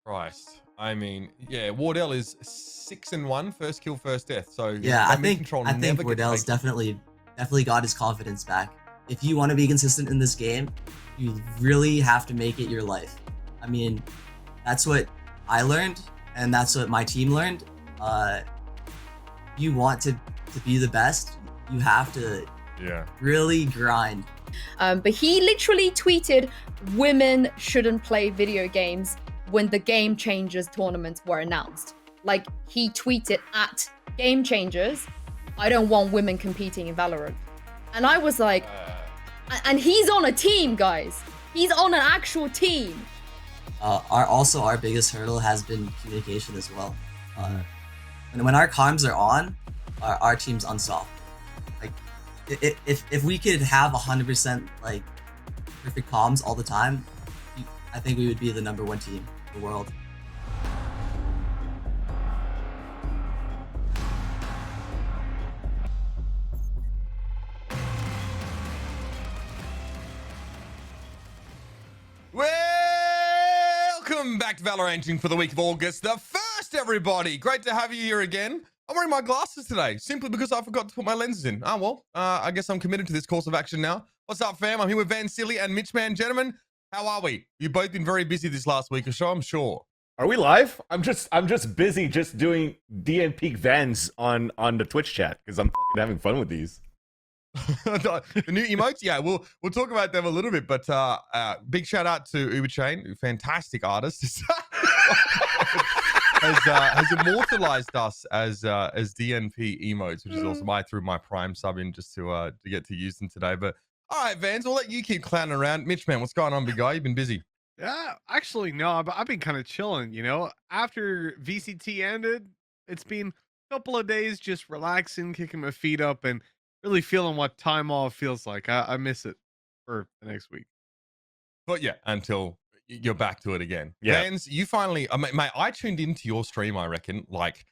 Christ. I mean, yeah, Wardell is 6-1, first kill, first death. So Yeah, I think never Wardell's definitely got his confidence back. If you want to be consistent in this game, you really have to make it your life. I mean, that's what I learned, and that's what my team learned. You want to be the best, you have to really grind. But he literally tweeted, women shouldn't play video games when the Game Changers tournaments were announced. Like, he tweeted at Game Changers, I don't want women competing in Valorant. And I was like, and he's on a team, guys. He's on an actual team. Our biggest hurdle has been communication as well. And when our comms are on, our team's unstoppable. Like, if we could have 100% like perfect comms all the time, I think we would be the #1 team in the world. Welcome back to Valoranting for the week of August the 1st, everybody. Great to have you here again. I'm wearing my glasses today simply because I forgot to put my lenses in. Oh, well, I guess I'm committed to this course of action now. What's up, fam? I'm here with Van Silly and Mitchman. Gentlemen, how are we? You've both been very busy this last week or so, I'm sure. Are we live? I'm just busy just doing DN Peak Vans on the Twitch chat because I'm fucking having fun with these. The new emotes, yeah, we'll talk about them a little bit, but big shout out to Uber Chain, fantastic artist. has immortalized us as DNP emotes, which is awesome. I threw my Prime sub in just to get to use them today. But all right, Vans, we'll let you keep clowning around. Mitch, man, what's going on, big guy? You've been busy. Yeah, actually, no, I've been kind of chilling, you know. After VCT ended, it's been a couple of days just relaxing, kicking my feet up, and really feeling what time off feels like. I miss it for the next week. But yeah, until you're back to it again. Yeah. Vans, you finally, mate, I tuned into your stream, I reckon, like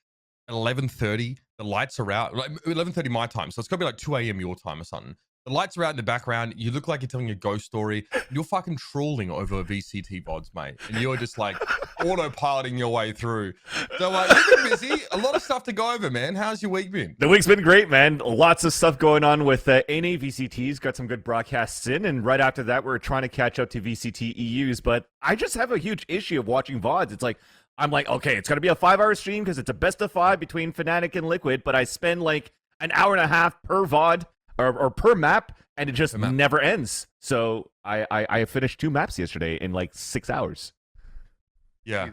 11:30. The lights are out, like 11:30 my time. So it's got to be like 2 a.m. your time or something. The lights are out in the background. You look like you're telling a ghost story. You're fucking trawling over VCT VODs, mate. And you're just like autopiloting your way through. So you've been busy. A lot of stuff to go over, man. How's your week been? The week's been great, man. Lots of stuff going on with NA VCTs. Got some good broadcasts in. And right after that, we're trying to catch up to VCT EUs. But I just have a huge issue of watching VODs. It's like, I'm like, okay, it's going to be a 5-hour stream because it's a best of 5 between Fnatic and Liquid. But I spend like an hour and a half per VOD. Or per map, and it just never ends. So I finished 2 maps yesterday in like 6 hours. Yeah,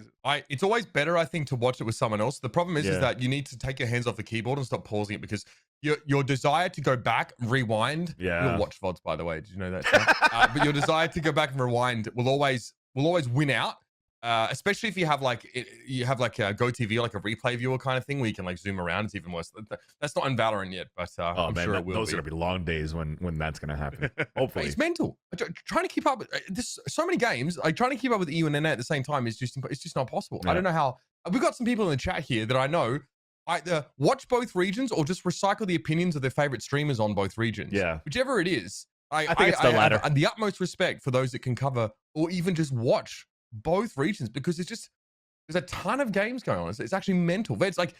it's always better, I think, to watch it with someone else. The problem is that you need to take your hands off the keyboard and stop pausing it because your desire to go back, rewind. Yeah, you'll watch VODs, by the way. Did you know that? But your desire to go back and rewind will always win out. Especially if you have like a Go TV, like a replay viewer kind of thing where you can like zoom around. It's even worse. That's not in Valorant yet, but I'm sure it will. Those are gonna be long days when that's gonna happen. Hopefully, it's mental. Trying to keep up. There's so many games. Like trying to keep up with EU and NA at the same time is just not possible. Yeah. I don't know how. We've got some people in the chat here that I know either watch both regions or just recycle the opinions of their favorite streamers on both regions. Yeah, whichever it is. I think it's the latter. And the utmost respect for those that can cover or even just watch both regions because there's a ton of games going on. It's actually mental. It's like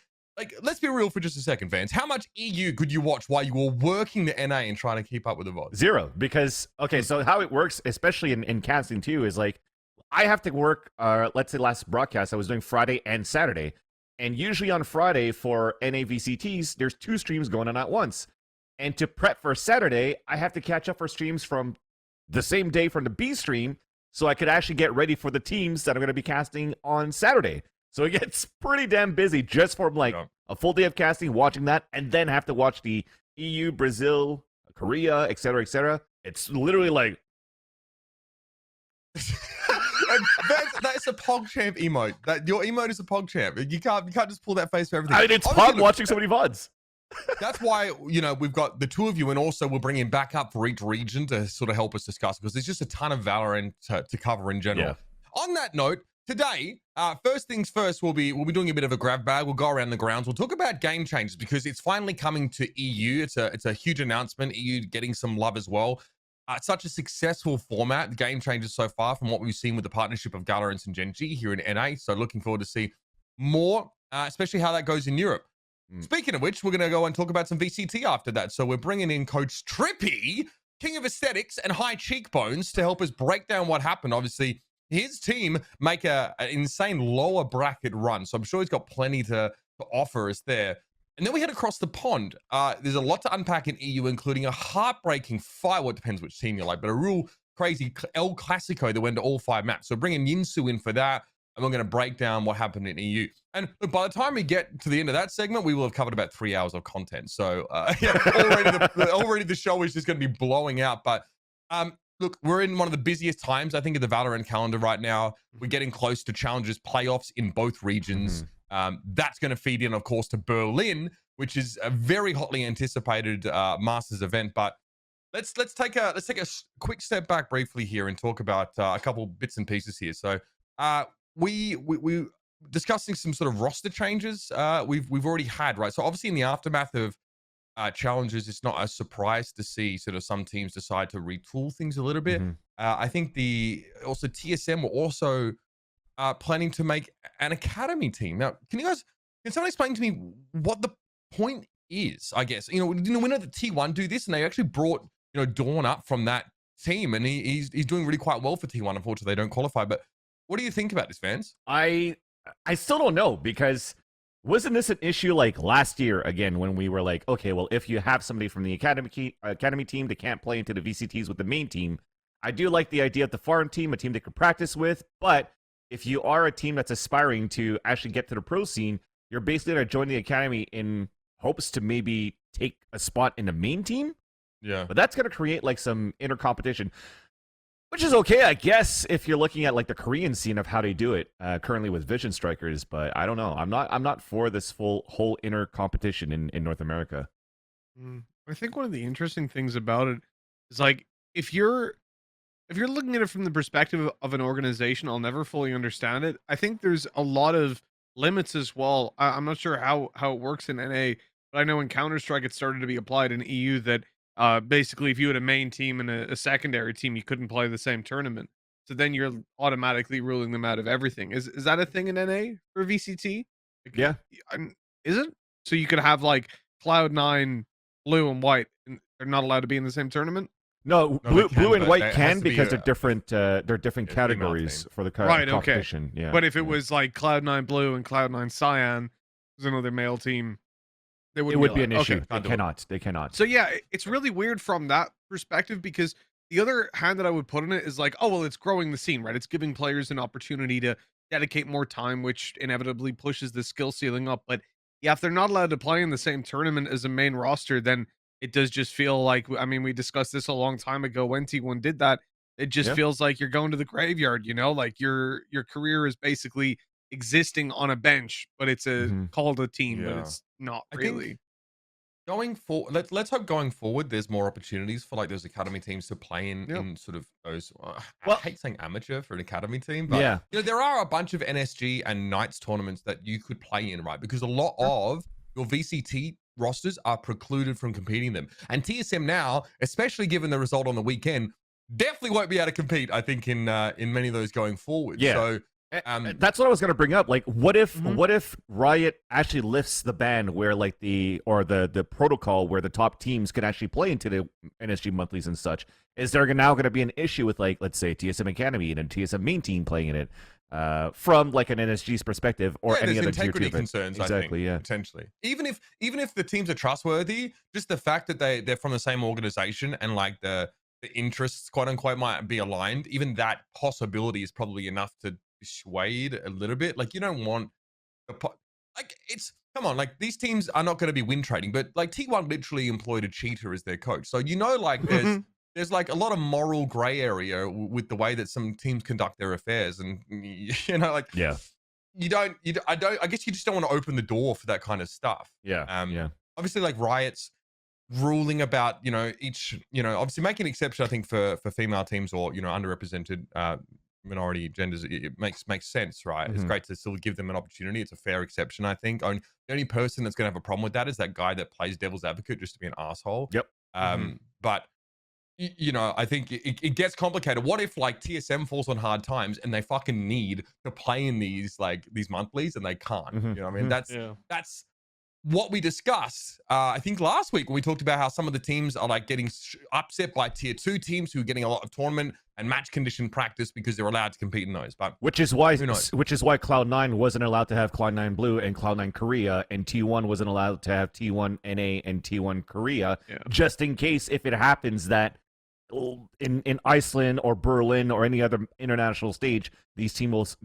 let's be real for just a second, Vans. How much EU could you watch while you were working the NA and trying to keep up with the VOD? 0, because okay, so how it works, especially in casting too, is like I have to work. Let's say last broadcast I was doing Friday and Saturday, and usually on Friday for NA VCTs, there's 2 streams going on at once, and to prep for Saturday, I have to catch up for streams from the same day from the B stream. So I could actually get ready for the teams that I'm going to be casting on Saturday. So it gets pretty damn busy just for like a full day of casting, watching that, and then have to watch the EU, Brazil, Korea, etc., etc. It's literally like... That's a PogChamp emote. Your emote is a PogChamp. You can't just pull that face for everything. I mean, it's Pog watching so many VODs. That's why, we've got the 2 of you, and also we're bringing back up for each region to sort of help us discuss because there's just a ton of Valorant to cover in general. Yeah. On that note, today, first things first, we'll be doing a bit of a grab bag. We'll go around the grounds. We'll talk about game changes because it's finally coming to EU. It's a huge announcement. EU getting some love as well. such a successful format. The game changes so far from what we've seen with the partnership of VALORANT and Gen.G here in NA. So looking forward to see more, especially how that goes in Europe. Speaking of which, we're going to go and talk about some VCT after that. So we're bringing in Coach Trippy, king of aesthetics and high cheekbones, to help us break down what happened. Obviously, his team make an insane lower bracket run. So I'm sure he's got plenty to offer us there. And then we head across the pond. There's a lot to unpack in EU, including a heartbreaking fight. Well, it depends which team you like, but a real crazy El Clasico that went to all 5 maps. So bringing Yinsu in for that, and we're going to break down what happened in EU. And look, by the time we get to the end of that segment, we will have covered about 3 hours of content. So yeah, already the show is just going to be blowing out. But look, we're in one of the busiest times, I think, of the Valorant calendar right now. We're getting close to Challengers playoffs in both regions. That's going to feed in, of course, to Berlin, which is a very hotly anticipated Masters event. But let's take a quick step back briefly here and talk about a couple bits and pieces here. So we discussing some sort of roster changes we've already had, right? So obviously in the aftermath of challenges, it's not a surprise to see sort of some teams decide to retool things a little bit. I think also TSM were also planning to make an academy team. Now, can someone explain to me what the point is? I guess we know that T1 do this, and they actually brought Dawn up from that team, and he's doing really quite well for T1. Unfortunately, they don't qualify. But what do you think about this, Vance? I still don't know, because wasn't this an issue like last year again when we were like, okay, well, if you have somebody from the academy team that can't play into the VCTs with the main team, I do like the idea of the farm team, a team they could practice with, but if you are a team that's aspiring to actually get to the pro scene, you're basically going to join the academy in hopes to maybe take a spot in the main team. Yeah. But that's going to create like some inner competition, which is okay, I guess, if you're looking at like the Korean scene of how they do it currently with Vision Strikers. But I don't know. I'm not for this whole inner competition in North America. I think one of the interesting things about it is, like, if you're looking at it from the perspective of an organization, I'll never fully understand it. I think there's a lot of limits as well. I'm not sure how it works in NA, but I know in Counter-Strike it started to be applied in EU that basically if you had a main team and a secondary team, you couldn't play the same tournament. So then you're automatically ruling them out of everything. Is that a thing in NA for VCT? Like, yeah. Is it? So you could have like Cloud9, Blue and White, and they're not allowed to be in the same tournament? No, blue and white can, because be they're different categories for the competition. Okay. Yeah. But if it was like Cloud9 Blue and Cloud9 Cyan, there's another male team, it would be an issue. Okay. They cannot. So yeah, it's really weird from that perspective, because the other hand that I would put in it is like, oh, well, it's growing the scene, right? It's giving players an opportunity to dedicate more time, which inevitably pushes the skill ceiling up. But yeah, if they're not allowed to play in the same tournament as a main roster, then it does just feel like, I mean, we discussed this a long time ago when T1 did that. It just feels like you're going to the graveyard, like your career is basically existing on a bench, but it's called a team, but it's not really. Going forward, let's hope going forward there's more opportunities for like those academy teams to play in sort of those. I hate saying amateur for an academy team, but there are a bunch of NSG and Knights tournaments that you could play in, right? Because a lot of your VCT rosters are precluded from competing them, and TSM now, especially given the result on the weekend, definitely won't be able to compete, I think, in many of those going forward. So that's what I was going to bring up. Like, what if Riot actually lifts the ban where like the protocol where the top teams can actually play into the NSG monthlies and such? Is there now going to be an issue with, like, let's say TSM Academy and a TSM main team playing in it from like an NSG's perspective, or any other integrity tier 2 concerns? Exactly. I think, potentially. Even if the teams are trustworthy, just the fact that they're from the same organization and like the interests, quote unquote, might be aligned. Even that possibility is probably enough to dissuade a little bit. Like, you don't want come on, like, these teams are not going to be win trading, but like T1 literally employed a cheater as their coach, so like there's like a lot of moral gray area with the way that some teams conduct their affairs, and I guess you just don't want to open the door for that kind of stuff. Obviously, like, Riot's ruling about obviously making an exception, I think, for female teams or underrepresented minority genders, it makes sense, right? It's great to still give them an opportunity. It's a fair exception, I think. The only person that's going to have a problem with that is that guy that plays devil's advocate just to be an asshole. But you know, I think it gets complicated. What if like TSM falls on hard times and they fucking need to play in these monthlies and they can't? You know what I mean? That's what we discussed, I think last week when we talked about how some of the teams are like getting upset by tier 2 teams who are getting a lot of tournament and match condition practice because they're allowed to compete in those. But which is why Cloud9 wasn't allowed to have Cloud9 Blue and Cloud9 Korea, and T1 wasn't allowed to have T1 NA and T1 Korea, just in case if it happens that in Iceland or Berlin or any other international stage, these teams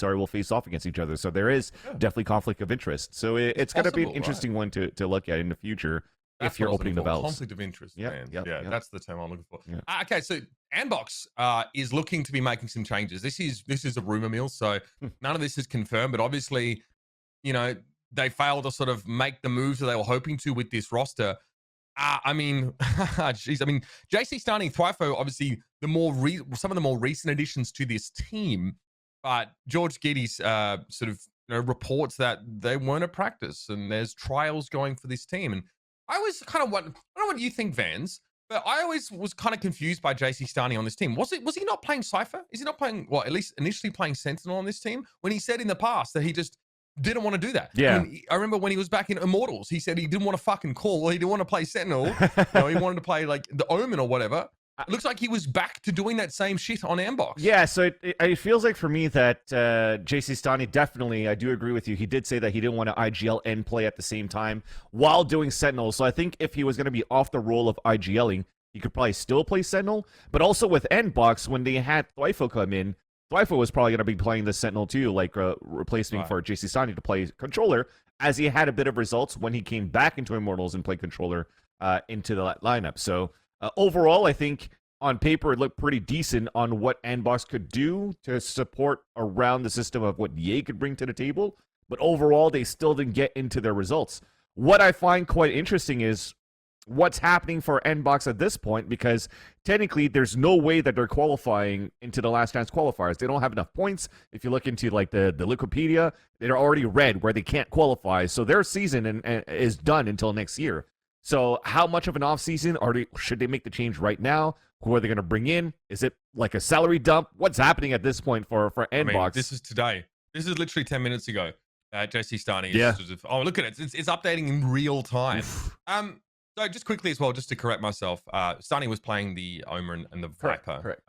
will face off against each other. So there is definitely conflict of interest. So it's going to be an interesting one to look at in the future. That's if you're opening the valves. Conflict of interest, man. Yeah, that's the term I'm looking for. Okay, so Andbox is looking to be making some changes. This is a rumor mill, so none of this is confirmed. But obviously, you know, they failed to sort of make the moves that they were hoping to with this roster. I mean, jeez. I mean, JC starting Thwyfo, obviously some of the more recent additions to this team, but George Giddy's sort of reports that they weren't at practice and there's trials going for this team. And I always kind of I don't know what you think, Vans, but I always was kind of confused by JC Starny on this team. Was he not playing Cypher? Is he not playing, well, at least initially playing Sentinel on this team? When he said in the past that he just didn't want to do that. Yeah. I remember when he was back in Immortals, he said he didn't want to fucking call, or he didn't want to play Sentinel. He wanted to play like the Omen or whatever. It looks like he was back to doing that same shit on Andbox. Yeah, so it feels like for me that JC Stani definitely, I do agree with you. He did say that he didn't want to IGL and play at the same time while doing Sentinel. So I think if he was going to be off the role of IGLing, he could probably still play Sentinel. But also with Andbox, when they had Thwyfo come in, Thwyfo was probably going to be playing the Sentinel too, like replacing for JC Stani to play controller, as he had a bit of results when he came back into Immortals and played controller into the lineup. So overall, I think on paper it looked pretty decent on what Andbox could do to support around the system of what Ye could bring to the table. But overall, they still didn't get into their results. What I find quite interesting is what's happening for Andbox at this point, because technically there's no way that they're qualifying into the last chance qualifiers. They don't have enough points. If you look into like the Wikipedia, they're already red where they can't qualify. So their season is done until next year. So how much of an off season should they make the change right now? Who are they going to bring in? Is it like a salary dump? What's happening at this point for Andbox? I mean, this is today. This is literally 10 minutes ago. JC Stani is sort of, oh, look at it. It's updating in real time. So just quickly as well, just to correct myself, Stani was playing the Omer and the Viper correct.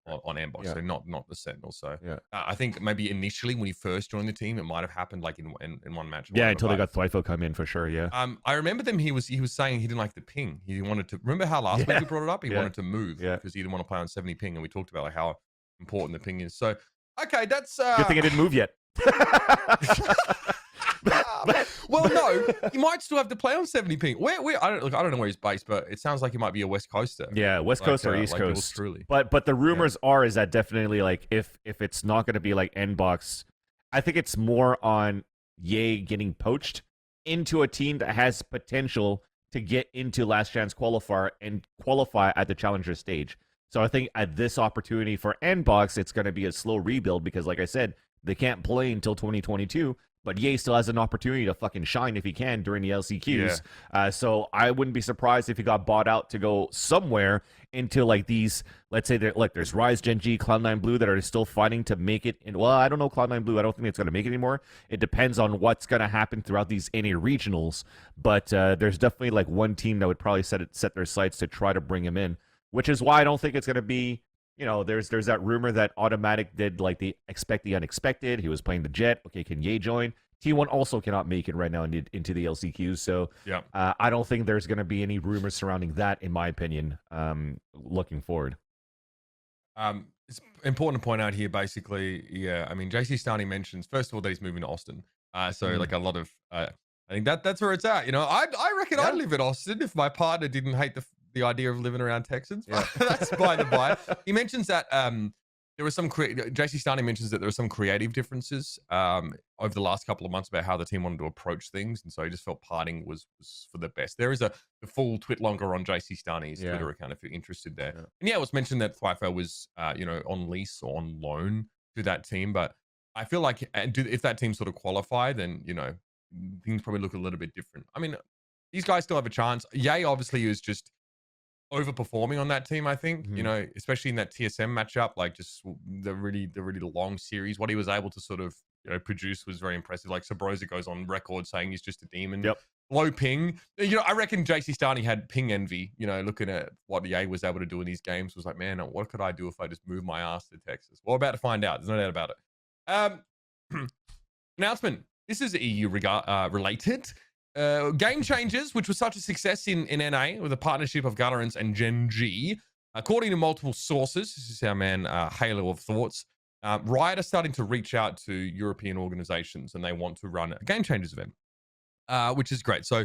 on Andbox, so not the Sentinel. So yeah. I think maybe initially when he first joined the team, it might have happened like in one match. Yeah, until they got Thwyfo come in for sure. Yeah. I remember he was saying he didn't like the ping. He wanted to. Remember how last week we brought it up? He wanted to move because he didn't want to play on 70 ping, and we talked about like how important the ping is. So okay, that's good thing I didn't move yet. Well, no, he might still have to play on 70 ping. Where I don't know where he's based, but it sounds like he might be a West Coaster. Yeah, West Coast or East Coast. Truly. But the rumors are is that definitely like if it's not going to be like Andbox, I think it's more on Ye getting poached into a team that has potential to get into last chance qualifier and qualify at the challenger stage. So I think at this opportunity for Andbox, it's going to be a slow rebuild because, like I said, they can't play until 2022. But Ye still has an opportunity to fucking shine if he can during the LCQs. Yeah. So I wouldn't be surprised if he got bought out to go somewhere into like these, let's say there's Rise, Gen.G, Cloud9 Blue that are still fighting to make it in. Well, I don't know Cloud9 Blue. I don't think it's going to make it anymore. It depends on what's going to happen throughout these NA regionals. But there's definitely like one team that would probably set their sights to try to bring him in, which is why I don't think it's going to be, you know, there's that rumor that Automatic did like the expect the unexpected. He was playing the Jet. Okay, can Ye join? T1 also cannot make it right now into the LCQs. So I don't think there's going to be any rumors surrounding that, in my opinion, looking forward. It's important to point out here, basically, I mean, JC Stani mentions, first of all, that he's moving to Austin. So like a lot of, I think that's where it's at. You know, I reckon I'd live in Austin if my partner didn't hate the idea of living around Texans. But that's by the by. He mentions that there was some JC Stani mentions that there were some creative differences over the last couple of months about how the team wanted to approach things, and so he just felt parting was for the best. There is the full twit longer on JC Stani's Twitter account if you're interested there. And it was mentioned that Thwyfo was on lease or on loan to that team, but I feel like if that team sort of qualify, then things probably look a little bit different. I mean, these guys still have a chance. Ye obviously is just overperforming on that team. I think you know, especially in that TSM matchup, like just the really long series. What he was able to sort of produce was very impressive. Like Sabrosa goes on record saying he's just a demon. Yep. Low ping. You know, I reckon JC Starney had ping envy. You know, looking at what EA was able to do in these games, was like, man, what could I do if I just moved my ass to Texas? Well, we're about to find out. There's no doubt about it. Announcement. This is EU related. Game Changers, which was such a success in NA with a partnership of Valorant and Gen.G. According to multiple sources, this is our man Halo of Thoughts, Riot are starting to reach out to European organizations and they want to run a Game Changers event, which is great. So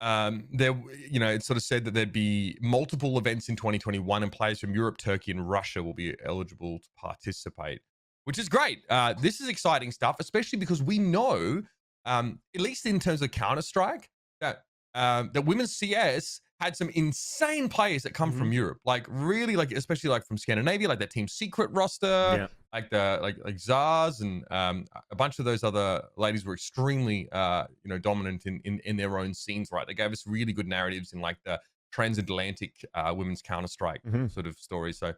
there, you know, it sort of said that there'd be multiple events in 2021 and players from Europe, Turkey, and Russia will be eligible to participate, which is great. This is exciting stuff, especially because we know, at least in terms of Counter-Strike, that women's CS had some insane players that come from Europe, like really, like especially like from Scandinavia, like that Team Secret roster, like the like Zars and a bunch of those other ladies were extremely dominant in their own scenes, right? They gave us really good narratives in like the transatlantic women's Counter-Strike sort of stories. So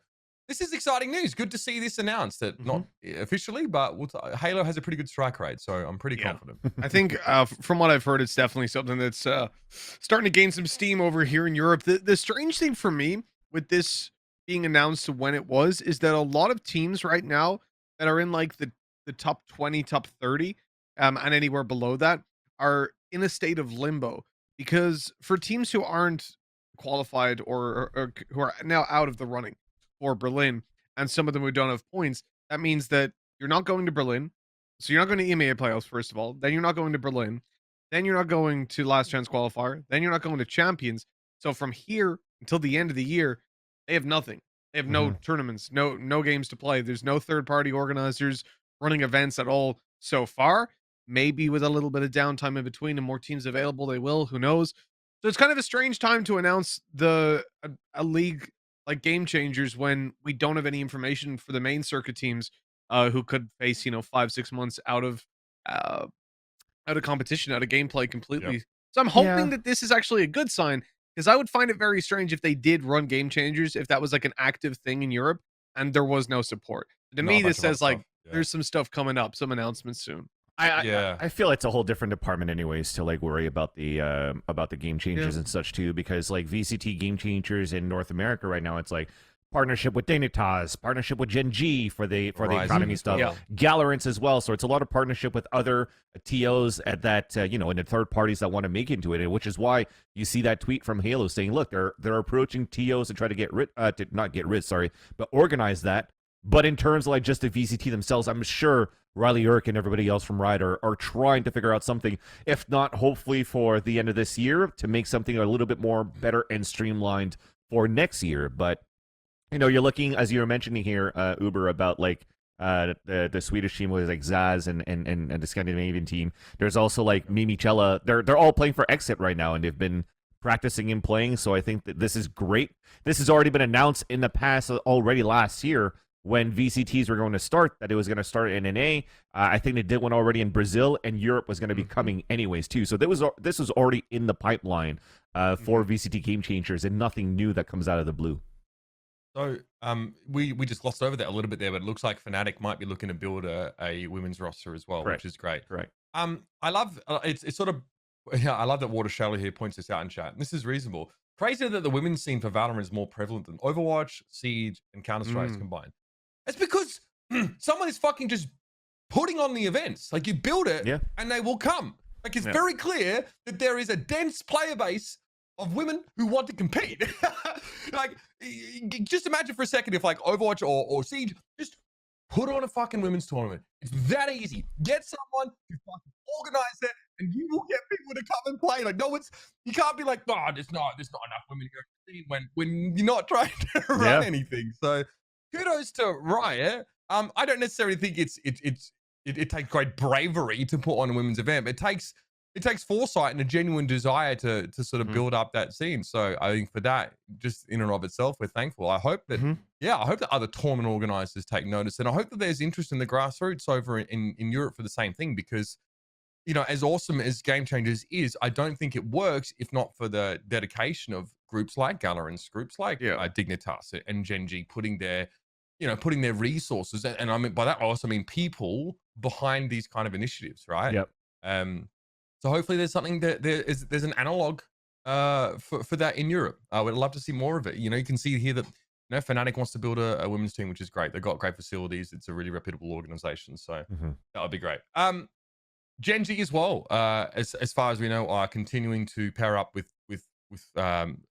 this is exciting news. Good to see this announced. That not officially, but Halo has a pretty good strike rate, so I'm pretty confident. I think from what I've heard, it's definitely something that's starting to gain some steam over here in Europe. The strange thing for me with this being announced when it was is that a lot of teams right now that are in like the top 20, top 30, and anywhere below that are in a state of limbo, because for teams who aren't qualified or who are now out of the running for Berlin, and some of them who don't have points, that means that you're not going to Berlin, so you're not going to EMEA playoffs, first of all, then you're not going to Berlin, then you're not going to last chance qualifier, then you're not going to champions. So from here until the end of the year, they have nothing. They have no tournaments, no games to play. There's no third party organizers running events at all so far. Maybe with a little bit of downtime in between and more teams available, they will, who knows. So it's kind of a strange time to announce a league like Game Changers when we don't have any information for the main circuit teams who could face 5-6 months out of competition, out of gameplay completely. So I'm hoping that this is actually a good sign, because I would find it very strange if they did run Game Changers, if that was like an active thing in Europe and there was no support. To me, this says like there's some stuff coming up, some announcements soon. I feel it's a whole different department anyways to like worry about the game changers and such too, because like VCT game changers in North America right now, it's like partnership with Dignitas, partnership with Gen.G for the economy stuff, Valorant as well. So it's a lot of partnership with other TOs at that and the third parties that want to make into it, which is why you see that tweet from Halo saying, look, they're approaching TOs to try to but organize that. But in terms of like just the VCT themselves, I'm sure Riley Urk and everybody else from Riot are trying to figure out something, if not hopefully for the end of this year, to make something a little bit more better and streamlined for next year. But you're looking, as you were mentioning here, Uber, about like the Swedish team was like Zaz and the Scandinavian team. There's also like Mimichella. They're all playing for Exit right now, and they've been practicing and playing. So I think that this is great. This has already been announced in the past already last year, when VCTs were going to start, that it was going to start in NA. I think they did one already in Brazil, and Europe was going to be coming anyways too. So this was already in the pipeline for VCT Game Changers, and nothing new that comes out of the blue. So we just glossed over that a little bit there, but it looks like Fnatic might be looking to build a women's roster as well, which is great. Correct. I love it's sort of I love that Water Shallow here points this out in chat. And this is reasonable. Crazy that the women's scene for Valorant is more prevalent than Overwatch, Siege, and Counter-Strike combined. It's because someone is fucking just putting on the events. Like, you build it and they will come. Like, it's very clear that there is a dense player base of women who want to compete. Like, just imagine for a second if like Overwatch or Siege just put on a fucking women's tournament. It's that easy. Get someone to fucking organize it, and you will get people to come and play. Like, no, you can't be like, no, there's not enough women here when you're not trying to run anything. So kudos to Riot. I don't necessarily think it takes great bravery to put on a women's event, but it takes foresight and a genuine desire to sort of build up that scene. So I think for that, just in and of itself, we're thankful. I hope that I hope that other tournament organizers take notice, and I hope that there's interest in the grassroots over in Europe for the same thing, because as awesome as Game Changers is, I don't think it works if not for the dedication of groups like Valorant, groups like Dignitas and Gen.G putting their resources, and I mean by that I also mean people behind these kind of initiatives, right? Yep. So hopefully there's something that there's an analog for that in Europe. I would love to see more of it. You know, you can see here that Fnatic wants to build a women's team, which is great. They've got great facilities. It's a really reputable organization, so that would be great. Gen.G as well, as far as we know, are continuing to pair up with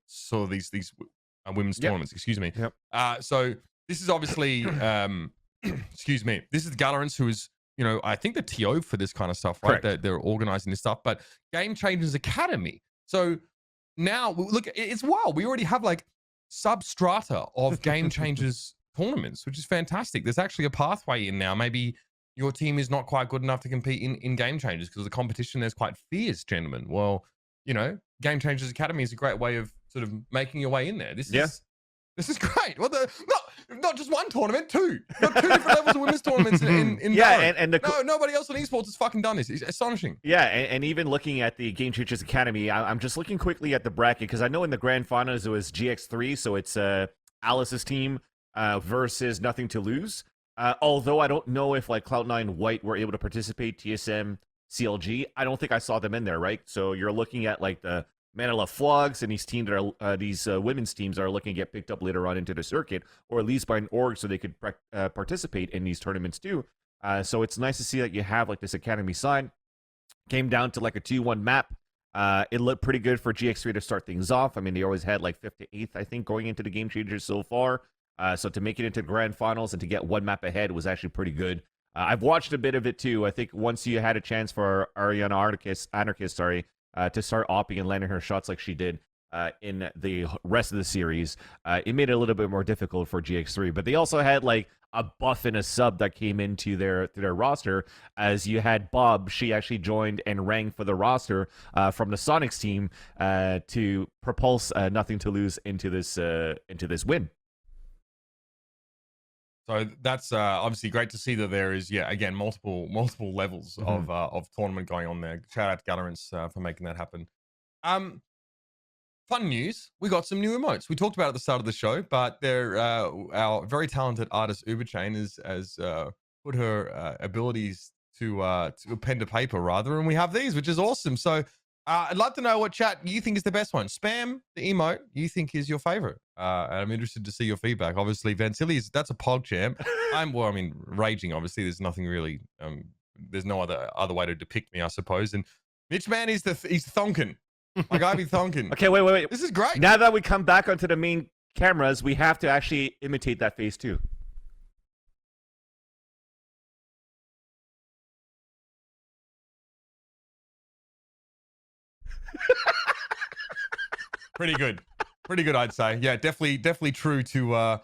sort of these women's tournaments. Excuse me. Yep. So this is obviously excuse me. This is Valorant, who is, you know, I think the TO for this kind of stuff, right? They're organizing this stuff, but Game Changers Academy. So now look, it's wild. We already have like substrata of Game Changers tournaments, which is fantastic. There's actually a pathway in now. Maybe your team is not quite good enough to compete in Game Changers because the competition there's quite fierce, gentlemen. Well, you know, Game Changers Academy is a great way of sort of making your way in there. This is great. Well, not just one tournament, two. Got 2 different levels of women's tournaments in Valorant. Nobody else in esports has fucking done this. It's astonishing. Yeah, and even looking at the Game Changers Academy, I'm just looking quickly at the bracket because I know in the grand finals it was GX3, so it's Alice's team versus Nothing to Lose. Although I don't know if like Cloud9 White were able to participate, TSM, CLG, I don't think I saw them in there, right? So you're looking at like the Manila Flogs and these teams that are these women's teams are looking to get picked up later on into the circuit, or at least by an org so they could participate in these tournaments too. So it's nice to see that you have like this academy side. Came down to like a 2-1 map. It looked pretty good for GX3 to start things off. I mean, they always had like 5th to 8th, I think, going into the Game Changers so far. So to make it into grand finals and to get 1 map ahead was actually pretty good. I've watched a bit of it too. I think once you had a chance for Ariana Anarchist, to start opping and landing her shots like she did in the rest of the series, it made it a little bit more difficult for GX3. But they also had like a buff and a sub that came into their roster, as you had Bob. She actually joined and rang for the roster from the Sonics team to propulse Nothing to Lose into this win. So that's obviously great to see that there is, again, multiple levels of tournament going on there. Shout out to Valorant for making that happen. Fun news, we got some new emotes. We talked about it at the start of the show, but they're our very talented artist Uberchain has put her abilities to pen to paper rather, and we have these, which is awesome. So I'd love to know what chat you think is the best one. Spam the emote you think is your favorite. And I'm interested to see your feedback. Obviously, Vansili's, that's a pog champ. Raging. Obviously, there's nothing really. There's no other way to depict me, I suppose. And Mitch Man he's Thonkin. My guy be Thonkin. Okay, wait. This is great. Now that we come back onto the main cameras, we have to actually imitate that face too. Pretty good, I'd say. Yeah, definitely true to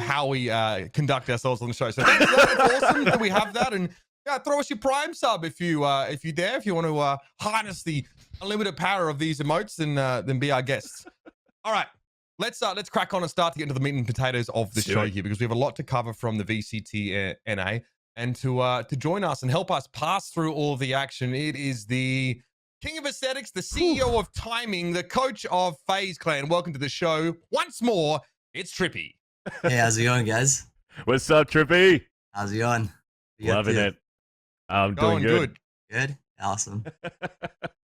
how we conduct ourselves on the show. So it's awesome that we have that, and throw us your Prime sub if you dare. If you want to harness the unlimited power of these emotes, then be our guests. All right, let's crack on and start to get into the meat and potatoes of the show here, because we have a lot to cover from the VCT NA, and to join us and help us pass through all of the action, it is the King of Aesthetics, the CEO of Timing, the coach of FaZe Clan. Welcome to the show. Once more, it's Trippy. Hey, how's it going, guys? What's up, Trippy? How's it going? Loving it. I'm doing good. Good? Awesome.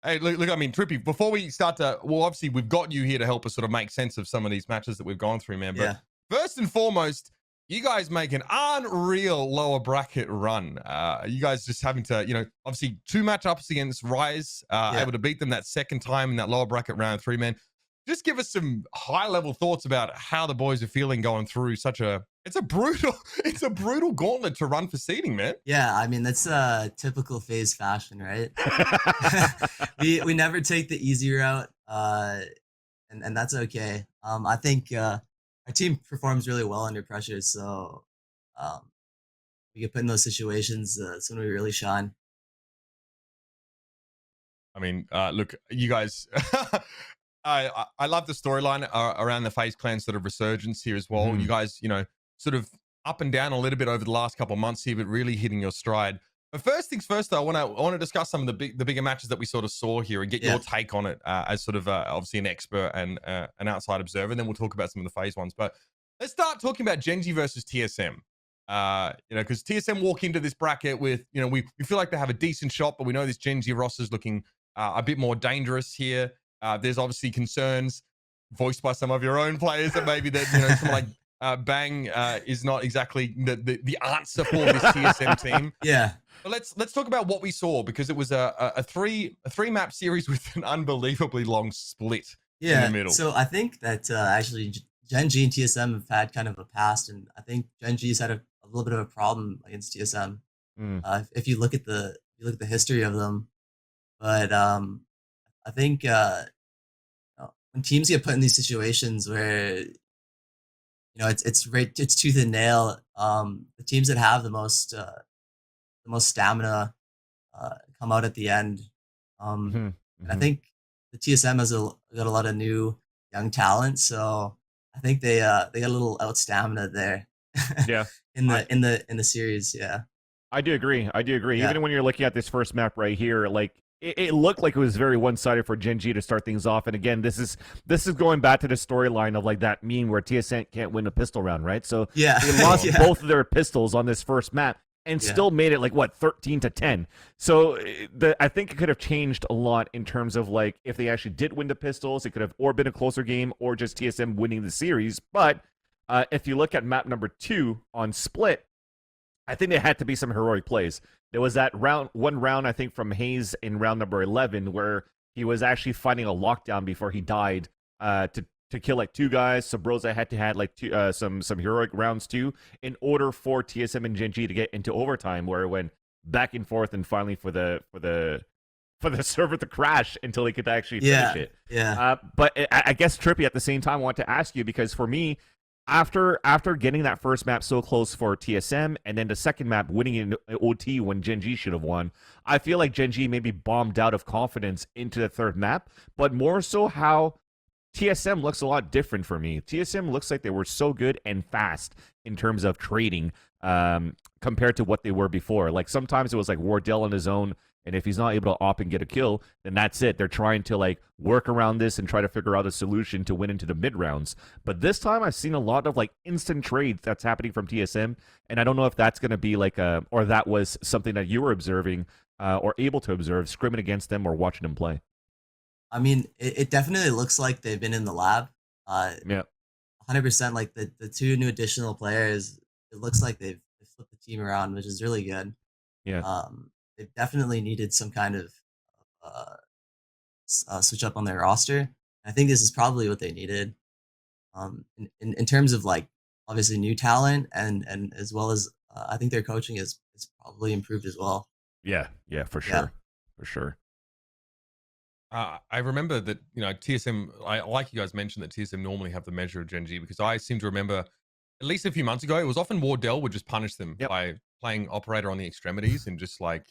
Hey, look, Trippy, before we start obviously we've got you here to help us sort of make sense of some of these matches that we've gone through, man. But first and foremost, you guys make an unreal lower bracket run. You guys just having to, obviously 2 matchups against Rise, able to beat them that second time in that lower bracket round 3, man. Just give us some high level thoughts about how the boys are feeling going through it's a brutal gauntlet to run for seeding, man. Yeah, I mean, that's typical FaZe fashion, right? we never take the easy route, and that's okay. I think our team performs really well under pressure, so we get put in those situations. It's when we really shine. I mean, look, you guys, I love the storyline around the FaZe Clan sort of resurgence here as well. You guys, sort of up and down a little bit over the last couple of months here, but really hitting your stride. But first things first, though, I want to discuss some of the bigger matches that we sort of saw here and get your take on it as sort of obviously an expert and an outside observer. And then we'll talk about some of the FaZe ones. But let's start talking about Gen.G versus TSM. Because TSM walk into this bracket with, we feel like they have a decent shot, but we know this Gen.G roster is looking a bit more dangerous here. There's obviously concerns voiced by some of your own players that maybe that someone like Bang is not exactly the answer for this TSM team. Yeah. But let's talk about what we saw, because it was a three map series with an unbelievably long split in the middle. So I think that actually Gen.G and TSM have had kind of a past, and I think Gen.G's had a little bit of a problem against TSM. If you look at the history of them, but I think when teams get put in these situations where it's tooth and nail, the teams that have the most stamina come out at the end. And I think the TSM has got a lot of new young talent, so I think they got a little out stamina there. Yeah. in the series, yeah. I do agree. Yeah. Even when you're looking at this first map right here, like it looked like it was very one-sided for Gen.G to start things off. And again, this is going back to the storyline of like that meme where TSM can't win a pistol round, right? So they lost both of their pistols on this first map and still made it like 13-10. So I think it could have changed a lot in terms of like if they actually did win the pistols, it could have or been a closer game or just TSM winning the series. But if you look at map number 2 on Split, I think there had to be some heroic plays. There was that one round, I think, from FaZe in round number 11 where he was actually fighting a lockdown before he died to kill like 2 guys. So Broza had to have like some heroic rounds too in order for TSM and Gen.G to get into overtime, where it went back and forth and finally for the server to crash until they could actually finish it. Yeah. But I guess Trippy at the same time I want to ask you, because for me, after getting that first map so close for TSM and then the second map winning in OT when Gen.G should have won, I feel like Gen.G maybe bombed out of confidence into the third map, but more so how TSM looks a lot different for me. TSM looks like they were so good and fast in terms of trading compared to what they were before. Like sometimes it was like Wardell on his own, and if he's not able to op and get a kill, then that's it. They're trying to like work around this and try to figure out a solution to win into the mid rounds. But this time I've seen a lot of like instant trades that's happening from TSM, and I don't know if that's going to be like or that was something that you were observing or able to observe scrimming against them or watching them play. I mean, it definitely looks like they've been in the lab. 100%. Like the 2 new additional players, it looks like they've flipped the team around, which is really good. Yeah. They definitely needed some kind of switch up on their roster. I think this is probably what they needed. In terms of like obviously new talent and as well as I think their coaching is probably improved as well. Yeah, for sure. For sure. I remember that, TSM, like you guys mentioned that TSM normally have the measure of Gen.G, because I seem to remember at least a few months ago, it was often Wardell would just punish them by playing operator on the extremities and just like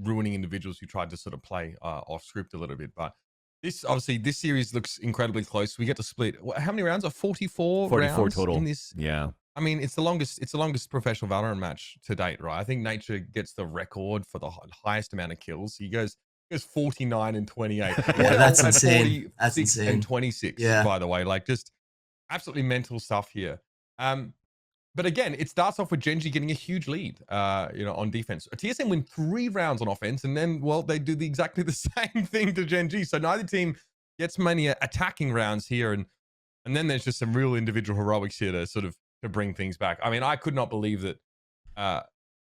ruining individuals who tried to sort of play off script a little bit. But this series looks incredibly close. We get to split. How many rounds? 44 rounds total in this. Yeah. I mean, it's the longest professional Valorant match to date, right? I think Nature gets the record for the highest amount of kills. He goes 49 and 28. Yeah, that's insane. That's insane. And 26, by the way. Like, just absolutely mental stuff here. But again, it starts off with Gen.G getting a huge lead, on defense. TSM win 3 rounds on offense, and then, well, they do exactly the same thing to Gen.G. So neither team gets many attacking rounds here, and then there's just some real individual heroics here to sort of to bring things back. I mean, I could not believe that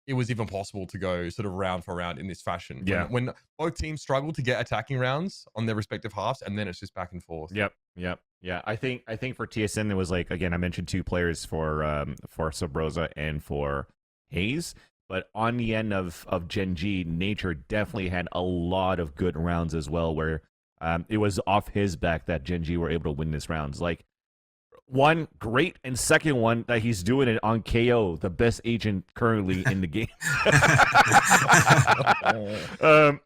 it was even possible to go sort of round for round in this fashion. Yeah. When both teams struggle to get attacking rounds on their respective halves, and then it's just back and forth. Yep. Yeah. I think for TSM there was like, again, I mentioned 2 players for Sabrosa and for FaZe, but on the end of Gen.G, Nature definitely had a lot of good rounds as well, where it was off his back that Gen.G were able to win this rounds. Like, one great, and second one that he's doing it on KO, the best agent currently in the game.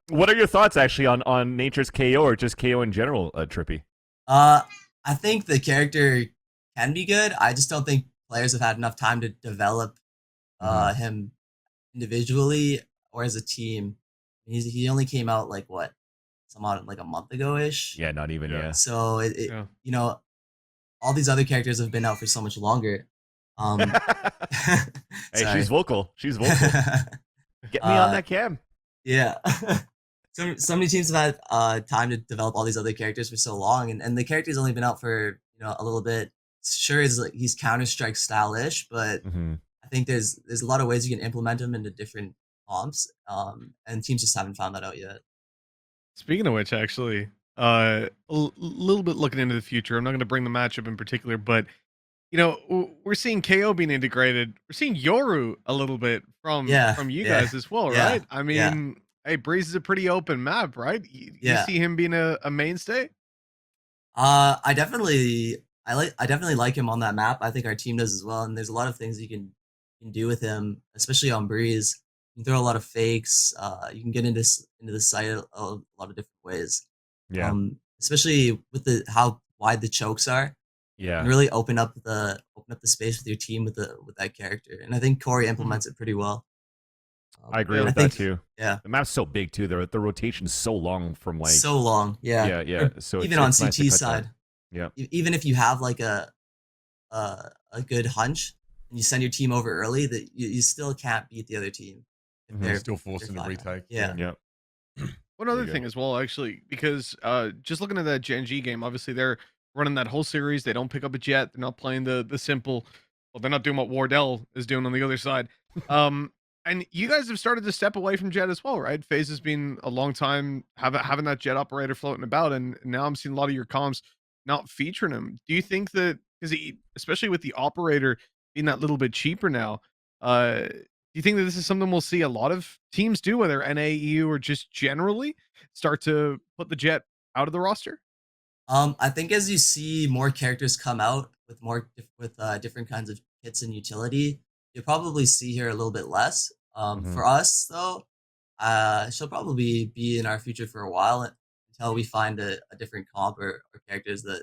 What are your thoughts actually on Nature's KO or just KO in general, Trippy? I think the character can be good. I just don't think players have had enough time to develop him individually or as a team, he only came out like what, somewhat like a month ago ish. Yeah, not even. Yeah. So Yeah. you know, all these other characters have been out for so much longer. Hey, sorry. she's vocal. She's vocal. Get me on that cam. Yeah. So many teams have had time to develop all these other characters for so long, and the character's only been out for a little bit. Sure, he's Counter-Strike style-ish, but I think there's a lot of ways you can implement him into different comps, and teams just haven't found that out yet. Speaking of which, actually, a little bit looking into the future. I'm not going to bring the matchup in particular, but we're seeing KO being integrated. We're seeing Yoru a little bit from you guys as well, right? I mean, hey, Breeze is a pretty open map, right? You see him being a mainstay? I definitely like him on that map. I think our team does as well, and there's a lot of things you can do with him, especially on Breeze. You can throw a lot of fakes. You can get into the site a lot of different ways. Yeah. Especially with how wide the chokes are. Yeah. And really open up the space with your team with that character. And I think Corey implements it pretty well. I agree with that too. Yeah. The map's so big too. The rotation's so long from like so long. Yeah. Yeah. So even on CT side. Yeah. Even if you have like a good hunch and you send your team over early, that you still can't beat the other team. If they're still forcing the retake. Yeah. One other thing as well, actually, because just looking at that Gen.G game, obviously they're running that whole series. They don't pick up a jet. They're not playing the simple. Well, they're not doing what Wardell is doing on the other side. And you guys have started to step away from jet as well, right? FaZe has been a long time having that jet operator floating about, and now I'm seeing a lot of your comms not featuring him. Do you think that, because especially with the operator being that little bit cheaper now, do you think that this is something we'll see a lot of teams do, whether NA, EU, or just generally start to put the jet out of the roster? I think as you see more characters come out with different kinds of kits and utility, you'll probably see here a little bit less. For us though, she'll probably be in our future for a while until we find a different comp or characters that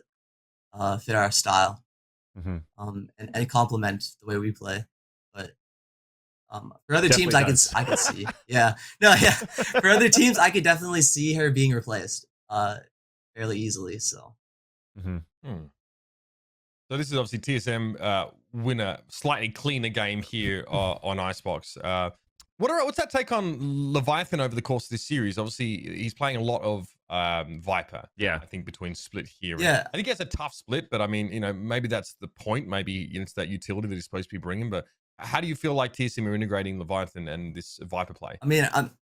fit our style, and complement the way we play. But for other teams, I could see, for other teams, I could definitely see her being replaced fairly easily. So. So this is obviously TSM win a slightly cleaner game here on Icebox. What's that take on Leviathan over the course of this series? Obviously, he's playing a lot of Viper. Yeah, I think between split here. Yeah, I think it's a tough split, but I mean, maybe that's the point. Maybe it's that utility that he's supposed to be bringing. But how do you feel like TSM are integrating Leviathan and this Viper play? I mean,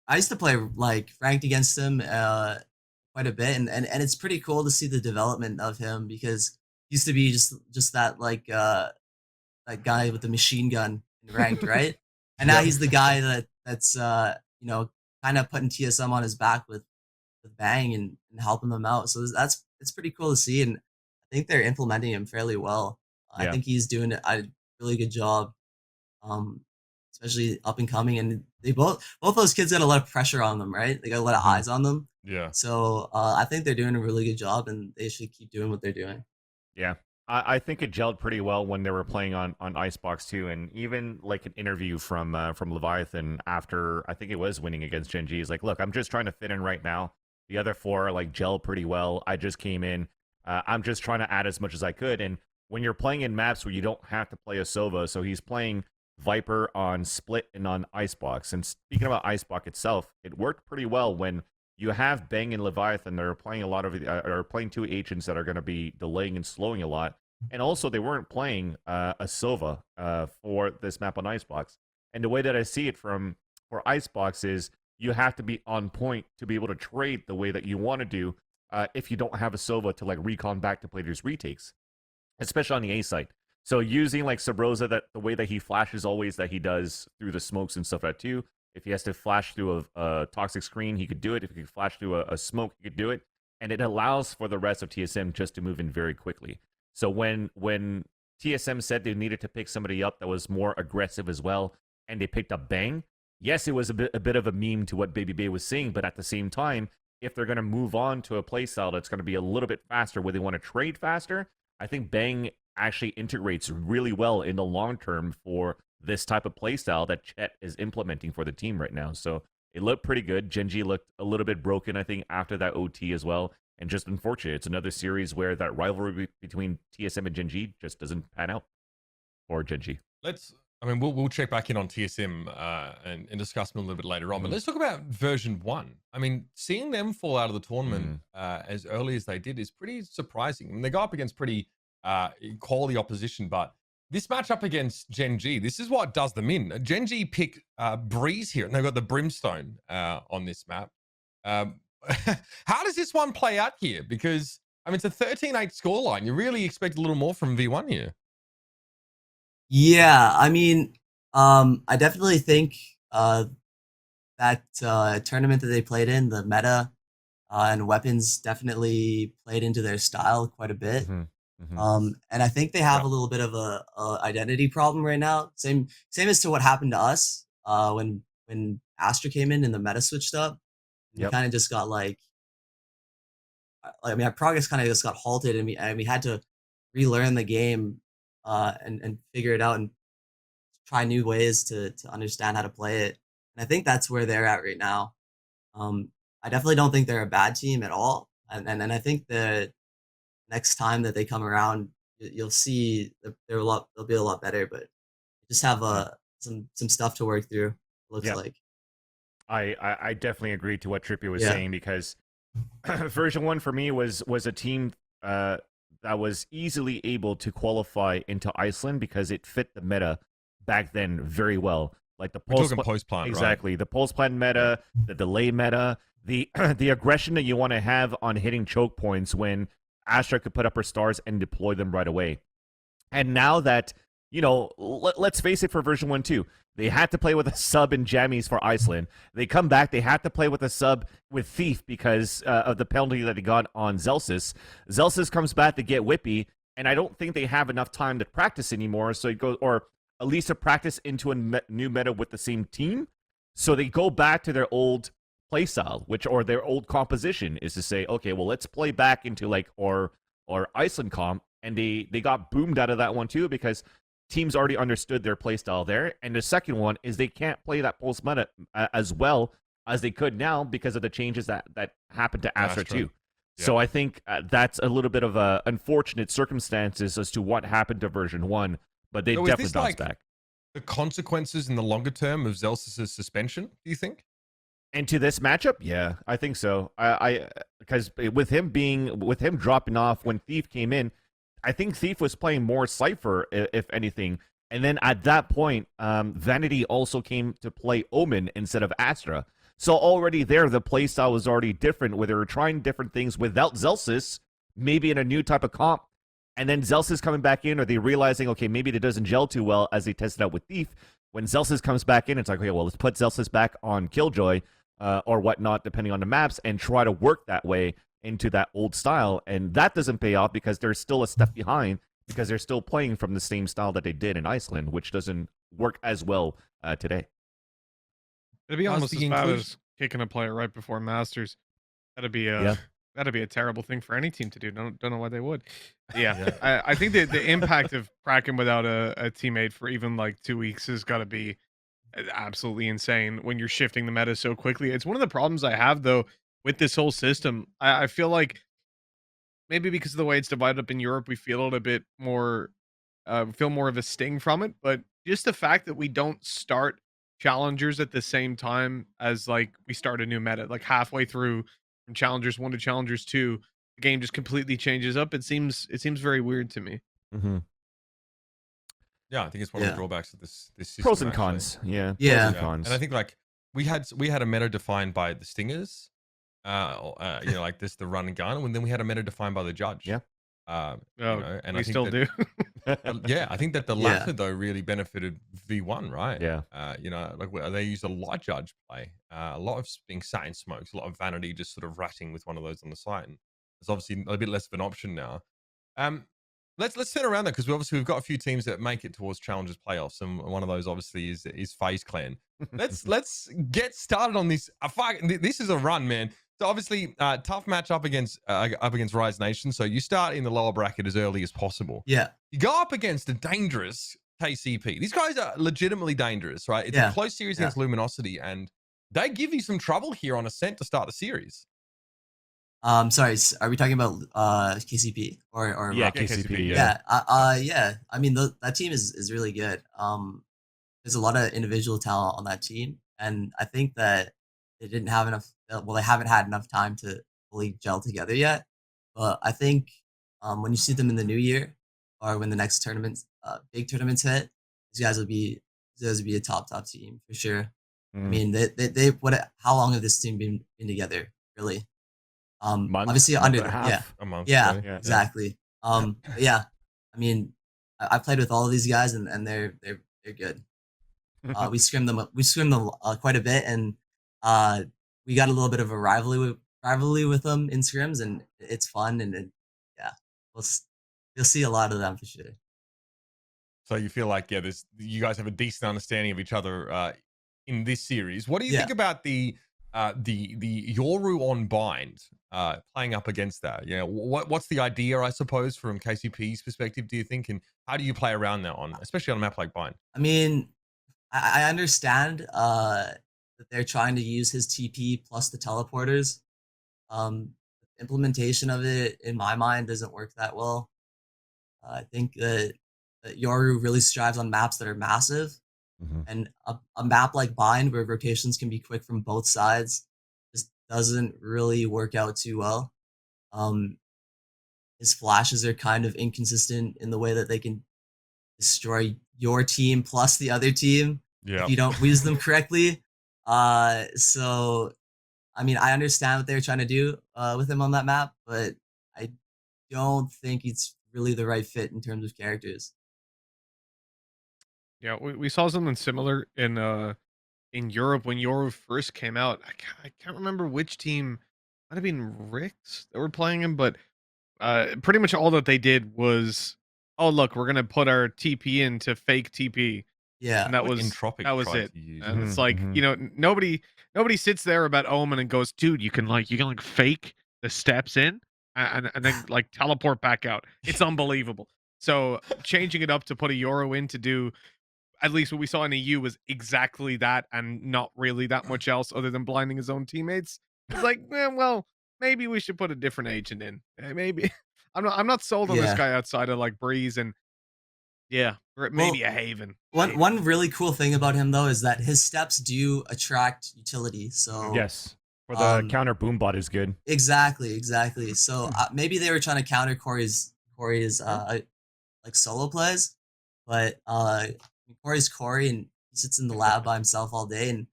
I used to play like ranked against him quite a bit, and it's pretty cool to see the development of him, because he used to be just that like that guy with the machine gun in ranked, right? And now he's the guy that's kind of putting TSM on his back with Bang and helping them out. So it's pretty cool to see, and I think they're implementing him fairly well. I think he's doing a really good job, especially up and coming. And they both those kids got a lot of pressure on them, right? They got a lot of eyes on them. Yeah. So I think they're doing a really good job, and they should keep doing what they're doing. Yeah. I think it gelled pretty well when they were playing on Icebox too, and even like an interview from Leviathan after, I think it was winning against Gen.G. He's like, look, I'm just trying to fit in right now. The other four like gel pretty well. I just came in. I'm just trying to add as much as I could. And when you're playing in maps where you don't have to play a Sova, so he's playing Viper on Split and on Icebox. And speaking about Icebox itself, it worked pretty well when you have Bang and Leviathan. They're playing a lot of are playing two agents that are going to be delaying and slowing a lot. And also, they weren't playing a Sova for this map on Icebox. And the way that I see it for Icebox is you have to be on point to be able to trade the way that you want to do if you don't have a Sova to like recon back to play these retakes, especially on the A site. So using like Sabrosa, that the way that he flashes always that he does through the smokes and stuff that too. If he has to flash through a toxic screen, he could do it. If he could flash through a smoke, he could do it. And it allows for the rest of TSM just to move in very quickly. So when TSM said they needed to pick somebody up that was more aggressive as well, and they picked up Bang, yes, it was a bit of a meme to what babybay was saying, but at the same time, if they're going to move on to a playstyle that's going to be a little bit faster, where they want to trade faster, I think Bang actually integrates really well in the long term for this type of playstyle that Chet is implementing for the team right now. So it looked pretty good. Gen.G looked a little bit broken, I think, after that OT as well. And just unfortunate. It's another series where that rivalry between TSM and Gen.G just doesn't pan out for Gen.G. We'll check back in on TSM and discuss them a little bit later on. But let's talk about version 1. I mean, seeing them fall out of the tournament as early as they did is pretty surprising. I mean, they go up against pretty quality opposition, but this matchup against Gen.G, this is what does them in. Gen.G pick Breeze here, and they've got the Brimstone on this map. How does this one play out here? Because, I mean, it's a 13-8 scoreline. You really expect a little more from V1 here. Yeah, I mean, I definitely think that tournament that they played in, the meta and weapons definitely played into their style quite a bit. And I think they have a little bit of a identity problem right now. Same as to what happened to us when Astra came in and the meta switched up. We kind of just got like, I mean, our progress kind of just got halted, and we had to relearn the game and figure it out and try new ways to understand how to play it. And I think that's where they're at right now. I definitely don't think they're a bad team at all. And I think the next time that they come around, you'll see that they'll be a lot better. But just have some stuff to work through. Looks like. I definitely agree to what Trippy was saying, because version 1 for me was a team that was easily able to qualify into Iceland because it fit the meta back then very well. Like the post-plant, exactly, right? The post-plant meta, the delay meta, the aggression that you want to have on hitting choke points when Astra could put up her stars and deploy them right away. And now that, you know, let's face it, for version 1 too, they had to play with a sub in Jammies for Iceland. They come back, they had to play with a sub with Thief because of the penalty that he got on Zelsis. Zelsis comes back to get Whippy, and I don't think they have enough time to practice anymore, so it goes, or at least to practice into a new meta with the same team. So they go back to their old playstyle, or their old composition, is to say, okay, well, let's play back into like or Iceland comp, and they got boomed out of that one too, because teams already understood their playstyle there. And the second one is they can't play that post meta as well as they could now because of the changes that happened to Astra too. Yeah. So I think that's a little bit of a unfortunate circumstances as to what happened to version 1, but they definitely bounced back. The consequences in the longer term of Zelsis' suspension, do you think? And to this matchup, yeah, I think so. Because with him dropping off when Thief came in, I think Thief was playing more Cypher, if anything. And then at that point, Vanity also came to play Omen instead of Astra. So already there, the playstyle was already different, where they were trying different things without Zelsis, maybe in a new type of comp. And then Zelsis coming back in, or they realizing, okay, maybe it doesn't gel too well as they tested out with Thief. When Zelsis comes back in, it's like, okay, well, let's put Zelsis back on Killjoy or whatnot, depending on the maps, and try to work that way into that old style. And that doesn't pay off because they're still a step behind, because they're still playing from the same style that they did in Iceland, which doesn't work as well today. It'd be almost as bad as kicking a player right before Masters. That'd be a terrible thing for any team to do. Don't know why they would. Yeah. I think the impact of cracking without a teammate for even like 2 weeks has got to be absolutely insane when you're shifting the meta so quickly. It's one of the problems I have though with this whole system. I feel like maybe because of the way it's divided up in Europe, we feel it a bit more, feel more of a sting from it. But just the fact that we don't start challengers at the same time as like we start a new meta, like halfway through from challengers 1 to challengers 2, the game just completely changes up. It seems very weird to me. Yeah, I think it's one of the drawbacks of this system. Pros and cons. Yeah. Yeah. Pros and cons. And I think like we had a meta defined by the Stingers. Like this, the run and gun, and then we had a meta defined by the judge. Yeah. And we I think still do. I think that the latter though really benefited V1, right? Yeah. Like they used a lot judge play, a lot of being sat in smokes, a lot of Vanity just sort of ratting with one of those on the site, and it's obviously a bit less of an option now. Let's turn around that, because we've got a few teams that make it towards Challengers playoffs, and one of those obviously is FaZe Clan. Let's get started on this. This is a run, man. So obviously, tough match up against Rise Nation. So you start in the lower bracket as early as possible. Yeah. You go up against a dangerous KCP. These guys are legitimately dangerous, right? It's Yeah. a close series Yeah. against Luminosity, and they give you some trouble here on Ascent to start the series. Sorry, are we talking about KCP or Yeah, Rocket? KCP. Yeah. I mean, that team is really good. There's a lot of individual talent on that team, and I think that they didn't have enough. Well, they haven't had enough time to fully gel together yet. But I think when you see them in the new year, or when the next tournaments, big tournaments hit, these guys will be a top team for sure. I mean, they how long have this team been together? Really? Month, Obviously month under and a half. yeah, A month. yeah, so, Yeah. exactly. But yeah, I mean, I played with all of these guys, and they're good. We scrimmed them quite a bit, and we got a little bit of a rivalry with them in scrims, and it's fun, and yeah, you'll see a lot of them for sure. So you feel like, yeah, you guys have a decent understanding of each other in this series. What do you think about the Yoru on bind playing up against that? Yeah, what's the idea, I suppose, from KCP's perspective, do you think, and how do you play around that especially on a map like bind? I mean, I understand that they're trying to use his TP plus the teleporters. Implementation of it, in my mind, doesn't work that well. I think that Yoru really strives on maps that are massive, and a map like Bind, where rotations can be quick from both sides, just doesn't really work out too well. His flashes are kind of inconsistent in the way that they can destroy your team plus the other team if you don't use them correctly. So I mean, I understand what they're trying to do with him on that map, but I don't think it's really the right fit in terms of characters. Yeah, we saw something similar in Europe when Europe first came out. I can't remember which team, might have been Ricks that were playing him, but pretty much all that they did was, oh look, we're gonna put our TP into fake TP, Yeah, and that was Entropic it. to use. And it's like, you know, nobody sits there about Omen and goes, dude, you can like fake the steps in and then like teleport back out. It's unbelievable. So changing it up to put a Euro in to do at least what we saw in EU was exactly that, and not really that much else other than blinding his own teammates. It's like, well, maybe we should put a different agent in. Maybe I'm not sold on this guy outside of like Breeze and or maybe a Haven. One really cool thing about him though is that his steps do attract utility. So yes, for the counter boombot is good. Exactly. So maybe they were trying to counter Corey's like solo plays, but Corey's Corey, and he sits in the lab by himself all day, and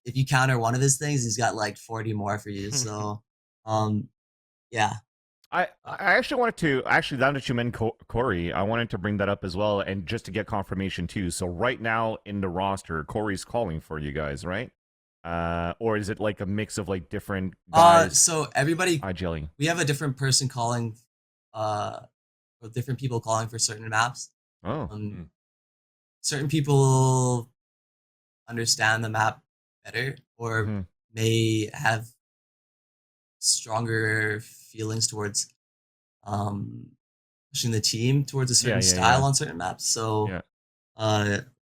if you counter one of his things, he's got like 40 more for you. So yeah. I actually wanted to, now that you mentioned Corey, I wanted to bring that up as well, and just to get confirmation too. So right now in the roster, Corey's calling for you guys, right? Or is it like a mix of like different guys? So everybody, gelling. We have a different person calling, or different people calling for certain maps. Certain people understand the map better, or may have stronger feelings towards pushing the team towards a certain style on certain maps. So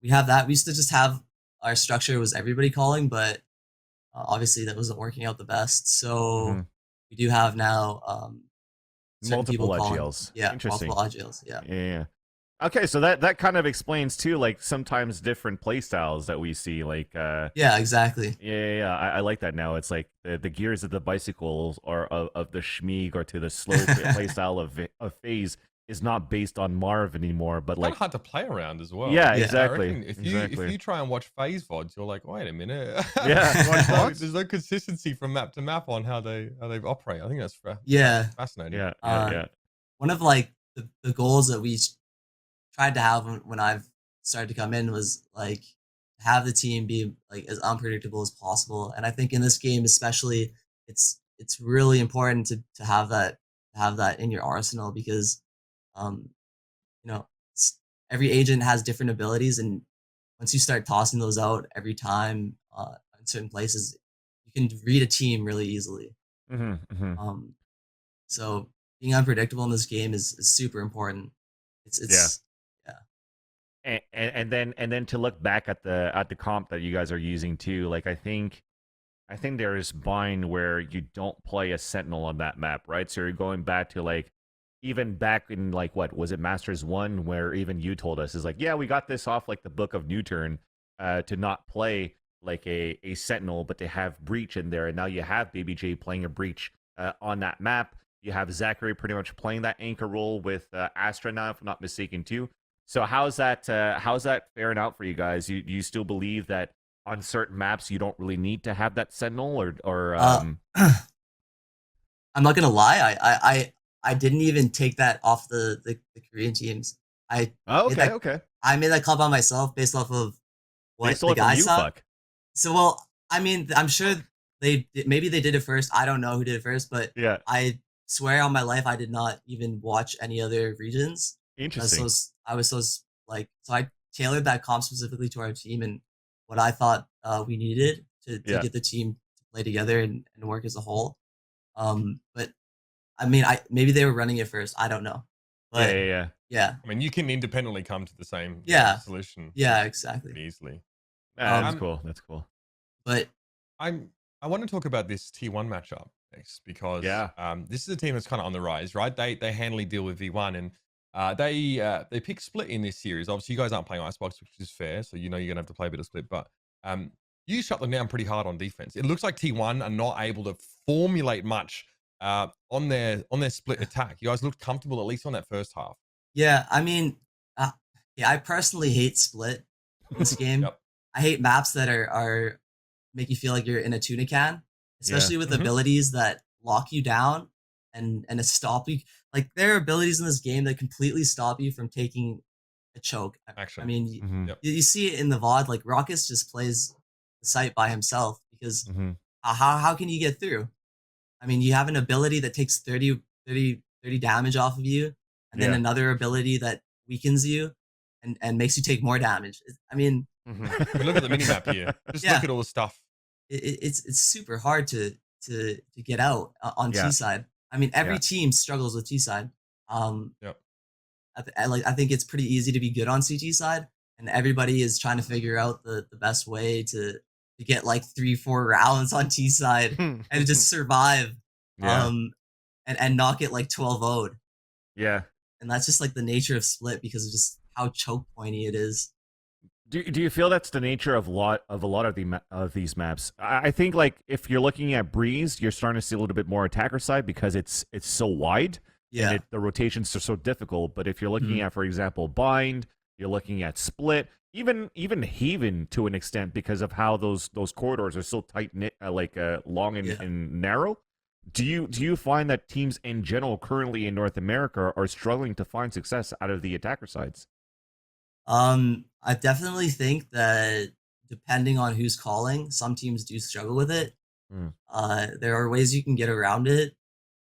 we have that. We used to just have our structure was everybody calling, but obviously that wasn't working out the best. So we do have now multiple AGLs. Yeah, interesting. Multiple AGLs. Yeah. Okay, so that kind of explains too, like sometimes different play styles that we see, like yeah, exactly. Yeah. I like that now. It's like the gears of the bicycles or of the Schmeeg or to the slow play style of FaZe is not based on Marv anymore, but like hard to play around as well. Yeah, exactly. If you try and watch FaZe VODs, you're like, wait a minute. There's no consistency from map to map on how they operate. I think that's fascinating. Yeah. One of like the goals that we tried to have when I've started to come in was like have the team be like as unpredictable as possible. And I think in this game especially, it's really important to have that in your arsenal, because every agent has different abilities, and once you start tossing those out every time in certain places, you can read a team really easily. So being unpredictable in this game is super important. It's and then to look back at the comp that you guys are using too, like I think there's bind where you don't play a sentinel on that map, right? So you're going back to like even back in like what was it, Masters 1, where even you told us is like, yeah, we got this off like the Book of Newturn to not play like a sentinel, but to have breach in there, and now you have babybay playing a breach on that map. You have Zachary pretty much playing that anchor role with Astra now, if I'm not mistaken, too. So how's that faring out for you guys? You still believe that on certain maps you don't really need to have that sentinel, or I'm not gonna lie, I didn't even take that off the Korean teams. I made that call by myself based off of what the guys saw. So well, I mean, I'm sure maybe they did it first. I don't know who did it first, but yeah, I swear on my life I did not even watch any other regions. Interesting. So I tailored that comp specifically to our team and what I thought we needed to get the team to play together and work as a whole. But I mean, maybe they were running it first. I don't know. But yeah. I mean, you can independently come to the same solution. Yeah, exactly. Pretty easily. That's cool. That's cool. But I want to talk about this T1 matchup next because this is a team that's kind of on the rise, right? They handily deal with V1 and they pick Split in this series. Obviously, you guys aren't playing Icebox, which is fair, so you know you're gonna have to play a bit of Split. But you shut them down pretty hard on defense. It looks like T1 are not able to formulate much on their Split attack. You guys looked comfortable at least on that first half. Yeah, I mean, I personally hate Split in this game. Yep. I hate maps that are make you feel like you're in a tuna can, especially with abilities that lock you down and stop you. Like there are abilities in this game that completely stop you from taking a choke. Action. I mean, you see it in the VOD. Like Raucus just plays the site by himself because how can you get through? I mean, you have an ability that takes 30 damage off of you, and then another ability that weakens you and makes you take more damage. I mean, look at the minimap here. Just look at all the stuff. It's super hard to get out on T side. I mean, every team struggles with T side. I think it's pretty easy to be good on CT side, and everybody is trying to figure out the best way to get like 3-4 rounds on T side and just survive, and not get like 12-0'd. Yeah, and that's just like the nature of Split because of just how choke pointy it is. Do you feel that's the nature of a lot of these maps? I think like if you're looking at Breeze, you're starting to see a little bit more attacker side because it's so wide. Yeah. And the rotations are so difficult. But if you're looking at, for example, Bind, you're looking at Split, even Haven to an extent because of how those corridors are so tight knit, long and narrow. Do you find that teams in general currently in North America are struggling to find success out of the attacker sides? I definitely think that depending on who's calling, some teams do struggle with it. There are ways you can get around it.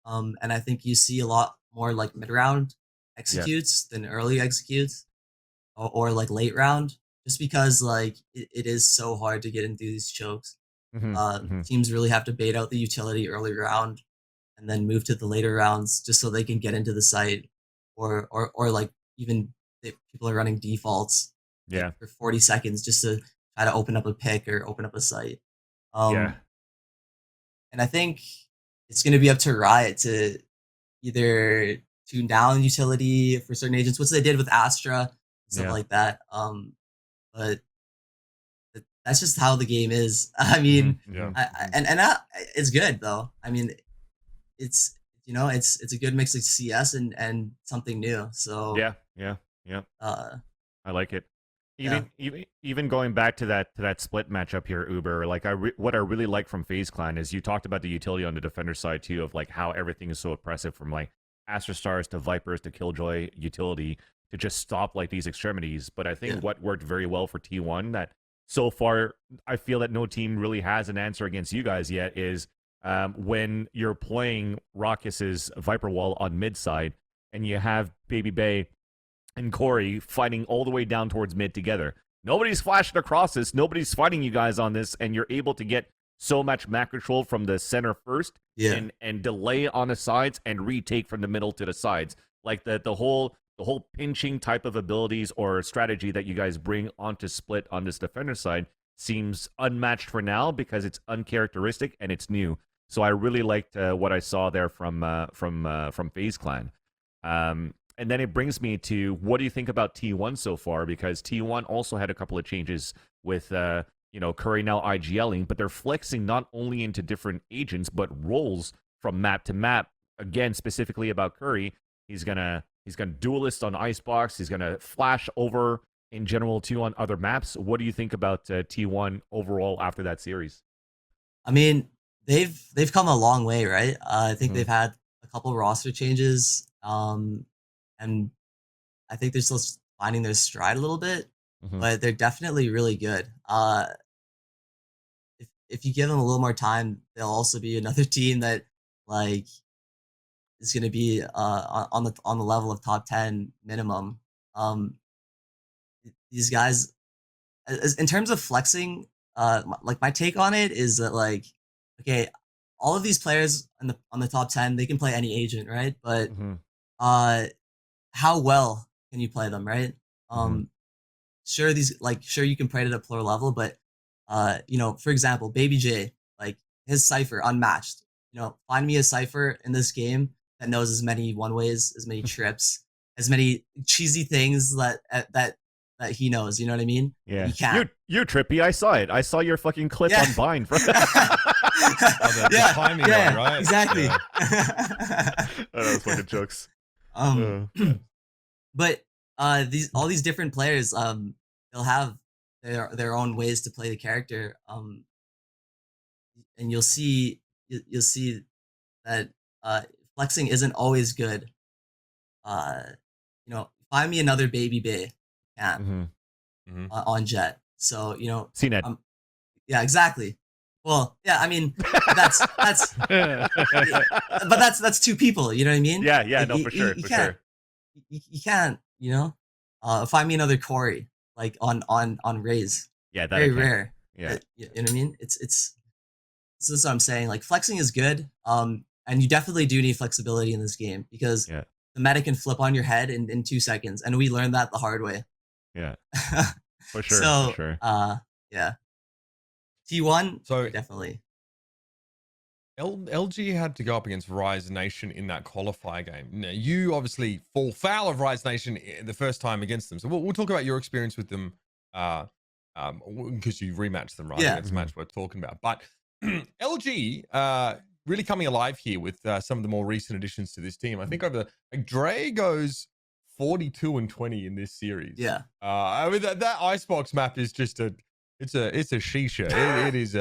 And I think you see a lot more like mid-round executes than early executes or like late round, just because like it is so hard to get into these chokes. Teams really have to bait out the utility early round and then move to the later rounds just so they can get into the site or like even people are running defaults for 40 seconds just to try to open up a pick or open up a site. And I think it's going to be up to Riot to either tune down utility for certain agents, which they did with Astra, stuff like that. But that's just how the game is. I mean, it's good though. I mean, it's a good mix of CS and something new. So I like it. Even going back to that Split matchup here, Uber. Like what I really like from FaZe Clan is you talked about the utility on the defender side too, of like how everything is so oppressive from like Astra Stars to Vipers to Killjoy utility to just stop like these extremities. But I think what worked very well for T1 that so far I feel that no team really has an answer against you guys yet is when you're playing Raucus's Viper Wall on mid side and you have babybay and Corey fighting all the way down towards mid together. Nobody's flashing across this. Nobody's fighting you guys on this, and you're able to get so much map control from the center first and delay on the sides and retake from the middle to the sides. Like the whole the whole pinching type of abilities or strategy that you guys bring onto Split on this defender side seems unmatched for now because it's uncharacteristic and it's new. So I really liked what I saw there from FaZe Clan. And then it brings me to, what do you think about T1 so far? Because T1 also had a couple of changes with Curry now IGLing, but they're flexing not only into different agents but roles from map to map. Again, specifically about Curry, he's gonna duelist on Icebox. He's gonna flash over in general too on other maps. What do you think about T1 overall after that series? I mean, they've come a long way, right? I think they've had a couple roster changes, and I think they're still finding their stride a little bit, but they're definitely really good. If you give them a little more time, they'll also be another team that like is going to be on the level of top 10 minimum. These guys, in terms of flexing, like my take on it is that like, okay, all of these players on the top 10, they can play any agent, right? But how well can you play them, right? Sure, you can play it at a pro level, but for example, babybay, like his Cypher unmatched. Find me a Cypher in this game that knows as many one-ways, as many trips, as many cheesy things that he knows. You know what I mean? Yeah. He can't. You're trippy. I saw it. I saw your fucking clip on Vine. The timing one, right? Exactly. Yeah. That was fucking jokes. But all these different players, they'll have their own ways to play the character, and you'll see that flexing isn't always good. Find me another babybay on Jet. So CNET. Yeah, exactly. Well, yeah, I mean that's but that's two people. You know what I mean? Yeah, Like, no, for sure. You can't. Find me another Corey like on Raze. Yeah, that very rare. Yeah, you know what I mean. This is what I'm saying. Like flexing is good. And you definitely do need flexibility in this game because the meta can flip on your head in 2 seconds, and we learned that the hard way. Yeah, for sure. So, for sure. Yeah. T1, So definitely. LG had to go up against Rise Nation in that qualifier game. Now, you obviously fall foul of Rise Nation the first time against them. So we'll talk about your experience with them because you rematched them, right? Yeah. That's the match we're talking about. But LG really coming alive here with some of the more recent additions to this team. I think Dre goes 42-20 in this series. Yeah. I mean that Icebox map is just it's a shisha. It is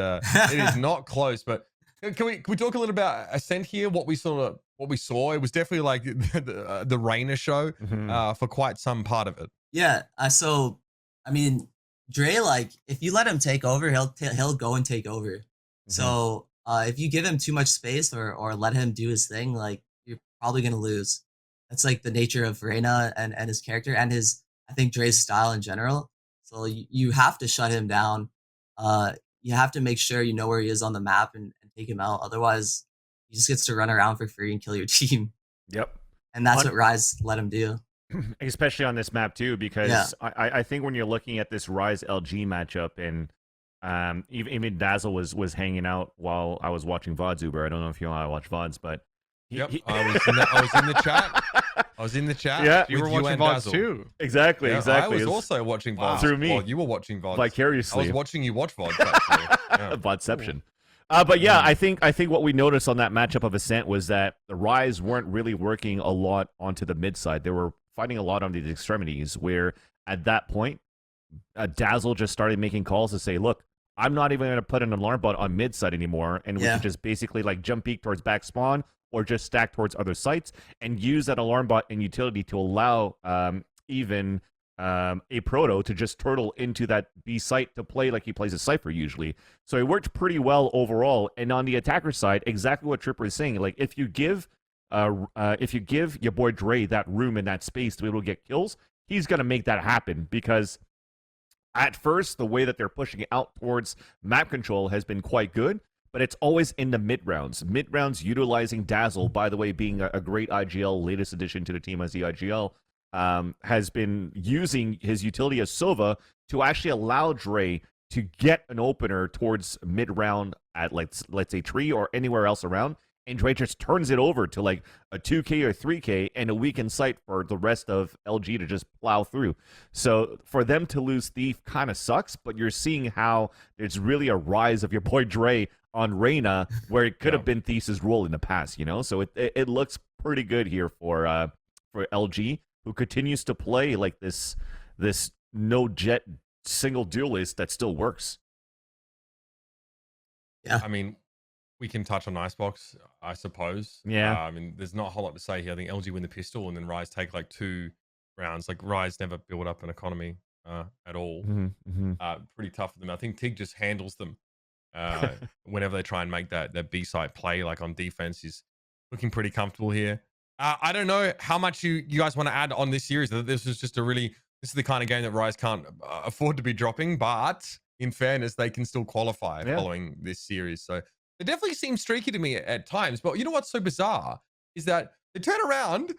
not close. But can we talk a little about Ascent here? What we saw. It was definitely like the Rainer show for quite some part of it. Yeah. So I mean, Dre, like if you let him take over, he'll go and take over. So if you give him too much space or let him do his thing, like you're probably gonna lose. That's like the nature of Reyna and his character and I think Dre's style in general. So you have to shut him down. You have to make sure you know where he is on the map and take him out. Otherwise, he just gets to run around for free and kill your team. Yep. And that's what Rise let him do. Especially on this map too, because I think when you're looking at this Rise LG matchup, and even Dazzle was hanging out while I was watching VODs. Uber, I don't know if you know how I watch VODs, but I was in the chat. I was in the chat. Yeah, you were watching VODs too. Exactly. I was also watching VODs through me while you were watching VODs. vicariously. I was watching you watch VODs. Actually. Vodception. But yeah, I think what we noticed on that matchup of Ascent was that the Rise weren't really working a lot onto the mid side. They were fighting a lot on the extremities, where at that point, Dazzle just started making calls to say, look, I'm not even going to put an alarm bot on mid side anymore, and we can just basically like jump peek towards back spawn or just stack towards other sites and use that alarm bot and utility to allow even a proto to just turtle into that B site to play like he plays a Cypher usually. So it worked pretty well overall. And on the attacker side, exactly what Tripper is saying. Like if you give your boy Dre that room and that space to be able to get kills, he's gonna make that happen, because at first the way that they're pushing it out towards map control has been quite good, but it's always in the mid rounds. Mid rounds utilizing Dazzle, by the way, being a great IGL latest addition to the team as the IGL. has been using his utility as Sova to actually allow Dre to get an opener towards mid-round at, let's say, tree or anywhere else around, and Dre just turns it over to like a 2K or 3K and a weakened site for the rest of LG to just plow through. So for them to lose Thief kind of sucks, but you're seeing how there's really a rise of your boy Dre on Reyna, where it could have been Thief's role in the past, you know? So it looks pretty good here for LG, who continues to play like this no jet single duelist that still works. Yeah. I mean, we can touch on Icebox, I suppose. Yeah. I mean, there's not a whole lot to say here. I think LG win the pistol and then Rise take like 2 rounds. Like Rise never build up an economy at all. Pretty tough for them. I think Tig just handles them whenever they try and make that B side play. Like on defense, he's looking pretty comfortable here. I don't know how much you guys want to add on this series. This is just this is the kind of game that Rise can't afford to be dropping, but in fairness, they can still qualify following this series. So it definitely seems streaky to me at times. But you know what's so bizarre is that they turn around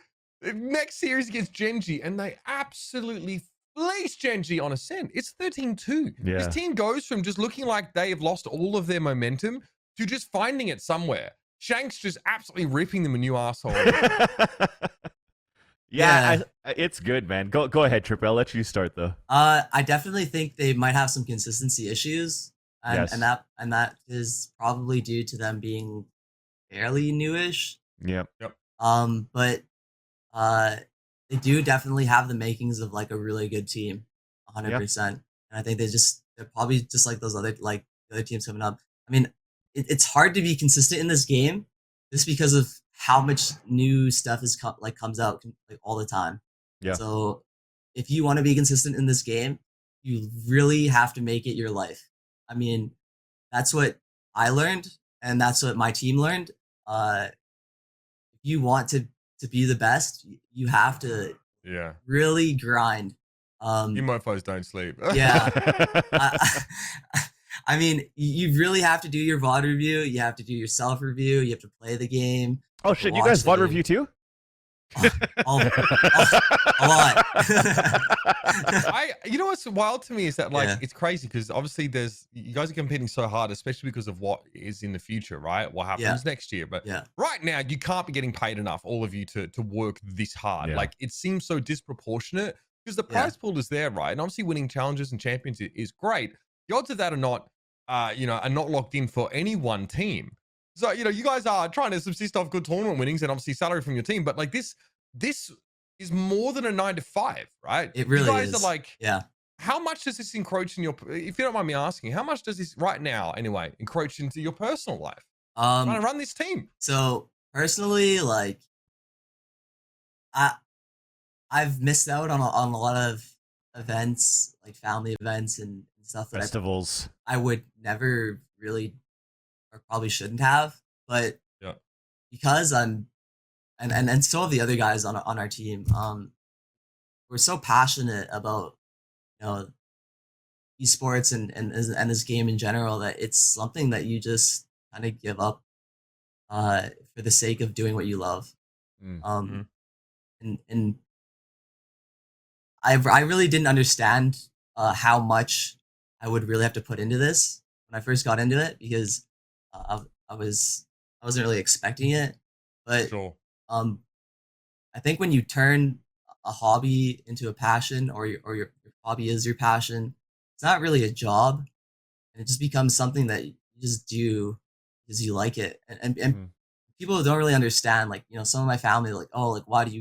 next series against Gen.G and they absolutely fleece Gen.G on Ascent. It's 13-2. Yeah. This team goes from just looking like they have lost all of their momentum to just finding it somewhere. Shank's just absolutely ripping them a new asshole. Yeah. It's good, man. Go ahead, Trippy. I'll let you start though. I definitely think they might have some consistency issues, and Yes. and that is probably due to them being fairly newish. Yep. But they do definitely have the makings of like a really good team, 100%. And I think they're probably just like those other teams coming up. I mean, it's hard to be consistent in this game just because of how much new stuff comes out like all the time. Yeah. So if you want to be consistent in this game, you really have to make it your life. I mean, that's what I learned, and that's what my team learned. If you want to be the best, you have to really grind. You mofos don't sleep. Yeah. I mean, you really have to do your VOD review. You have to do your self review. You have to play the game. Oh shit! You guys VOD review too? A lot. You know what's wild to me is that it's crazy because obviously you guys are competing so hard, especially because of what is in the future, right? What happens next year. But right now you can't be getting paid enough, all of you, to work this hard. Like it seems so disproportionate because the prize pool is there, right? And obviously winning challenges and champions is great. The odds of that are not are not locked in for any one team. So, you guys are trying to subsist off good tournament winnings and obviously salary from your team, but like this is more than a 9 to 5, right? It really is. You guys are like, how much does this encroach in if you don't mind me asking, how much does this right now anyway encroach into your personal life? Trying to run this team. So personally, like I've missed out on a lot of events, like family events and stuff that festivals I would never really or probably shouldn't have, but because I'm and so have the other guys on our team, we're so passionate about esports and this game in general that it's something that you just kind of give up for the sake of doing what you love. And I really didn't understand how much I would really have to put into this when I first got into it, because I wasn't really expecting it. But I think when you turn a hobby into a passion, or your hobby is your passion, it's not really a job, and it just becomes something that you just do because you like it. And people don't really understand. Like, some of my family are like, oh, like why do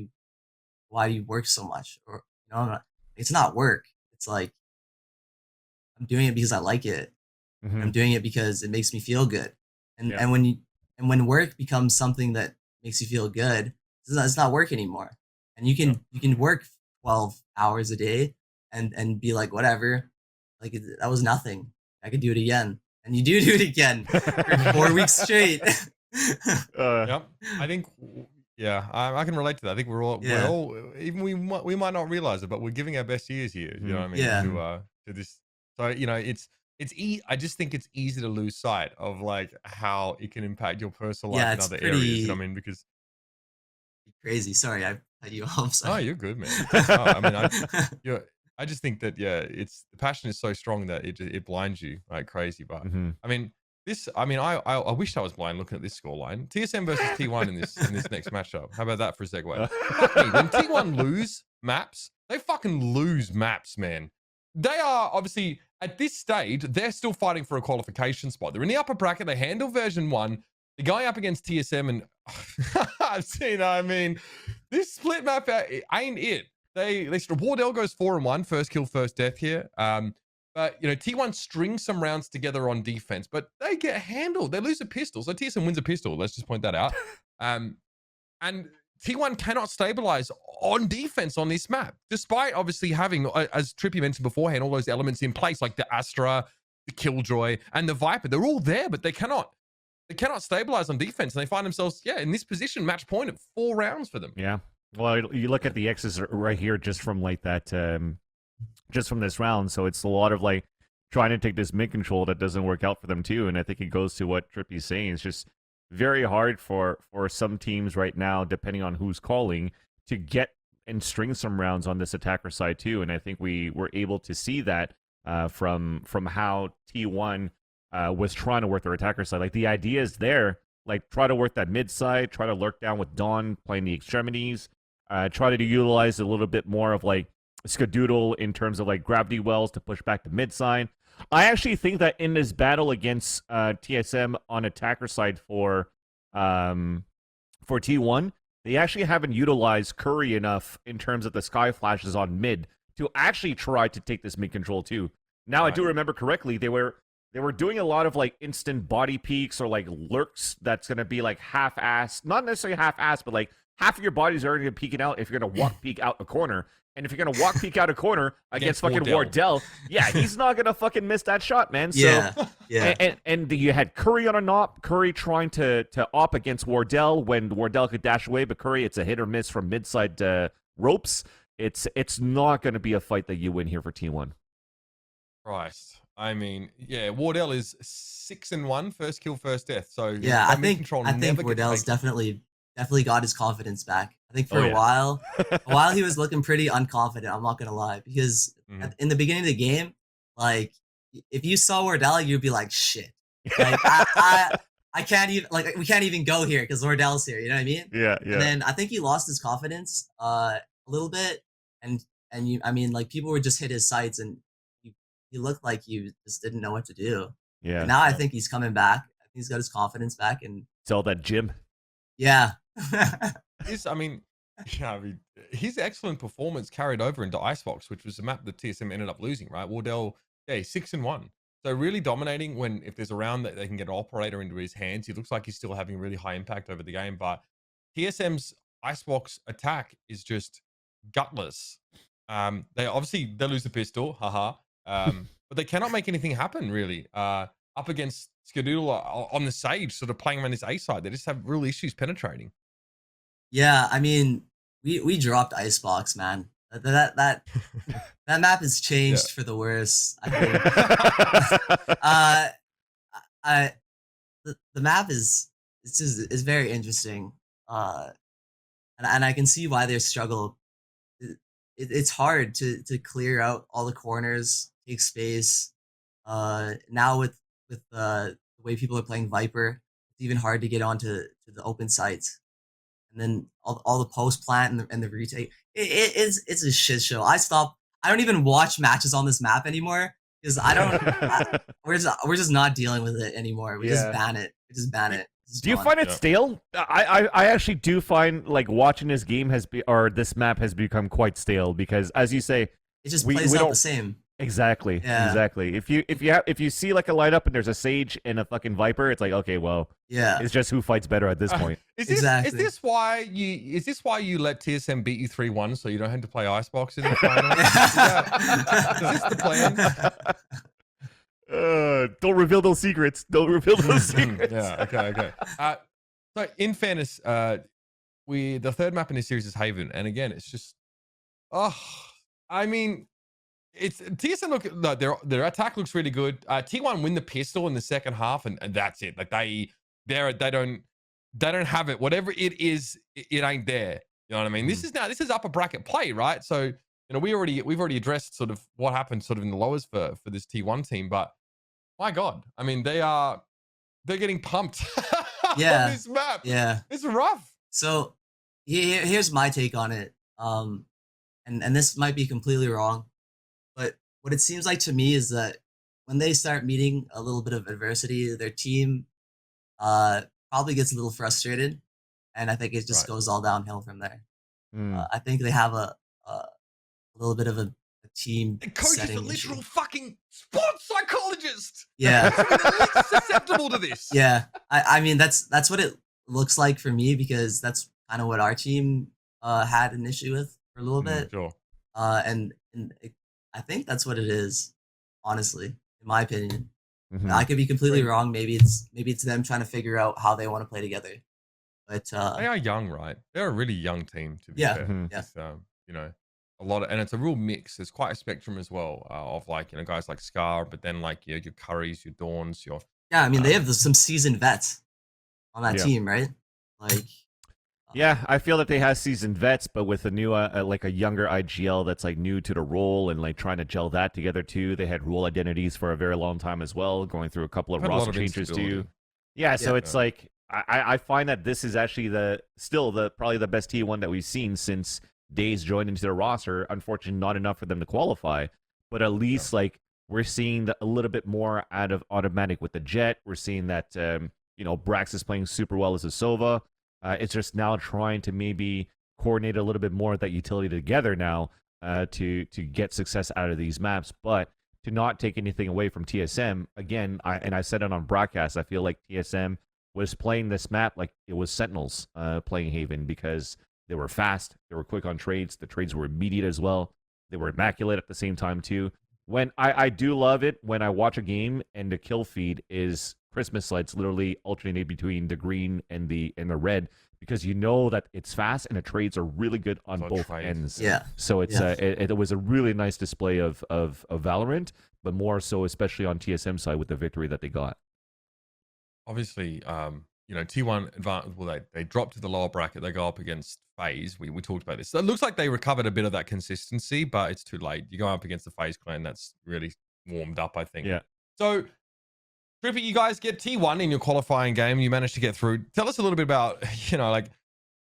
you work so much? Or it's not work. It's like I'm doing it because I like it. I'm doing it because it makes me feel good. And when work becomes something that makes you feel good, it's not work anymore. And you can work 12 hours a day and be like, whatever, like that was nothing. I could do it again, and you do it again for 4 weeks straight. I think. Yeah, I can relate to that. I think we're all even we might not realize it, but we're giving our best years here. You know what I mean? To this. So I just think it's easy to lose sight of like how it can impact your personal life in other areas. You know what I mean? Because crazy. Sorry, I cut you off. Oh, Sorry. you're good, man. I mean, I just think that it's the passion is so strong that it blinds you like crazy. But I mean, I wish I was blind looking at this scoreline. TSM versus T1 in this next matchup. How about that for a segue? Fuck me, when T1 lose maps, they fucking lose maps, man. They are obviously at this stage, they're still fighting for a qualification spot. They're in the upper bracket. They handle version 1. They're going up against TSM, and I've seen. I mean, this split map ain't it. Wardell goes 4-1, first kill, first death here. But you know, T1 strings some rounds together on defense, but they get handled. They lose a pistol, so TSM wins a pistol. Let's just point that out. And T1 cannot stabilize on defense on this map, despite obviously having, as Trippy mentioned beforehand, all those elements in place, like the Astra, the Killjoy, and the Viper. They're all there, but they cannot stabilize on defense, and they find themselves, in this position, match point at 4 rounds for them. Yeah. Well, you look at the X's right here, just from like that, just from this round. So it's a lot of like trying to take this mid control that doesn't work out for them too. And I think it goes to what Trippy's saying. It's just very hard for some teams right now, depending on who's calling, to get and string some rounds on this attacker side too. And I think we were able to see that from how T1 was trying to work their attacker side. Like the idea is there, like try to work that mid side, try to lurk down with Dawn playing the extremities, try to utilize a little bit more of like Skadoodle in terms of like gravity wells to push back the mid side. I actually think that in this battle against TSM on attacker side for T1, they actually haven't utilized Curry enough in terms of the sky flashes on mid to actually try to take this mid control too. Now, right. I do remember correctly, they were doing a lot of like instant body peeks or like lurks that's going to be like half-assed, not necessarily half-assed, but like half of your body's already going to peeking out if you're going to walk peek out a corner. And if you're going to walk peek out a corner against fucking Wardell, he's not going to fucking miss that shot, man. So, and you had Curry on a op, Curry trying to op against Wardell when Wardell could dash away, but Curry, it's a hit or miss from mid-side ropes. It's not going to be a fight that you win here for T1. Christ. I mean, Wardell is 6-1, first kill, first death. So I think Wardell's definitely got his confidence back. I think for a while he was looking pretty unconfident. I'm not gonna lie, because in the beginning of the game, like if you saw Wardell, you'd be like, shit. Like I can't even, like, we can't even go here because Wardell's here. You know what I mean? Yeah. And then I think he lost his confidence a little bit, and like people would just hit his sights and. He looked like he just didn't know what to do. Yeah. And now I think he's coming back. I think he's got his confidence back, and it's all that gym. Yeah. His excellent performance carried over into Icebox, which was a map that TSM ended up losing, right? Wardell, 6-1. So really dominating if there's a round that they can get an operator into his hands. He looks like he's still having really high impact over the game, but TSM's Icebox attack is just gutless. They lose the pistol, haha. But they cannot make anything happen, really. Up against Skadoodle on the Sage, sort of playing around this A side. They just have real issues penetrating. Yeah, I mean, we dropped Icebox, man. That map has changed for the worse, I think. The map is very interesting. And I can see why they struggle. It's hard to clear out all the corners, take space. Now with the way people are playing Viper, it's even hard to get onto the open sites. And then all the post plant and the retake. It's a shit show. I don't even watch matches on this map anymore because we're just not dealing with it anymore. We just ban it. Do you find it stale? I actually do find like watching this game this map has become quite stale because, as you say, it just plays out the same. Exactly. If you see like a lineup and there's a Sage and a fucking Viper, it's like, okay, well, it's just who fights better at this point. Is this why you let TSM beat you 3-1 so you don't have to play Icebox in the final? Is this the plan? Don't reveal those secrets. Okay. So in fairness, the third map in this series is Haven, and again, it's just, I mean, it's TSM their attack looks really good. T1 win the pistol in the second half, and that's it. Like they don't have it. Whatever it is, it ain't there. You know what I mean? This is upper bracket play, right? So, you know, we've already addressed sort of what happened sort of in the lowers for this T1 team, but my God, I mean, they're getting pumped on this map. Yeah. It's rough. So here's my take on it. And this might be completely wrong, but what it seems like to me is that when they start meeting a little bit of adversity, their team probably gets a little frustrated, and I think it just goes all downhill from there. I think they have a little bit of a team. The coach is a setting literal issue. fucking sports psychologist. Yeah. It's susceptible to this. Yeah. I mean, that's what it looks like for me, because that's kind of what our team had an issue with for a little bit. Sure. And I think that's what it is, honestly, in my opinion. Mhm. I could be completely wrong. Maybe it's them trying to figure out how they want to play together. But They are young, right? They're a really young team, to be Yeah. fair. Mhm. Yeah. It's, you know, a lot of, and it's a real mix. There's quite a spectrum as well of like, you know, guys like Scar, but then like your Currys, your Dawns, your yeah, I mean, they have some seasoned vets on that Yeah. team, right? Like, Yeah, I feel that they have seasoned vets, but with a new, like a younger IGL that's like new to the role and like trying to gel that together too. They had role identities for a very long time as well, going through a couple of Had a lot roster of changes too. instability. Yeah, so Yeah. it's like I find that this is actually probably the best T1 that we've seen since Days joined into the roster. Unfortunately, not enough for them to qualify, but at least like we're seeing a little bit more out of automatic with the Jet. We're seeing that you know, Brax is playing super well as a Sova. It's just now trying to maybe coordinate a little bit more of that utility together now to get success out of these maps, but to not take anything away from TSM. Again, I said it on broadcast, I feel like TSM was playing this map like it was Sentinels playing Haven, because they were fast, they were quick on trades, the trades were immediate as well, they were immaculate at the same time too. When I do love it when I watch a game and the kill feed is Christmas lights literally alternating between the green and the red, because you know that it's fast and the trades are really good on both trades. ends. yeah. So it's Yeah. it was a really nice display of Valorant, but more so especially on TSM side with the victory that they got. Obviously, you know, T1 advanced. Well, they dropped to the lower bracket. They go up against FaZe. We talked about this. So it looks like they recovered a bit of that consistency, but it's too late. You go up against the FaZe clan that's really warmed up, I think. Yeah. So, Trippy, you guys get T1 in your qualifying game. You managed to get through. Tell us a little bit about, you know, like,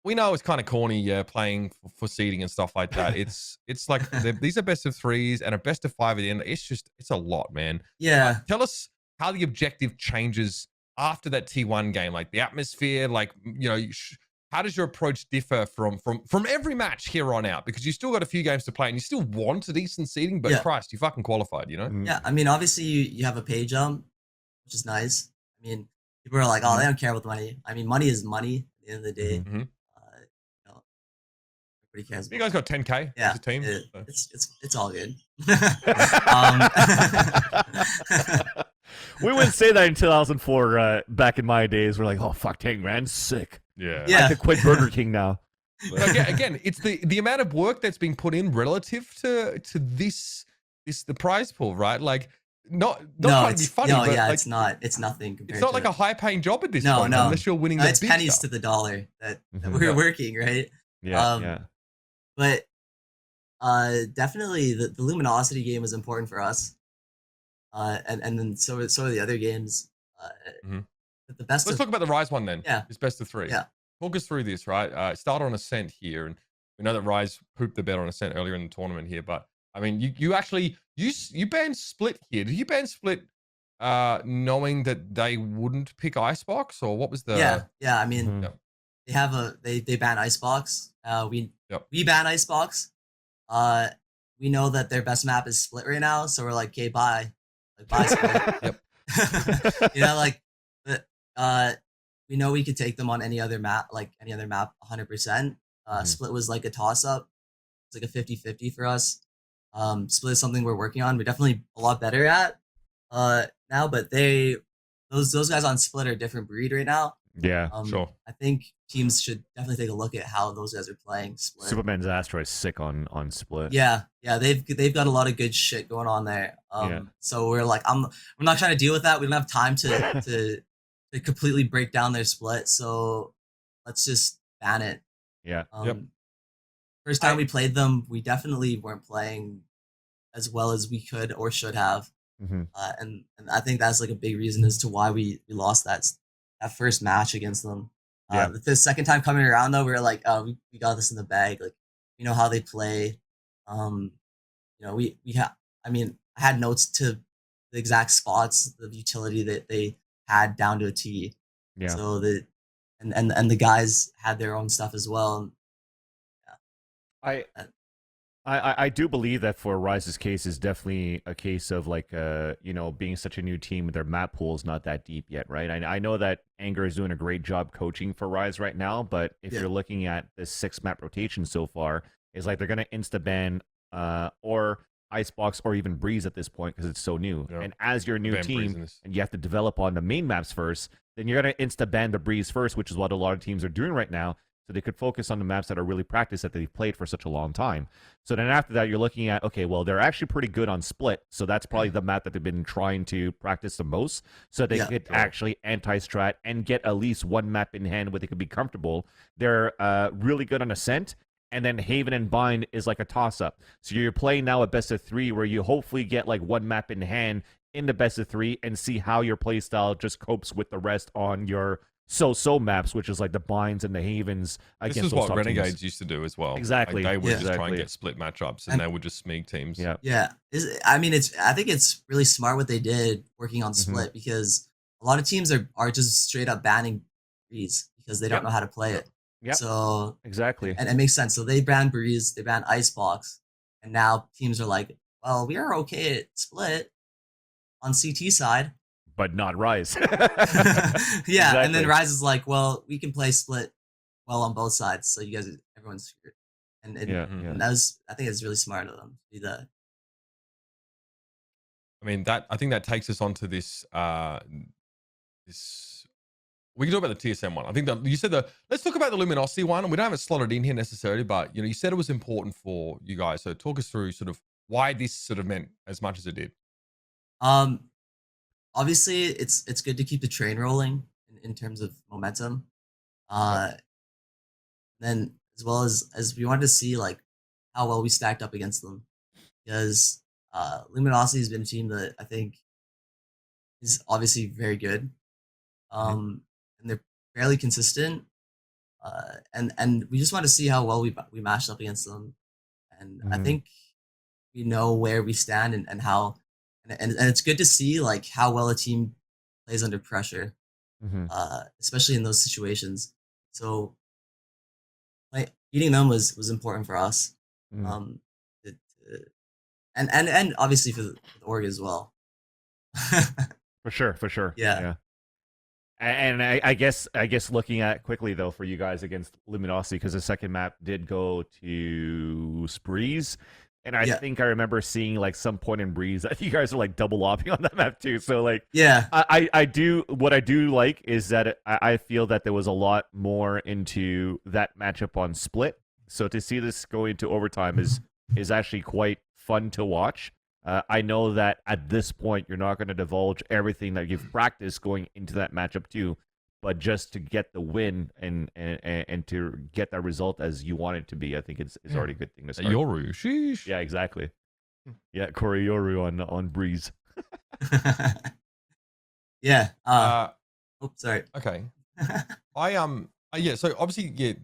we know it's kind of corny, playing for seeding and stuff like that. It's like these are best of threes and a best of 5 at the end. It's a lot, man. Yeah. Tell us how the objective changes after that T1 game, like the atmosphere, like, you know, how does your approach differ from every match here on out? Because you still got a few games to play and you still want a decent seeding, but Yeah. Christ, you fucking qualified, you know? Yeah, I mean, obviously you have a pay jump, which is nice. I mean, people are like, oh, they don't care about the money. I mean, money is money at the end of the day. Mm-hmm. You know, everybody cares. You guys got 10K Yeah, as a team. it's all good. We wouldn't say that in 2004 back in my days. We're like, oh fuck, 10 grand, sick. Yeah. Yeah. I could quit Burger King now. But again, it's the amount of work that's being put in relative to the prize pool, right? Like, not trying to be funny, but yeah, like, it's not. It's nothing compared. it's not to like a high paying job at this No, point, no. unless you're winning No, the it's big pennies stuff. to the dollar that Mhm. we're Yeah. working, right? Yeah, Um, yeah. But definitely the luminosity game was important for us. And then so are the other games. Mhm. But the best Let's of talk about the Rise one then. Yeah. It's best of 3. Yeah. Talk us through this, right? It started on Ascent here, and we know that Rise pooped the bed on Ascent earlier in the tournament here, but I mean, you actually you banned Split here. Did you ban Split knowing that they wouldn't pick Icebox, or what was the yeah. I mean, Mhm. they have they ban Icebox. We ban Icebox. We know that their best map is Split right now, so we're like, okay, bye. Like, bye Split. Yep. You know, like, we know we could take them on any other map, 100%. Split was like a toss-up. It's like a 50-50 for us. Split is something we're working on. We're definitely a lot better at now, but those guys on Split are a different breed right now. Yeah, Sure. I think teams should definitely take a look at how those guys are playing Split. Superman's Astro is sick on Split. Yeah, they've got a lot of good shit going on there. So we're like, we're not trying to deal with that. We don't have time to completely break down their Split. So let's just ban it. Yeah. Yep. first time we played them, we definitely weren't playing as well as we could or should have. Mhm. And I think that's like a big reason as to why we lost that first match against them. Yeah. The second time coming around though, we were like, oh, we got this in the bag. Like, we know how they play. You know, I mean, I had notes to the exact spots, the utility that they had down to a T. Yeah. So that, and the guys had their own stuff as well. I do believe that for Rise's case is definitely a case of like you know, being such a new team, their map pool is not that deep yet, right? I know that Anger is doing a great job coaching for Rise right now, but if you're looking at this 6 map rotation so far, it's like they're gonna insta ban or Icebox or even Breeze at this point because it's so new. Yep. And as your new Ban team Breeze. and you have to develop on the main maps first, then you're gonna insta ban the Breeze first, which is what a lot of teams are doing right now. So they could focus on the maps that are really practiced that they've played for such a long time. So then after that, you're looking at, okay, well, they're actually pretty good on Split. So that's probably the map that they've been trying to practice the most. So they could actually anti-strat and get at least one map in hand where they could be comfortable. They're really good on Ascent. And then Haven and Bind is like a toss-up. So you're playing now a best of 3 where you hopefully get like one map in hand in the best of 3 and see how your playstyle just copes with the rest on your so maps, which is like the Binds and the Havens. This is what Renegades used to do as well. Exactly. Like, they would just try and Exactly. get split matchups, and they would just smeag teams. Yeah. Yeah. I mean, I think it's really smart what they did working on Split because a lot of teams are just straight up banning Breeze because they don't know how to play it. Yeah. So Exactly. and it makes sense. So they banned Breeze, they banned Icebox, and now teams are like, well, we are okay at Split on CT side. But not Rise. Yeah, and then Exactly. Rise is like, well, we can play Split well on both sides, so you guys, everyone's screwed. And Yeah. that was, I think it's really smart of them to do that. I mean, I think that takes us on to this we can talk about the TSM one. I think that you said let's talk about the Luminosity one. We don't have it slotted in here necessarily, but you know, you said it was important for you guys. So talk us through sort of why this sort of meant as much as it did. Obviously it's good to keep the train rolling in terms of momentum. Then as well as we wanted to see like how well we stacked up against them. Because Luminosity has been a team that I think is obviously very good. And they're fairly consistent. And we just want to see how well we matched up against them. And I think we know where we stand and how and it's good to see like how well a team plays under pressure. Especially in those situations. So like beating them was important for us. And obviously for the org as well. For sure. Yeah. And I guess looking at quickly though for you guys against Luminosity, because the second map did go to Breeze, and I think I remember seeing like some point in Breeze that you guys are like double lopping on that map too. So like I do like is that I feel that there was a lot more into that matchup on Split. So to see this go into overtime is actually quite fun to watch. I know that at this point you're not going to divulge everything that you've practiced going into that matchup too, but just to get the win and to get that result as you want it to be, I think it's already a good thing to start. Yoru, sheesh. Yeah, exactly. Yeah, Corey Yoru on Breeze. Yeah. Sorry. Okay. Yeah. So obviously,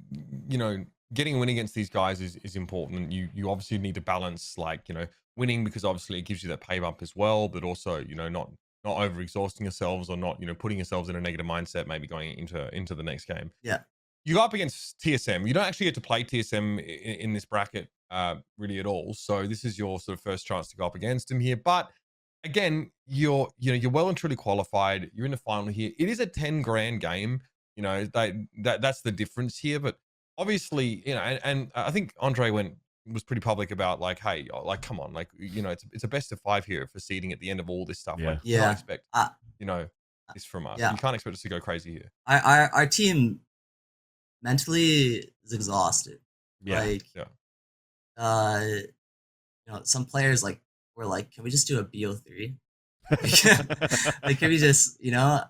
you know, getting a win against these guys is important. You obviously need to balance like, you know, winning because obviously it gives you that pay bump as well, but also, you know, not overexhausting yourselves or not, you know, putting yourselves in a negative mindset, maybe going into the next game. Yeah. You go up against TSM. You don't actually get to play TSM in this bracket really at all. So this is your sort of first chance to go up against him here. But again, you're well and truly qualified. You're in the final here. It is a 10 grand game. You know, that's the difference here. But obviously, you know, and I think Andre was pretty public about like, hey, like, come on, like, you know, it's a best of 5 here for seeding at the end of all this stuff. Yeah. Like, you can't expect, you know, this from us. Yeah. You can't expect us to go crazy here. Our team mentally is exhausted. Yeah. Like, you know, some players like were like, can we just do a BO3? Like, can we just, you know,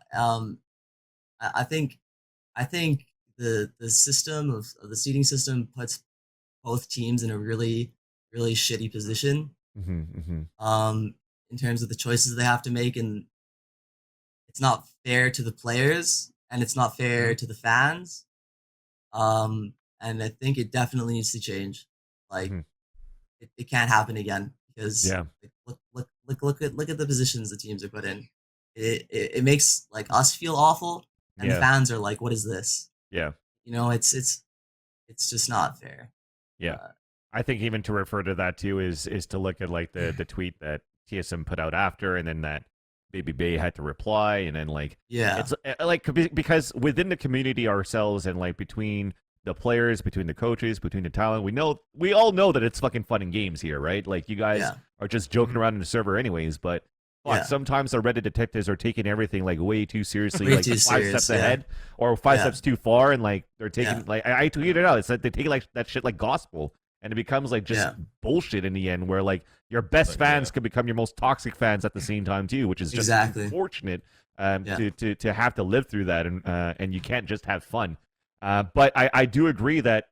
I think the system of the seeding system puts both teams in a really, really shitty position. In terms of the choices they have to make, and it's not fair to the players and it's not fair to the fans. And I think it definitely needs to change. Like it can't happen again because like, look at the positions the teams are put in. It makes like us feel awful, and the fans are like, "What is this?" Yeah, you know, it's just not fair. Yeah, I think even to refer to that too is to look at like the tweet that TSM put out after, and then that babybay had to reply, and then like it's like because within the community ourselves and like between the players, between the coaches, between the talent, we all know that it's fucking fun in games here, right? Like you guys are just joking around in the server anyways, but sometimes the Reddit detectives are taking everything like way too seriously, like 5 steps ahead or 5 steps too far, and like they're taking like I tweeted it out. It's like they take like that shit like gospel, and it becomes like just bullshit in the end, where like your best fans could become your most toxic fans at the same time too, which is just unfortunate to have to live through that, and you can't just have fun. But I do agree that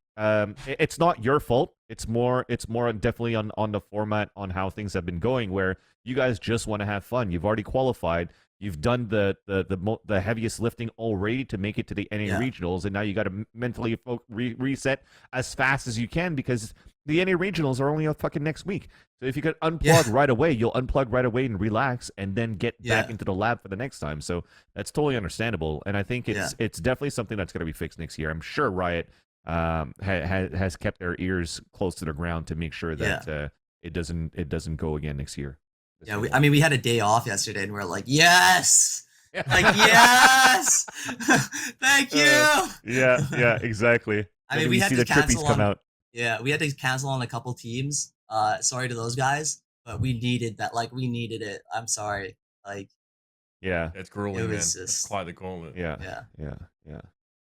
it's not your fault. It's more definitely on the format, on how things have been going, where you guys just want to have fun. You've already qualified. You've done the heaviest lifting already to make it to the NA regionals, and now you got to mentally reset as fast as you can, because the NA regionals are only a fucking next week. So if you could unplug right away, you'll unplug right away and relax, and then get back into the lab for the next time. So that's totally understandable, and I think it's definitely something that's going to be fixed next year. I'm sure Riot has kept their ears close to the ground to make sure that it doesn't go again next year. I mean, we had a day off yesterday, and we're like, yes, like yes, thank you. Yeah, exactly. I mean, we had to cancel come out. Yeah, we had to cancel on a couple teams. Sorry to those guys, but we needed that. Like, we needed it. I'm sorry. Like, it's grueling, man. Just, it's quite the gauntlet. Yeah.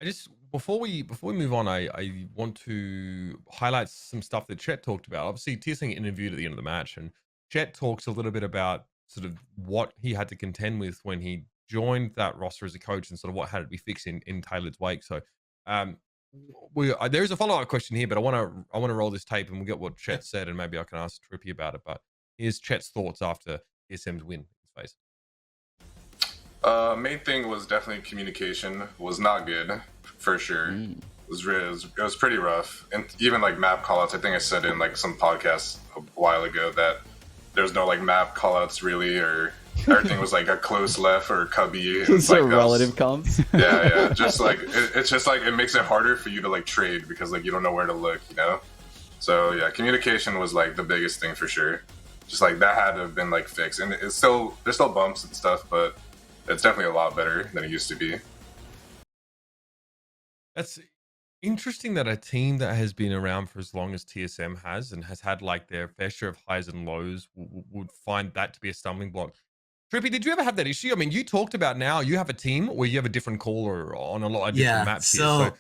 I just before we move on, I want to highlight some stuff that Chet talked about. Obviously, TSM interviewed at the end of the match, and Chet talks a little bit about sort of what he had to contend with when he joined that roster as a coach, and sort of what had to be fixed in Taylor's wake. So, there is a follow-up question here, but I want to roll this tape, and we'll get what Chet said, and maybe I can ask Trippy about it. But here's Chet's thoughts after TSM's win in FaZe. Main thing was definitely communication was not good, for sure. It was pretty rough, and even like map callouts. I think I said in like some podcast a while ago that there's no like map callouts really, or everything was like a close left or cubby. It's like relative comps. Yeah. Just like it's just like it makes it harder for you to like trade, because like you don't know where to look, you know. So yeah, communication was like the biggest thing for sure. Just like that had to have been like fixed, and there's still bumps and stuff, but it's definitely a lot better than it used to be. That's interesting that a team that has been around for as long as TSM has, and has had like their fair share of highs and lows, would find that to be a stumbling block. Trippy, did you ever have that issue? I mean, you talked about now you have a team where you have a different caller on a lot of different maps. So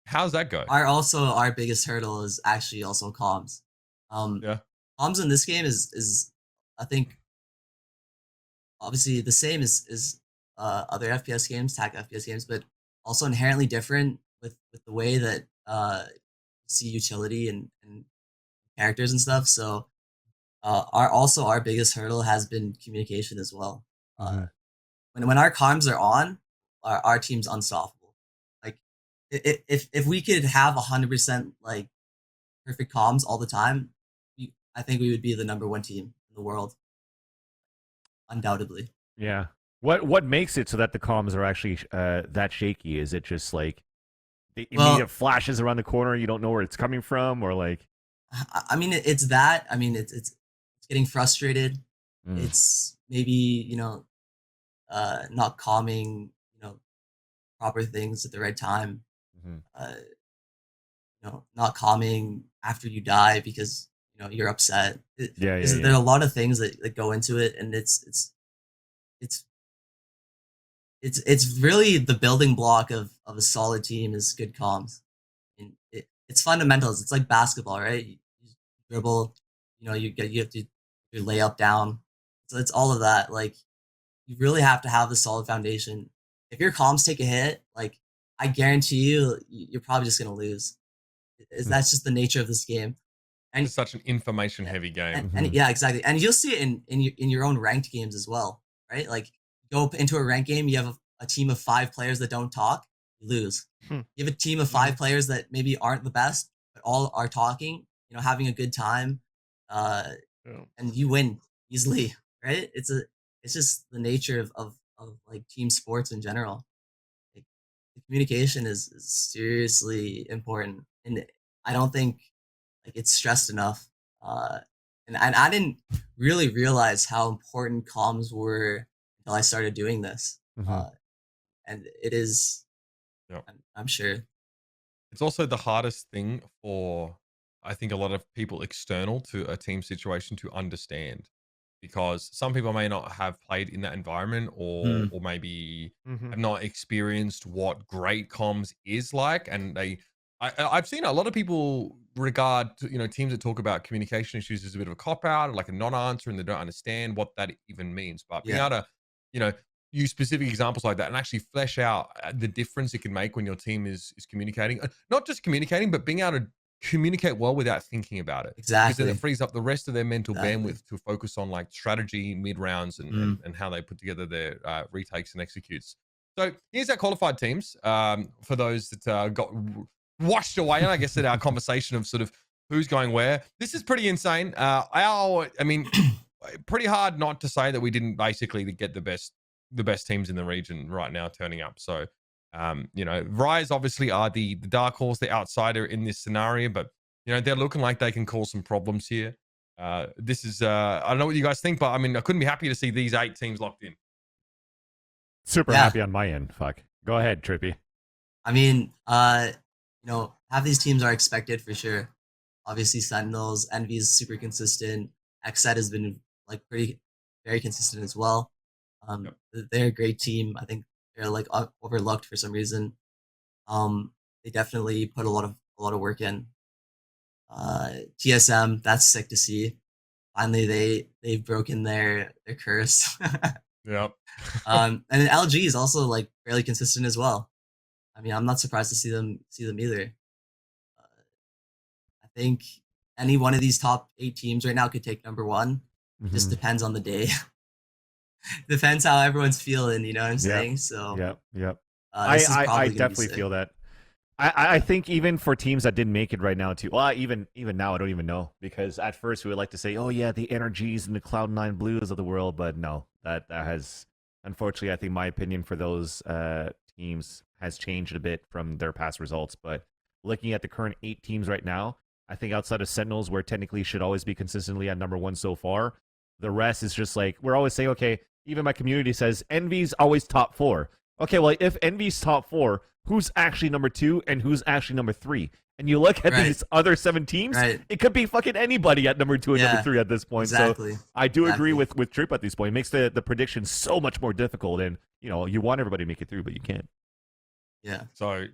how's that go? Our biggest hurdle is actually also comms. Comms in this game is I think obviously the same as other FPS games, TAC FPS games, but also inherently different with the way that see utility and characters and stuff. So our biggest hurdle has been communication as well. When our comms are on, our team's unstoppable. Like if we could have 100% like perfect comms all the time, I think we would be the #1 team in the world, undoubtedly. Yeah. What makes it so that the comms are actually that shaky? Is it just like the immediate flashes around the corner, you don't know where it's coming from, or like? I mean, it's that. I mean, it's getting frustrated. It's maybe not calming proper things at the right time. Not calming after you die because you're upset. There are a lot of things that go into it, and it's really the building block of a solid team is good comms. And it's fundamentals. It's like basketball, right? You dribble, you have to your layup down. So it's all of that. Like, you really have to have a solid foundation. If your comms take a hit, like, I guarantee you're probably just gonna lose. That's just the nature of this game. And It's such an information heavy game. and yeah, exactly. And you'll see it in your own ranked games as well, right? Like go into a ranked game, you have a team of 5 players that don't talk, you lose. You have a team of 5 players that maybe aren't the best, but all are talking, having a good time, and you win easily, right? It's just the nature of like team sports in general. Like, the communication is seriously important, and I don't think like it's stressed enough. And I didn't really realize how important comms were until I started doing this. And it is, Yep. I'm sure. It's also the hardest thing for, I think, a lot of people external to a team situation to understand, because some people may not have played in that environment, or maybe have not experienced what great comms is like, and I've seen a lot of people regard teams that talk about communication issues as a bit of a cop out, like a non-answer, and they don't understand what that even means. But being able to use specific examples like that and actually flesh out the difference it can make when your team is communicating, not just communicating, but being able to communicate well without thinking about it. Exactly. Because then it frees up the rest of their mental bandwidth to focus on like strategy, mid rounds, and how they put together their retakes and executes. So here's our qualified teams for those that got washed away, I guess, at our conversation of sort of who's going where. This is pretty insane. I mean, pretty hard not to say that we didn't basically get the best teams in the region right now turning up. So, Rise obviously are the dark horse, the outsider in this scenario, but they're looking like they can cause some problems here. This is I don't know what you guys think, but I mean, I couldn't be happy to see these 8 teams locked in. Super happy on my end. Fuck. Go ahead, Trippy. I mean, half these teams are expected for sure. Obviously, Sentinels, Envy is super consistent. XSET has been like very consistent as well. They're a great team. I think they're like overlooked for some reason. They definitely put a lot of work in. TSM, that's sick to see. Finally, they've broken their curse. Yep. And then LG is also like fairly consistent as well. I mean, I'm not surprised to see them either. I think any one of these top 8 teams right now could take number 1. Just depends on the day. Depends how everyone's feeling, you know what I'm saying? So yep. I definitely feel that. I think even for teams that didn't make it right now too. Well, even now I don't even know, because at first we would like to say, oh yeah, the NRGs and the Cloud9 Blues of the world, but no, that has, unfortunately, I think my opinion for those teams has changed a bit from their past results. But looking at the current 8 teams right now, I think outside of Sentinels, where technically should always be consistently at number 1 so far, the rest is just like, we're always saying, okay, even my community says Envy's always top 4. Okay, well, if Envy's top 4, who's actually number 2 and who's actually number 3? And you look at these other 7 teams, it could be fucking anybody at number 2 and number 3 at this point. Exactly. So I do agree with Trip at this point. It makes the prediction so much more difficult, and you want everybody to make it through, but you can't. Yeah. So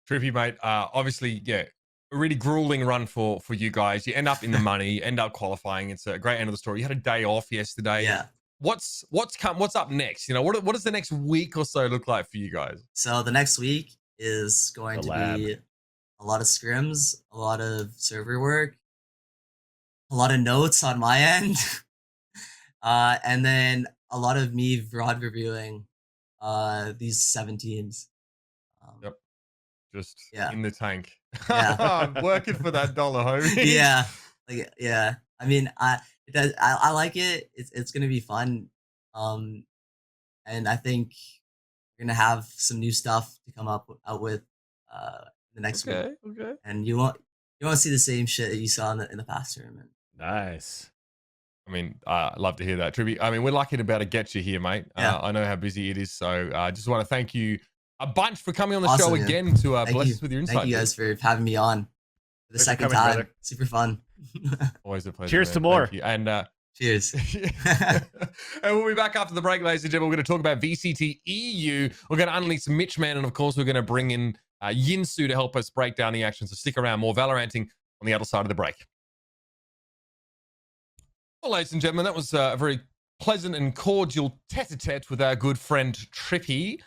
Trippy, mate, obviously, a really grueling run for you guys. You end up in the money, end up qualifying. It's a great end of the story. You had a day off yesterday. Yeah. What's up next? What does the next week or so look like for you guys? So the next week is going to be a lot of scrims, a lot of server work, a lot of notes on my end, and then a lot of me VOD reviewing these 7 teams. Yep. Just Yeah. in the tank. Yeah. I'm working for that dollar, homie. Yeah. Like, yeah. I mean, I like it. It's gonna be fun. And I think we're gonna have some new stuff to come out with the next week. Okay. And you won't see the same shit that you saw in the past tournament. Nice. I mean, I love to hear that, Trippy. I mean, we're lucky to be able to get you here, mate. Yeah. I know how busy it is, so I just want to thank you a bunch for coming on the Awesome, show man. again to bless us with your insight. Thank you guys for having me on for the Thanks for second coming, time. brother. Super fun. Always a pleasure. Cheers man. to more. Thank you. And Cheers. and we'll be back after the break, ladies and gentlemen. We're going to talk about VCT EU. We're going to unleash Mitchman, and of course, we're going to bring in Yinsu to help us break down the action. So stick around. More Valoranting on the other side of the break. Well, ladies and gentlemen, that was a very pleasant and cordial tete-a-tete with our good friend Trippy.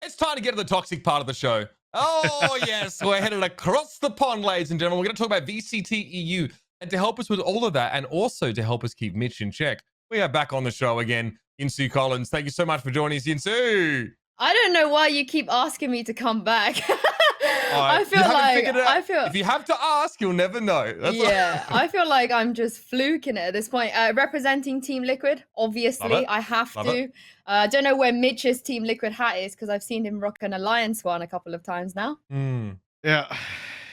It's time to get to the toxic part of the show. Oh, yes. We're headed across the pond, ladies and gentlemen. We're going to talk about VCT EU. And to help us with all of that, and also to help us keep Mitch in check, we are back on the show again. Yinsu Collins, thank you so much for joining us, Yinsu. I don't know why you keep asking me to come back. I feel you haven't like figured it out. I feel If you have to ask, you'll never know. That's yeah, I feel like I'm just fluking it at this point. Representing Team Liquid, obviously, I have Love to. I don't know where Mitch's Team Liquid hat is because I've seen him rock an Alliance one a couple of times now. Yeah.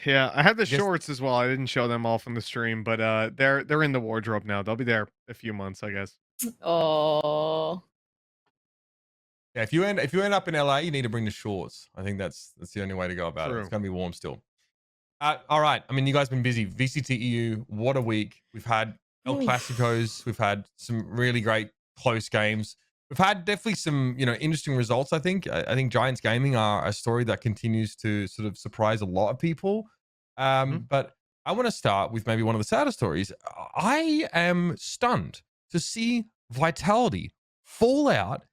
Yeah, I had the Guess- shorts as well. I didn't show them off on the stream, but they're in the wardrobe now. They'll be there a few months, I guess. Oh, Yeah, if you end up in LA, you need to bring the shorts. I think that's the only way to go about it. True. It's gonna be warm still. All right. I mean, you guys been busy. VCT EU, what a week. We've had El Oof. Clasicos. We've had some really great close games. We've had definitely some, interesting results. I think Giants Gaming are a story that continues to sort of surprise a lot of people. But I want to start with maybe one of the saddest stories. I am stunned to see Vitality fall out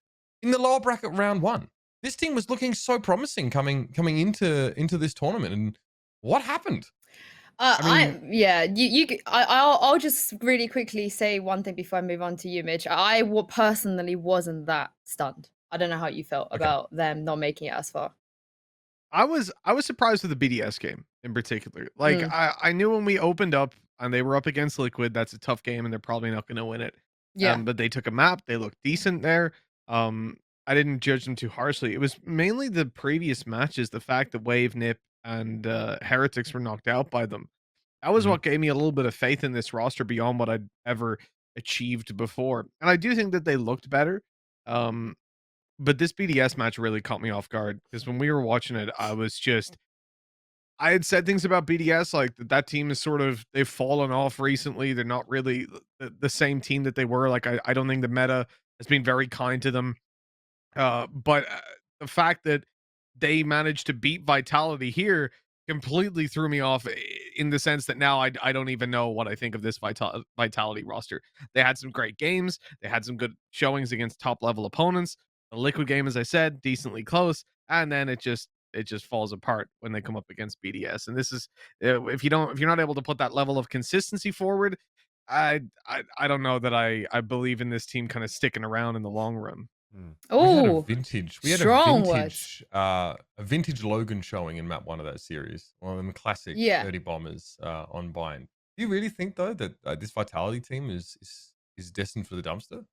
in the lower bracket round 1. This team was looking so promising coming into this tournament, and what happened? I'll just really quickly say one thing before I move on to you, Mitch. I personally wasn't that stunned. I don't know how you felt about them not making it as far. I was surprised with the BDS game in particular. Like I knew when we opened up and they were up against Liquid, that's a tough game and they're probably not going to win it. Yeah. But they took a map. They looked decent there. I didn't judge them too harshly. It was mainly the previous matches, the fact that Wave, Nip, and Heretics were knocked out by them. That was what gave me a little bit of faith in this roster beyond what I'd ever achieved before. And I do think that they looked better. But this BDS match really caught me off guard because when we were watching it, I had said things about BDS like that team is they've fallen off recently. They're not really the same team that they were. Like I don't think the meta has been very kind to them. But the fact that they managed to beat Vitality here completely threw me off in the sense that now I don't even know what I think of this Vitality roster. They had some great games. They had some good showings against top level opponents. The Liquid game, as I said, decently close. And then it just falls apart when they come up against BDS. And this is, if you're not able to put that level of consistency forward, I don't know that I believe in this team kind of sticking around in the long run. Oh, We had a vintage Logan showing in map 1 of that series. One of them classic 30 bombers on Bind. Do you really think though that this Vitality team is destined for the dumpster?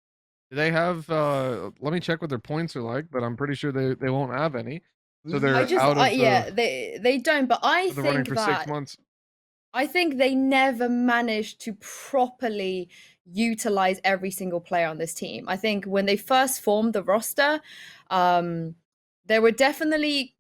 Do they have let me check what their points are like, but I'm pretty sure they won't have any. So they're out of they don't, but I they're running think for that 6 months. I think they never managed to properly utilize every single player on this team. I think when they first formed the roster, there were definitely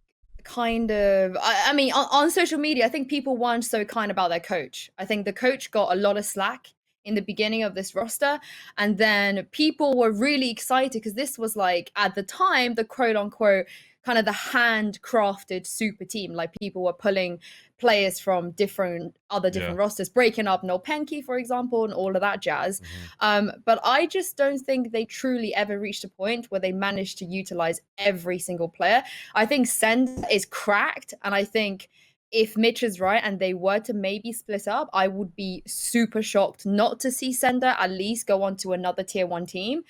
kind of, I mean, on social media, I think people weren't so kind about their coach. I think the coach got a lot of slack in the beginning of this roster. And then people were really excited because this was like, at the time, the quote unquote, kind of the handcrafted super team. Like people were pulling players from different rosters, breaking up Penki, for example, and all of that jazz. But I just don't think they truly ever reached a point where they managed to utilize every single player. I think Send is cracked, and I think if Mitch is right and they were to maybe split up, I would be super shocked not to see Sender at least go on to another tier 1 team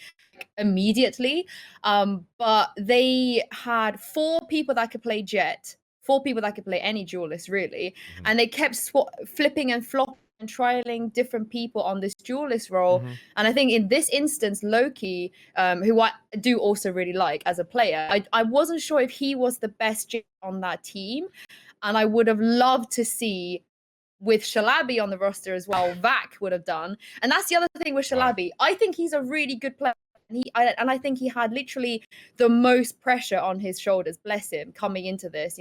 immediately. But they had 4 people that could play Jet, 4 people that could play any duelist really, and they kept flipping and flopping and trialing different people on this duelist role. And I think in this instance, Loki, who I do also really like as a player, I wasn't sure if he was the best Jet on that team. And I would have loved to see, with Shalabi on the roster as well, Vac would have done. And that's the other thing with Shalabi. I think he's a really good player. And I think he had literally the most pressure on his shoulders, bless him, coming into this,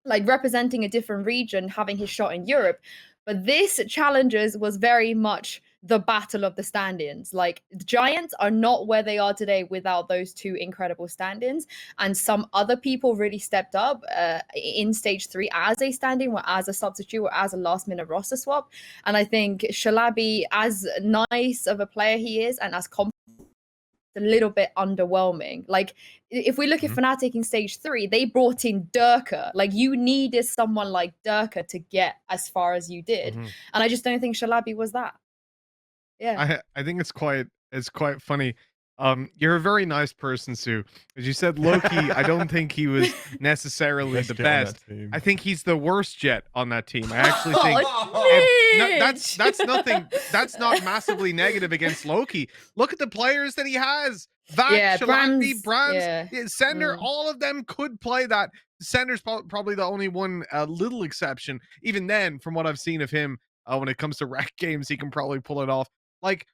like representing a different region, having his shot in Europe. But this Challengers was very much the battle of the stand-ins. Like the Giants are not where they are today without those 2 incredible stand-ins. And some other people really stepped up in stage 3 as a stand-in, or as a substitute, or as a last-minute roster swap. And I think Shalabi, as nice of a player he is, and as confident a little bit underwhelming. Like, if we look at Mhm. Fnatic in stage 3, they brought in Durka. Like, you needed someone like Durka to get as far as you did. Mhm. And I just don't think Shalabi was that. Yeah. I think it's quite funny. You're a very nice person, Sue. As you said, Loki, I don't think he was necessarily the Jet on that best. team. I think he's the worst Jet on that team. I actually think Oh, no, that's Mitch! nothing. That's not massively negative against Loki. Look at the players that he has. Vac, Yeah, Shalandi, Brams, Brams, Sender, Mm. all of them could play that. Sender's probably the only one little exception. Even then, from what I've seen of him, when it comes to rec games, he can probably pull it off. Like,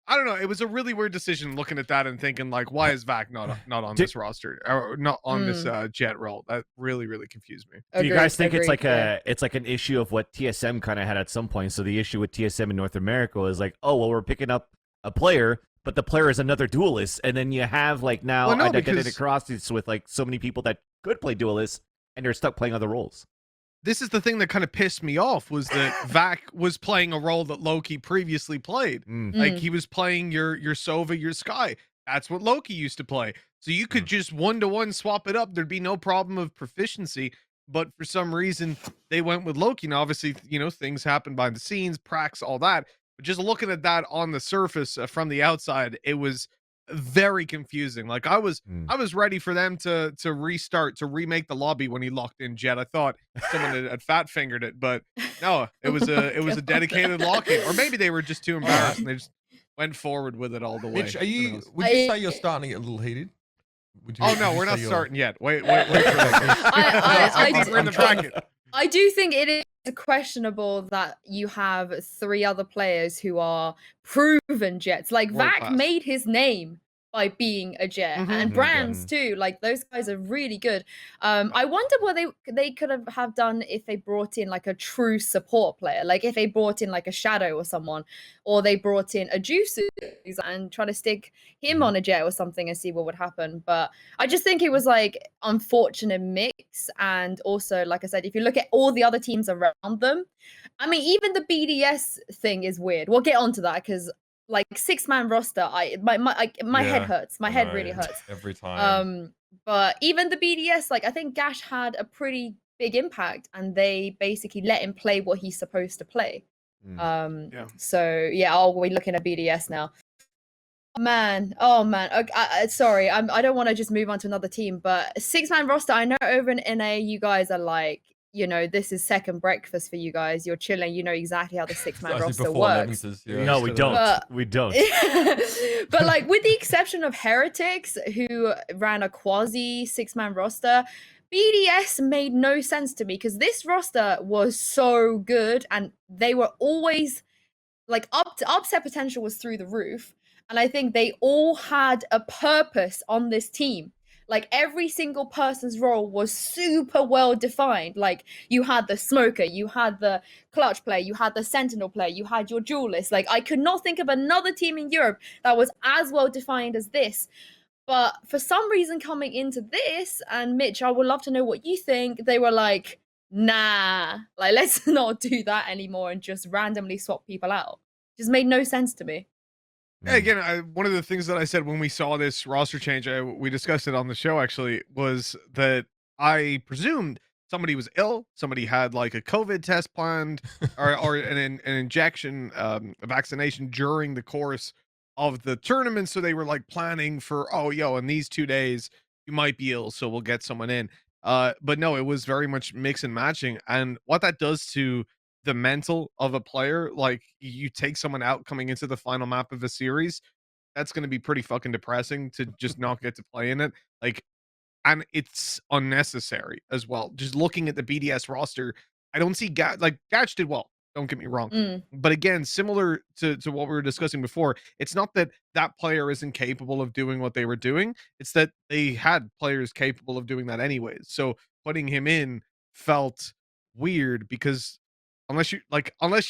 I don't know. It was a really weird decision looking at that and thinking like, why is Vac not on this roster or not on this Jet role? That really confused me. Do you guys think it's Agreed, like it's like an issue of what TSM kind of had at some point? So the issue with TSM in North America is like, oh well, we're picking up a player, but the player is another duelist, and then you have like now Well, no, identity because- crosses with like so many people that could play duelists, and they're stuck playing other roles. This is the thing that kind of pissed me off was that Vac was playing a role that Loki previously played. Like he was playing your Sova, your Sky. That's what Loki used to play. So you could just 1-to-1 swap it up. There'd be no problem of proficiency. But for some reason, they went with Loki. Now, obviously, you know, things happen behind the scenes, pracs, all that. But just looking at that on the surface from the outside, it was very confusing. Like I was ready for them to restart, to remake the lobby when he locked in Jet. I thought someone had fat fingered it, but no, it was a dedicated lock-in. Or maybe they were just too embarrassed and they just went forward with it all the way. Mitch, Who knows? would you say you're starting to get a little heated? Oh no, we're not starting yet. Wait for that. I Let's get deeper in the bracket. I do think it is questionable that you have 3 other players who are proven Jets. Like World Vac class. made his name by being a Jet, and Brands too. Like those guys are really good. I wonder what they could have done if they brought in like a true support player, like if they brought in like a Shadow or someone, or they brought in a Juice and try to stick him on a Jet or something and see what would happen. But I just think it was like unfortunate mix, and also like I said, if you look at all the other teams around them, I mean, even the BDS thing is weird. We'll get onto that because like 6-man roster, my head hurts. My head really hurts every time. But even the BDS, like I think Gash had a pretty big impact, and they basically let him play what he's supposed to play. So yeah, we're looking at BDS now. Oh man. Okay, sorry, I don't want to just move on to another team, but 6-man roster. I know over in NA, you guys are like, you know, this is second breakfast for you guys. You're chilling. You know exactly how the 6-man roster works. No, we don't. We don't. But like, with the exception of Heretics, who ran a quasi 6-man roster, BDS made no sense to me because this roster was so good, and they were always like upset potential was through the roof. And I think they all had a purpose on this team. Like every single person's role was super well defined. Like you had the smoker, you had the clutch player, you had the sentinel player, you had your duelist. Like I could not think of another team in Europe that was as well defined as this. But for some reason coming into this, and Mitch, I would love to know what you think, they were like, nah, like let's not do that anymore and just randomly swap people out. Just made no sense to me. Yeah, again, one of the things that I said when we saw this roster change, we discussed it on the show actually, was that I presumed somebody was ill, somebody had like a COVID test planned, or an injection, a vaccination during the course of the tournament. So they were like planning for, oh, yo, in these 2 days you might be ill, so we'll get someone in. But no, it was very much mix and matching, and what that does to the mental of a player, like you take someone out coming into the final map of a series, that's going to be pretty fucking depressing to just not get to play in it. Like, and it's unnecessary as well. Just looking at the BDS roster, I don't see like Gatch did well. Don't get me wrong. But again, similar to what we were discussing before, it's not that that player isn't capable of doing what they were doing. It's that they had players capable of doing that anyways. So putting him in felt weird because unless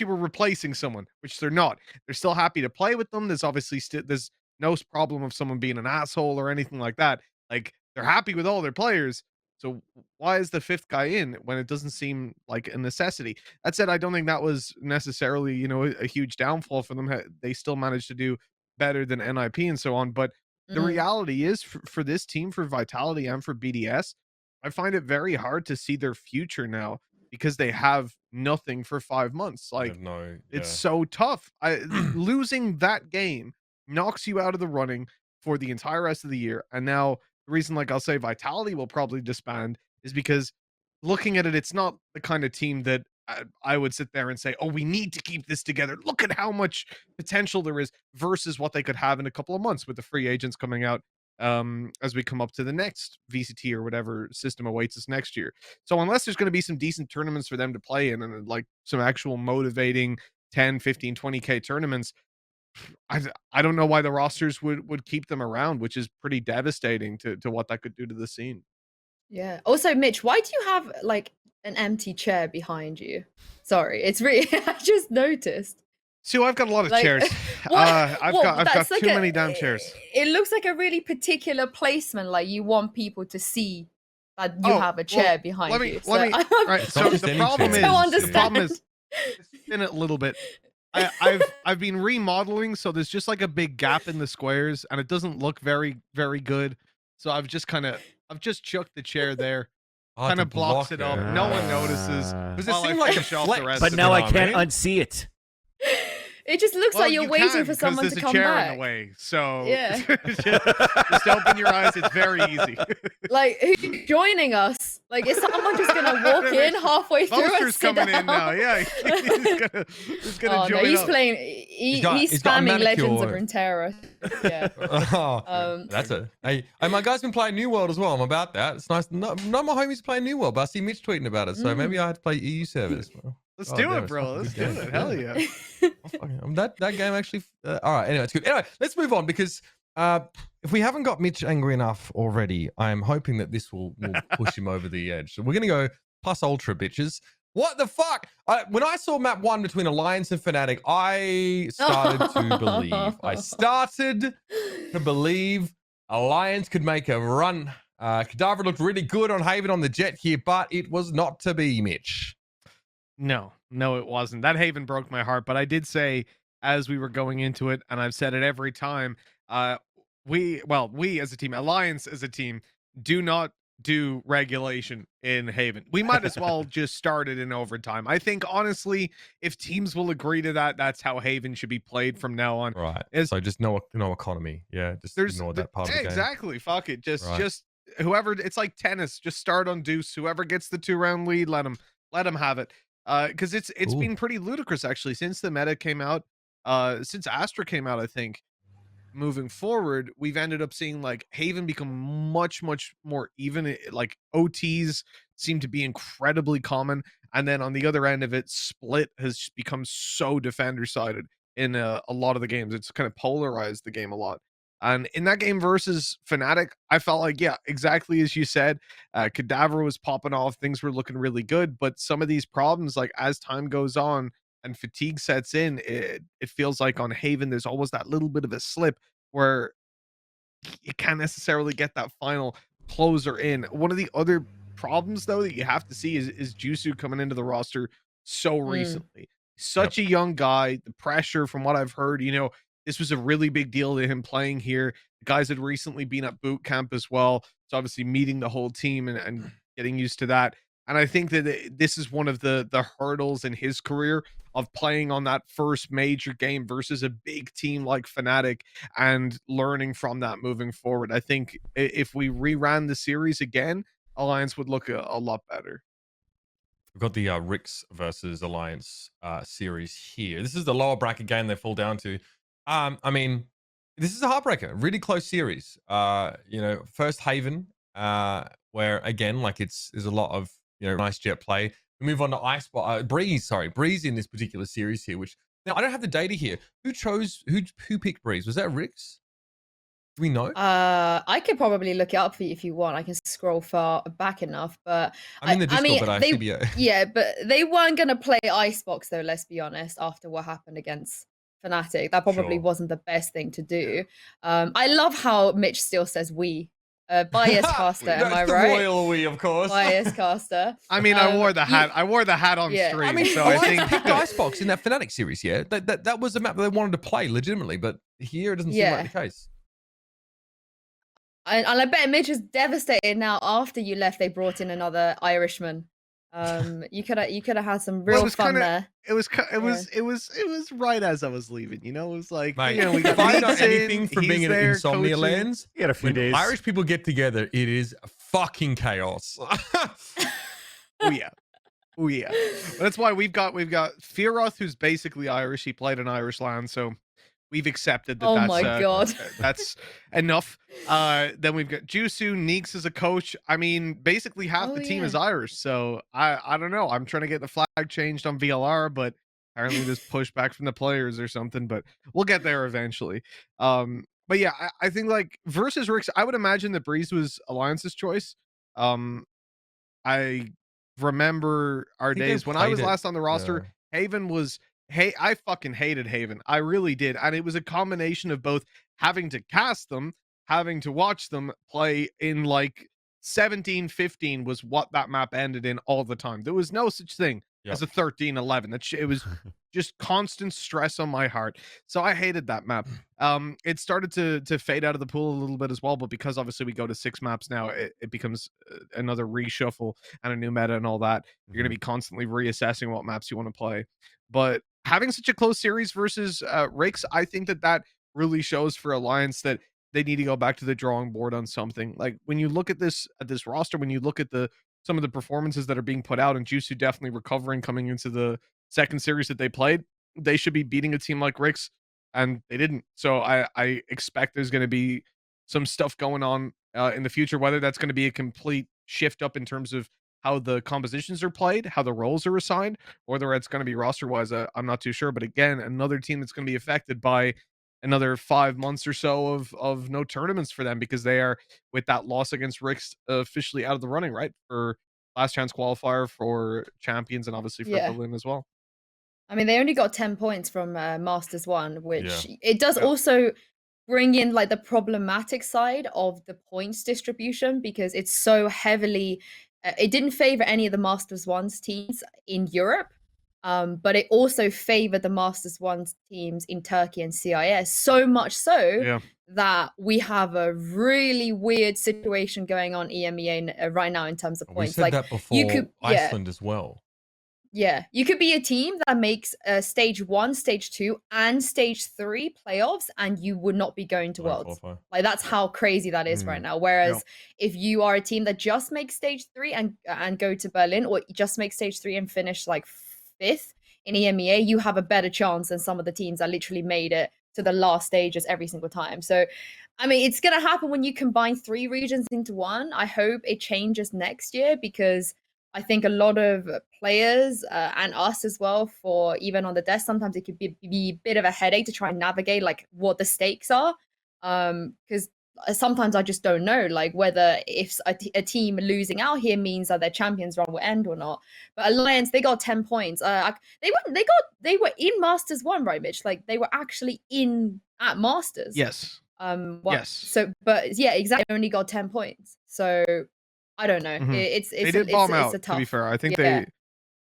you were replacing someone, which they're not, they're still happy to play with them. There's obviously there's no problem of someone being an asshole or anything like that. Like they're happy with all their players. So why is the 5th guy in when it doesn't seem like a necessity? That said, I don't think that was necessarily, a huge downfall for them. They still managed to do better than NIP and so on. But the reality is for this team, for Vitality and for BDS, I find it very hard to see their future now because they have nothing for 5 months. Like, it's so tough. Losing that game knocks you out of the running for the entire rest of the year. And now the reason, like I'll say, Vitality will probably disband is because looking at it, it's not the kind of team that I would sit there and say, oh, we need to keep this together. Look at how much potential there is versus what they could have in a couple of months with the free agents coming out as we come up to the next VCT or whatever system awaits us next year. So unless there's going to be some decent tournaments for them to play in and like some actual motivating 10, 15, 20K tournaments, I don't know why the rosters would keep them around, which is pretty devastating to what that could do to the scene. Yeah. Also, Mitch, why do you have like an empty chair behind you? Sorry, it's really I just noticed. So I've got a lot of Like, chairs. I've got like too many damn chairs. It looks like a really particular placement. Like you want people to see that you have a chair behind you. Right. So the problem is spin it a little bit. I've been remodeling, so there's just like a big gap in the squares, and it doesn't look very, very good. So I've just chucked the chair there. Kind of blocks it up. No one notices. Does it seem like a flex? But now I can't unsee it. It just looks like you're waiting for someone to come back. There's a chair in the way, so yeah. just open your eyes. It's very easy. Like, who's joining us? Like, is someone just gonna walk in halfway through and sit coming down? in now. Yeah, he's gonna join he's up. playing. He's spamming Legends of Runeterra. Yeah. That's it. Hey, my guy's been playing New World as well. I'm about that. It's nice. None of my homies playing New World, but I see Mitch tweeting about it. So maybe I had to play EU servers. Let's do it, bro. Let's do it. Hell yeah. That game actually. All right. Anyway, it's good. Anyway, let's move on because if we haven't got Mitch angry enough already, I'm hoping that this will push him over the edge. So we're gonna go plus ultra, bitches. What the fuck? When I saw map 1 between Alliance and Fnatic, I started to believe. I started to believe Alliance could make a run. Kadavra looked really good on Haven on the jet here, but it was not to be, Mitch. No, it wasn't. That Haven broke my heart, but I did say as we were going into it, and I've said it every time, we as a team, Alliance as a team, do not do regulation in Haven. We might as well just start it in overtime. I think, honestly, if teams will agree to that, that's how Haven should be played from now on. Right. So just no economy. Yeah, just ignore that part of the game. Exactly. Fuck it. Just whoever, it's like tennis. Just start on deuce. Whoever gets the 2-round lead, let them have it. Because it's been pretty ludicrous actually since the meta came out, since Astra came out. I think moving forward, we've ended up seeing like Haven become much more even. Like OTs seem to be incredibly common, and then on the other end of it, split has become so defender sided in a lot of the games. It's kind of polarized the game a lot. And in that game versus Fnatic, I felt like, yeah, exactly as you said, Kadavra was popping off. Things were looking really good. But some of these problems, like as time goes on and fatigue sets in, it feels like on Haven, there's always that little bit of a slip where you can't necessarily get that final closer in. One of the other problems, though, that you have to see is Yinsu coming into the roster so recently. Such a young guy. The pressure, from what I've heard, this was a really big deal to him playing here. The guys had recently been at boot camp as well. So obviously meeting the whole team and getting used to that. And I think that this is one of the hurdles in his career of playing on that first major game versus a big team like Fnatic and learning from that moving forward. I think if we reran the series again, Alliance would look a lot better. We've got the Rix versus Alliance series here. This is the lower bracket game they fall down to. I mean, this is a heartbreaker, really close series. First Haven, where again, like there's a lot of nice jet play. We move on to Breeze in this particular series here. Which now I don't have the data here. Who picked Breeze? Was that Rix? Do we know? I could probably look it up for you if you want. I can scroll far back enough, but I'm in the Discord, but I CBO. Yeah, but they weren't gonna play Icebox though. Let's be honest. After what happened against Fnatic, that probably wasn't the best thing to do. I love how Mitch still says we. Bias caster, am I right? Royal we, of course. Bias caster. I mean, I wore the hat. I wore the hat on stream. I mean, so I think picked Icebox in that Fnatic series. Yeah, that was a map that they wanted to play legitimately, but here it doesn't seem like the case. And I bet Mitch is devastated now. After you left, they brought in another Irishman. You could have had some real fun there. It was right as I was leaving. You know, it was like, Mate, you know, we got if I know Neeks in, anything from he's being in there Insomnia coaching. lands, You had a few when days. Irish people get together, it is fucking chaos. Oh yeah. Oh yeah. That's why we've got Firoth, who's basically Irish. He played in Irish land, so we've accepted that. Oh that's, my god, that's enough. Then we've got Jusu, Neeks as a coach. I mean, basically half the team is Irish, so I don't know. I'm trying to get the flag changed on VLR, but apparently there's pushback from the players or something. But we'll get there eventually. But yeah, I think like versus Ricks, I would imagine that Breeze was Alliance's choice. I remember our days when I was last on the roster. Haven was, hey, I fucking hated Haven. I really did. And it was a combination of both having to cast them, having to watch them play in like 17, 15 was what that map ended in all the time. There was no such thing as a 13, 11. It was just constant stress on my heart. So I hated that map. It started to fade out of the pool a little bit as well, but because obviously we go to 6 maps now, it becomes another reshuffle and a new meta and all that. You're going to be constantly reassessing what maps you want to play. But having such a close series versus Rakes, I think that really shows for Alliance that they need to go back to the drawing board on something. Like when you look at this roster, when you look at some of the performances that are being put out, and Jusu definitely recovering coming into the second series that they played, they should be beating a team like Ricks, and they didn't. So I expect there's going to be some stuff going on in the future, whether that's going to be a complete shift up in terms of how the compositions are played, how the roles are assigned, or whether it's going to be roster wise. I'm not too sure. But again, another team that's going to be affected by another 5 months or so of no tournaments for them, because they are, with that loss against Ricks, officially out of the running, right, for last chance qualifier for champions and obviously for Berlin as well. I mean, they only got 10 points from Masters 1, which it does also bring in like the problematic side of the points distribution, because it's so heavily it didn't favor any of the Masters 1's teams in Europe. But it also favored the Masters 1's teams in Turkey and CIS, so much so that we have a really weird situation going on EMEA right now in terms of points. We said like that before, you could, Iceland as well. Yeah, you could be a team that makes stage 1, stage 2, and stage 3 playoffs, and you would not be going to Worlds. Like that's how crazy that is right now. Whereas if you are a team that just makes stage 3 and go to Berlin, or just make stage 3 and finish like 5th in EMEA, you have a better chance than some of the teams that literally made it to the last stages every single time. So, I mean, it's going to happen when you combine 3 regions into one. I hope it changes next year, because I think a lot of players and us as well, for even on the desk, sometimes it could be a bit of a headache to try and navigate like what the stakes are. Because sometimes I just don't know, like whether if a team losing out here means that their champions run will end or not. But Alliance, they got 10 points. They were in Masters 1, right, Mitch? Like they were actually at Masters. Yes. Yes. So, but yeah, exactly. Only got 10 points. So I don't know. They did bomb out. To be fair, I think they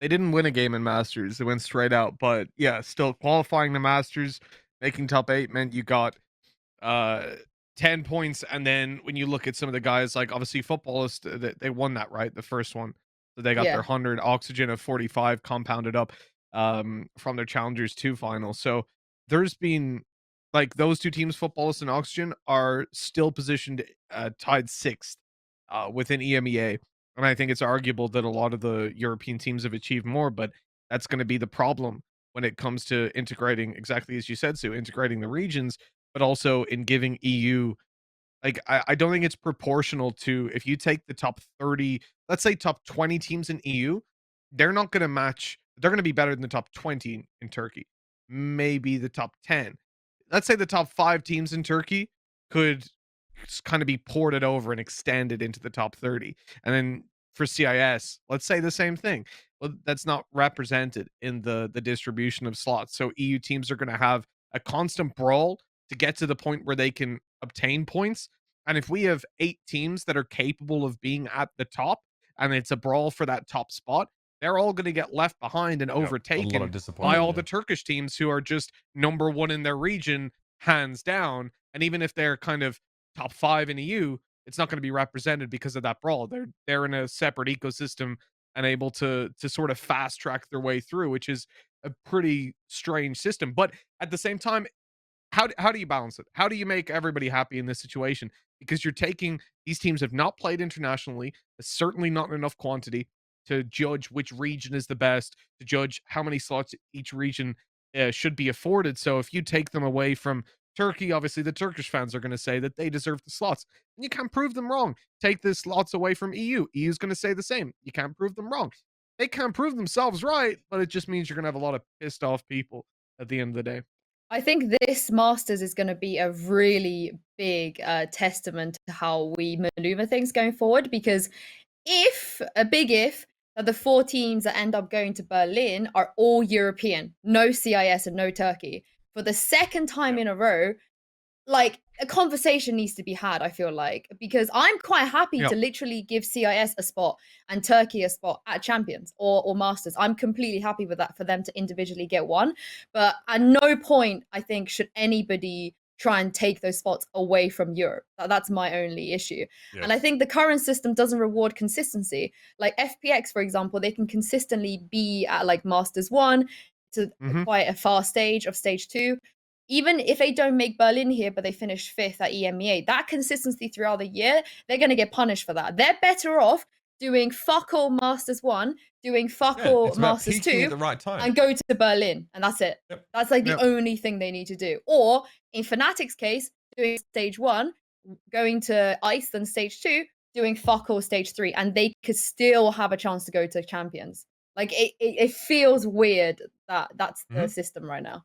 didn't win a game in Masters. They went straight out. But yeah, still qualifying the Masters, making top 8 meant you got 10 points. And then when you look at some of the guys, like obviously Footballist, they won that, right? The first one. So they got their 100 Oxygen of 45 compounded up from their Challengers 2 final. So there's been like those 2 teams, Footballist and Oxygen, are still positioned tied 6th within EMEA. And I think it's arguable that a lot of the European teams have achieved more, but that's going to be the problem when it comes to integrating, exactly as you said, Sue, integrating the regions, but also in giving EU, like, I don't think it's proportional to, if you take the top 30, let's say top 20 teams in EU, they're not going to match, they're going to be better than the top 20 in Turkey, maybe the top 10. Let's say the top 5 teams in Turkey could kind of be ported over and extended into the top 30. And then for CIS, let's say the same thing. Well, that's not represented in the distribution of slots. So EU teams are going to have a constant brawl to get to the point where they can obtain points. And if we have 8 teams that are capable of being at the top, and it's a brawl for that top spot, they're all going to get left behind and overtaken by all the Turkish teams who are just number 1 in their region, hands down. And even if they're kind of top 5 in EU, it's not going to be represented because of that brawl. They're in a separate ecosystem and able to sort of fast track their way through, which is a pretty strange system. But at the same time, how do you balance it? How do you make everybody happy in this situation? Because you're taking these teams have not played internationally, certainly not in enough quantity to judge which region is the best, to judge how many slots each region should be afforded. So if you take them away from Turkey, obviously the Turkish fans are going to say that they deserve the slots. And you can't prove them wrong. Take the slots away from EU. EU is going to say the same. You can't prove them wrong. They can't prove themselves right, but it just means you're going to have a lot of pissed off people at the end of the day. I think this Masters is going to be a really big testament to how we maneuver things going forward. Because if that the 4 teams that end up going to Berlin are all European, no CIS and no Turkey, for the second time in a row, like a conversation needs to be had, I feel like, because I'm quite happy to literally give CIS a spot and Turkey a spot at Champions or Masters. I'm completely happy with that for them to individually get one. But at no point, I think, should anybody try and take those spots away from Europe. That's my only issue. Yes. And I think the current system doesn't reward consistency. Like FPX, for example, they can consistently be at like Masters 1 to quite a far stage of stage 2. Even if they don't make Berlin here, but they finish 5th at EMEA, that consistency throughout the year, they're going to get punished for that. They're better off doing fuck all Masters 1, doing fuck all Masters 2, at the right time. and go to Berlin. And that's it. Yep. That's like the only thing they need to do. Or in Fnatic's case, doing stage 1, going to Iceland stage 2, doing fuck all stage 3, and they could still have a chance to go to Champions. Like it feels weird that that's the system right now.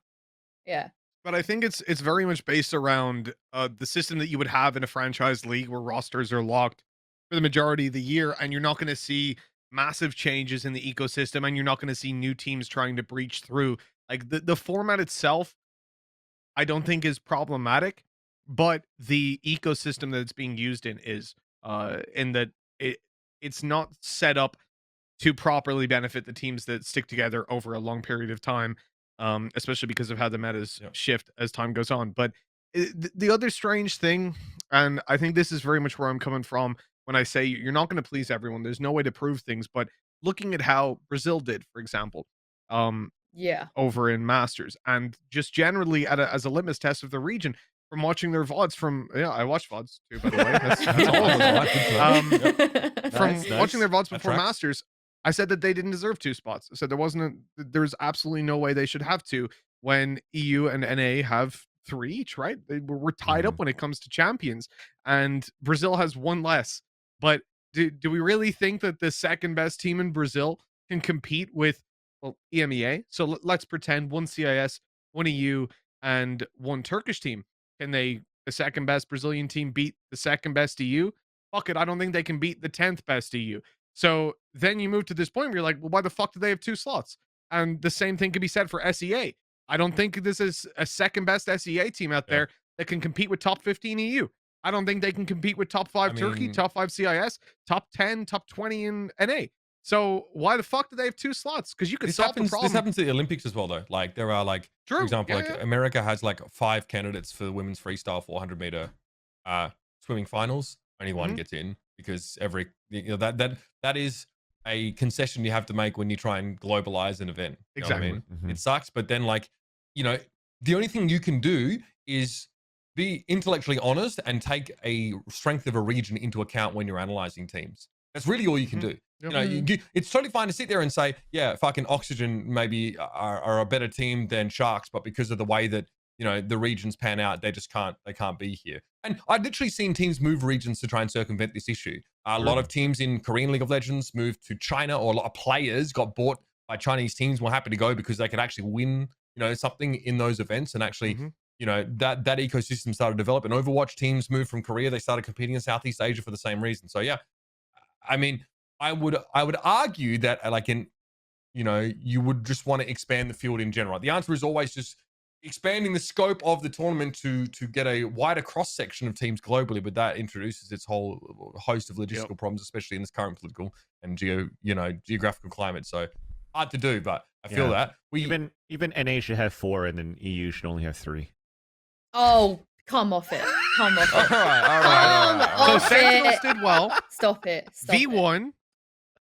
Yeah. But I think it's very much based around the system that you would have in a franchise league where rosters are locked for the majority of the year, and you're not going to see massive changes in the ecosystem, and you're not going to see new teams trying to breach through. Like the format itself, I don't think is problematic, but the ecosystem that it's being used in is in that it's not set up to properly benefit the teams that stick together over a long period of time. Especially because of how the metas shift as time goes on. But the other strange thing, and I think this is very much where I'm coming from when I say you're not going to please everyone. There's no way to prove things, but looking at how Brazil did, for example, over in Masters, and just generally as a litmus test of the region, from watching their VODs from, I watch VODs too, by the way. That's all from watching their VODs before Masters, I said that they didn't deserve 2 spots. I said there's absolutely no way they should have 2 when EU and NA have 3 each, right? We're tied up when it comes to champions, and Brazil has 1 less. But do we really think that the second best team in Brazil can compete with EMEA? So let's pretend 1 CIS, 1 EU, and 1 Turkish team. Can the second best Brazilian team beat the second best EU? Fuck it, I don't think they can beat the 10th best EU. So then you move to this point where you're like, well, why the fuck do they have 2 slots? And the same thing could be said for SEA. I don't think this is a second best SEA team out there that can compete with top 15 EU. I don't think they can compete with top 5 Turkey, top 5 CIS, top 10, top 20 in NA. So why the fuck do they have 2 slots? Because you could solve the problem. This happens at the Olympics as well, though. Like there are like, for example, America has like 5 candidates for the women's freestyle 400 meter swimming finals. Only 1 gets in because that is a concession you have to make when you try and globalize an event. You know what I mean? It sucks, but then the only thing you can do is be intellectually honest and take a strength of a region into account when you're analyzing teams. That's really all you can do. You know, it's totally fine to sit there and say, yeah, fucking Oxygen maybe are a better team than Sharks, but because of the way that the regions pan out, they can't be here. And I've literally seen teams move regions to try and circumvent this issue. A lot of teams in Korean League of Legends moved to China, or a lot of players got bought by Chinese teams, were happy to go because they could actually win, something in those events. And actually, that ecosystem started to develop. And Overwatch teams moved from Korea. They started competing in Southeast Asia for the same reason. So yeah, I mean, I would argue that you would just want to expand the field in general. The answer is always just expanding the scope of the tournament to get a wider cross section of teams globally, but that introduces its whole host of logistical problems, especially in this current political and geographical climate. So hard to do, but I feel that even NA should have 4, and then EU should only have 3. Oh, come off it! come off All it. right. Come So off Sentinels it. did well. Stop it. Stop it. V1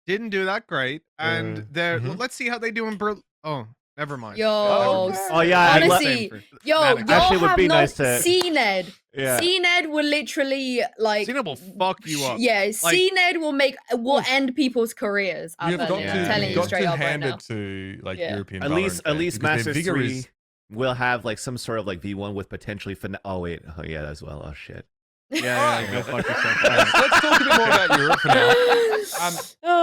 didn't do that great, and they're Mhm. let's see how they do in Berlin. Oh, never mind. Yo, Okay. Oh, yeah, I'd love- honestly, Same for yo, Fnatic. y'all Actually, it would have be not nice to- CNED. Yeah. CNED will literally like. CNED will fuck you up. Yeah, Like- CNED will end people's careers. You've got Berlin, to, I'm telling you've you got straight to up right hand now. it to like Yeah. European. At least Valorant fans, because their Masters vigor 3 is- will have like some sort of like V1 with potentially oh wait, oh yeah, as well. Oh shit. Yeah, go fuck yourself. Let's talk a bit more about Europe for now.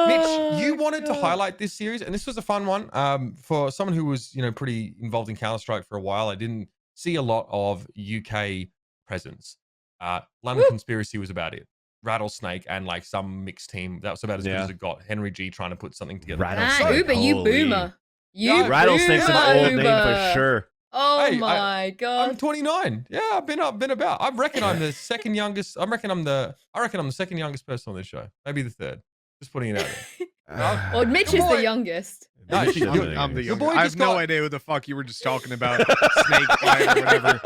Mitch, Oh, you wanted to God. highlight this series, and this was a fun one. For someone who was, pretty involved in Counter-Strike for a while, I didn't see a lot of UK presence. London Woo. Conspiracy was about it. Rattlesnake and like some mixed team. That was about as good Yeah. as it got. Henry G trying to put something together. Rattlesnake. Ah, Uber, you Holy. boomer. You Yeah, Rattlesnake's boomer, an old name Uber. for sure. Oh Hey, my I'm god. 29. Yeah, I've been about. I reckon I'm the second youngest. I reckon I'm the second youngest person on this show. Maybe the third. Just putting it out there. Well, Mitch Your is the boy- youngest. No, Mitch is you- the I'm the Your young. boy I have just no got- idea who the fuck you were just talking about. Snake fight or whatever.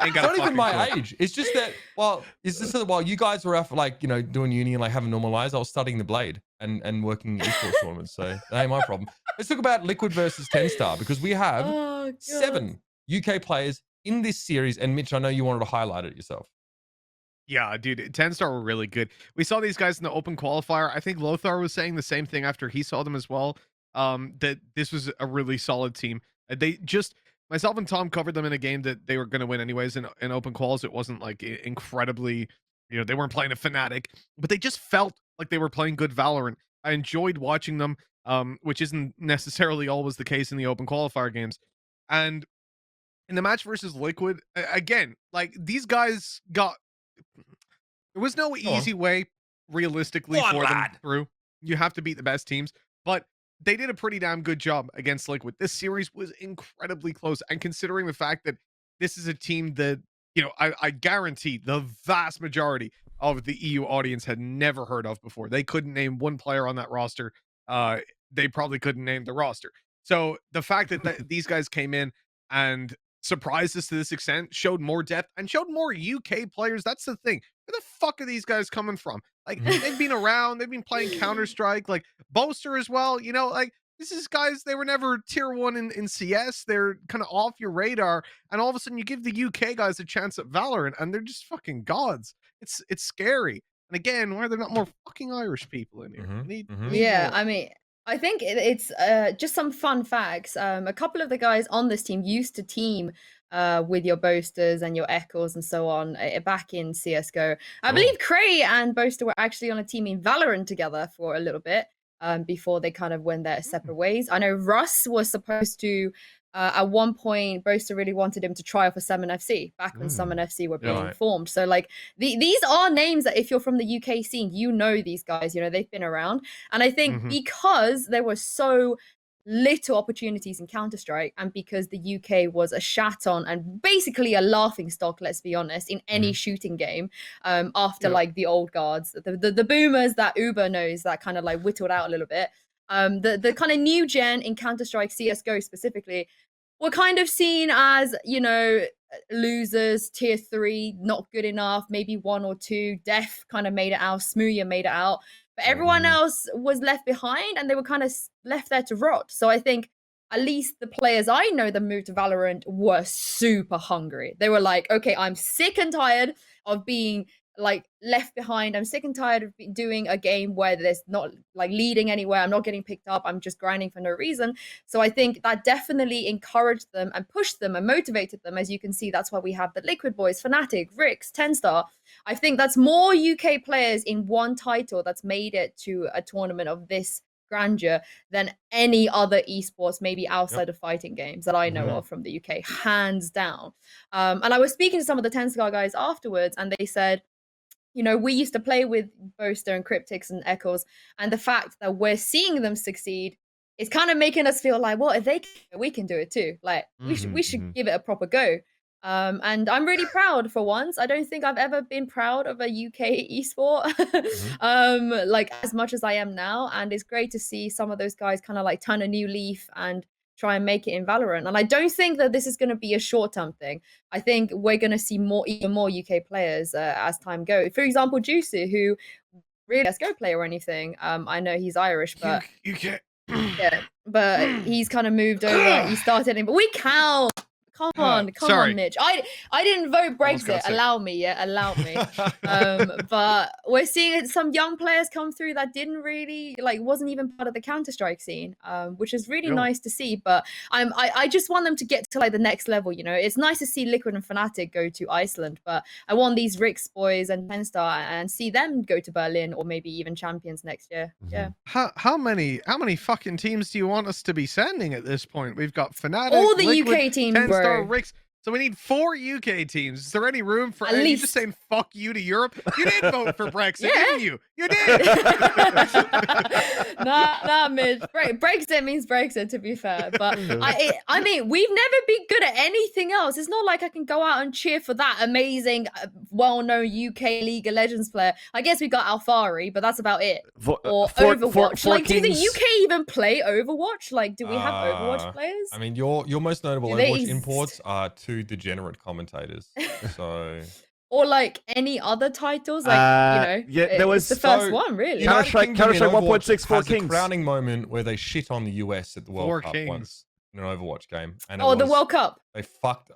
Ain't It's got not a even my fucking clue. age. It's just that while you guys were off like doing uni and like having normal lives, I was studying the blade and working esports tournaments. So that ain't my problem. Let's talk about Liquid versus Tenstar, because we have Oh god. 7 UK players in this series. And Mitch, I know you wanted to highlight it yourself. Yeah, dude, Tenstar were really good. We saw these guys in the open qualifier. I think Lothar was saying the same thing after he saw them as well. That this was a really solid team. They just myself and Tom covered them in a game that they were going to win anyways in open quals. It wasn't like incredibly, they weren't playing a Fnatic, but they just felt like they were playing good Valorant. I enjoyed watching them, which isn't necessarily always the case in the open qualifier games. And in the match versus Liquid, again, like these guys got. There was no easy way, realistically, Go on, for them lad. through. You have to beat the best teams, but they did a pretty damn good job against Liquid. This series was incredibly close, and considering the fact that this is a team that I guarantee the vast majority of the EU audience had never heard of before. They couldn't name one player on that roster. They probably couldn't name the roster. So the fact that these guys came in and surprised us to this extent, showed more depth, and showed more UK players. That's the thing. Where the fuck are these guys coming from? Like, they've been around, they've been playing Counter-Strike, like Boaster as well. Like this is guys, they were never tier 1 in CS. They're kind of off your radar, and all of a sudden you give the UK guys a chance at Valorant, and they're just fucking gods. It's scary. And again, why are there not more fucking Irish people in here? Mhm, We need Yeah, more. I mean, I think it's just some fun facts. A couple of the guys on this team used to team with your Boasters and your Echoes and so on back in CSGO. I believe Cray and Boaster were actually on a team in Valorant together for a little bit before they kind of went their separate ways. I know Russ was supposed to, at one point, Boaster really wanted him to try out for Summon FC back when Summon FC were being Right. formed. So like these are names that if you're from the UK scene, you know these guys, they've been around. And I think because there were so little opportunities in Counter-Strike, and because the UK was a shat on and basically a laughing stock, let's be honest, in any shooting game, after like the old guards, the boomers that Uber knows that kind of like whittled out a little bit. The kind of new gen in Counter-Strike CSGO specifically were kind of seen as, losers, tier 3, not good enough, maybe 1 or 2. Def kind of made it out, Smooya made it out. But everyone else was left behind, and they were kind of left there to rot. So I think at least the players I know that moved to Valorant were super hungry. They were like, okay, I'm sick and tired of being like left behind. I'm sick and tired of doing a game where there's not like leading anywhere. I'm not getting picked up. I'm just grinding for no reason. So I think that definitely encouraged them and pushed them and motivated them. As you can see, that's why we have the Liquid Boys, Fnatic, Rix, Tenstar. I think that's more UK players in one title that's made it to a tournament of this grandeur than any other esports, maybe outside of fighting games that I know of from the UK, hands down. And I was speaking to some of the Tenstar guys afterwards, and they said, we used to play with Boaster and Cryptics and Echoes, and the fact that we're seeing them succeed is kind of making us feel like, well, if they can, we can do it too. Like we should give it a proper go. And I'm really proud for once. I don't think I've ever been proud of a UK esport like as much as I am now. And it's great to see some of those guys kind of like turn a new leaf and try and make it in Valorant. And I don't think that this is going to be a short-term thing. I think we're going to see even more UK players as time goes. For example, Juicy, who really CSGO player or anything. I know he's Irish, but you can't. yeah, but he's kind of moved over. He started in, but we count. Come on, Sorry. Mitch. I didn't vote Almost got Brexit. sick. Allow me, yeah, allow me. But we're seeing some young players come through that didn't really wasn't even part of the Counter-Strike scene, which is really nice to see. But I just want them to get to the next level. You know, it's nice to see Liquid and Fnatic go to Iceland, but I want these Ricks boys and Tenstar and see them go to Berlin or maybe even Champions next year. Yeah. How many fucking teams do you want us to be sending at this point? We've got Fnatic, All the Liquid, UK teams, Tenstar, bro. Ricks. So we need 4 UK teams. Is there any room for? At You least. just saying fuck you to Europe. You did vote for Brexit, Yeah. didn't you? You did. Nah, Mitch. Brexit means Brexit, to be fair. But I mean, we've never been good at anything else. It's not like I can go out and cheer for that amazing, well-known UK League of Legends player. I guess we got Alfari, but that's about it. Or Overwatch. Do the UK even play Overwatch? Do we have Overwatch players? I mean, your most notable Do they Overwatch exist? imports are 2 degenerate commentators. So Or any other titles, yeah, there was it's the first one, really. Counter-Strike 1.6 has Kings. a crowning moment where they shit on the US at the World 4 Cup Kings. once in an Overwatch game. And The World Cup. They fucked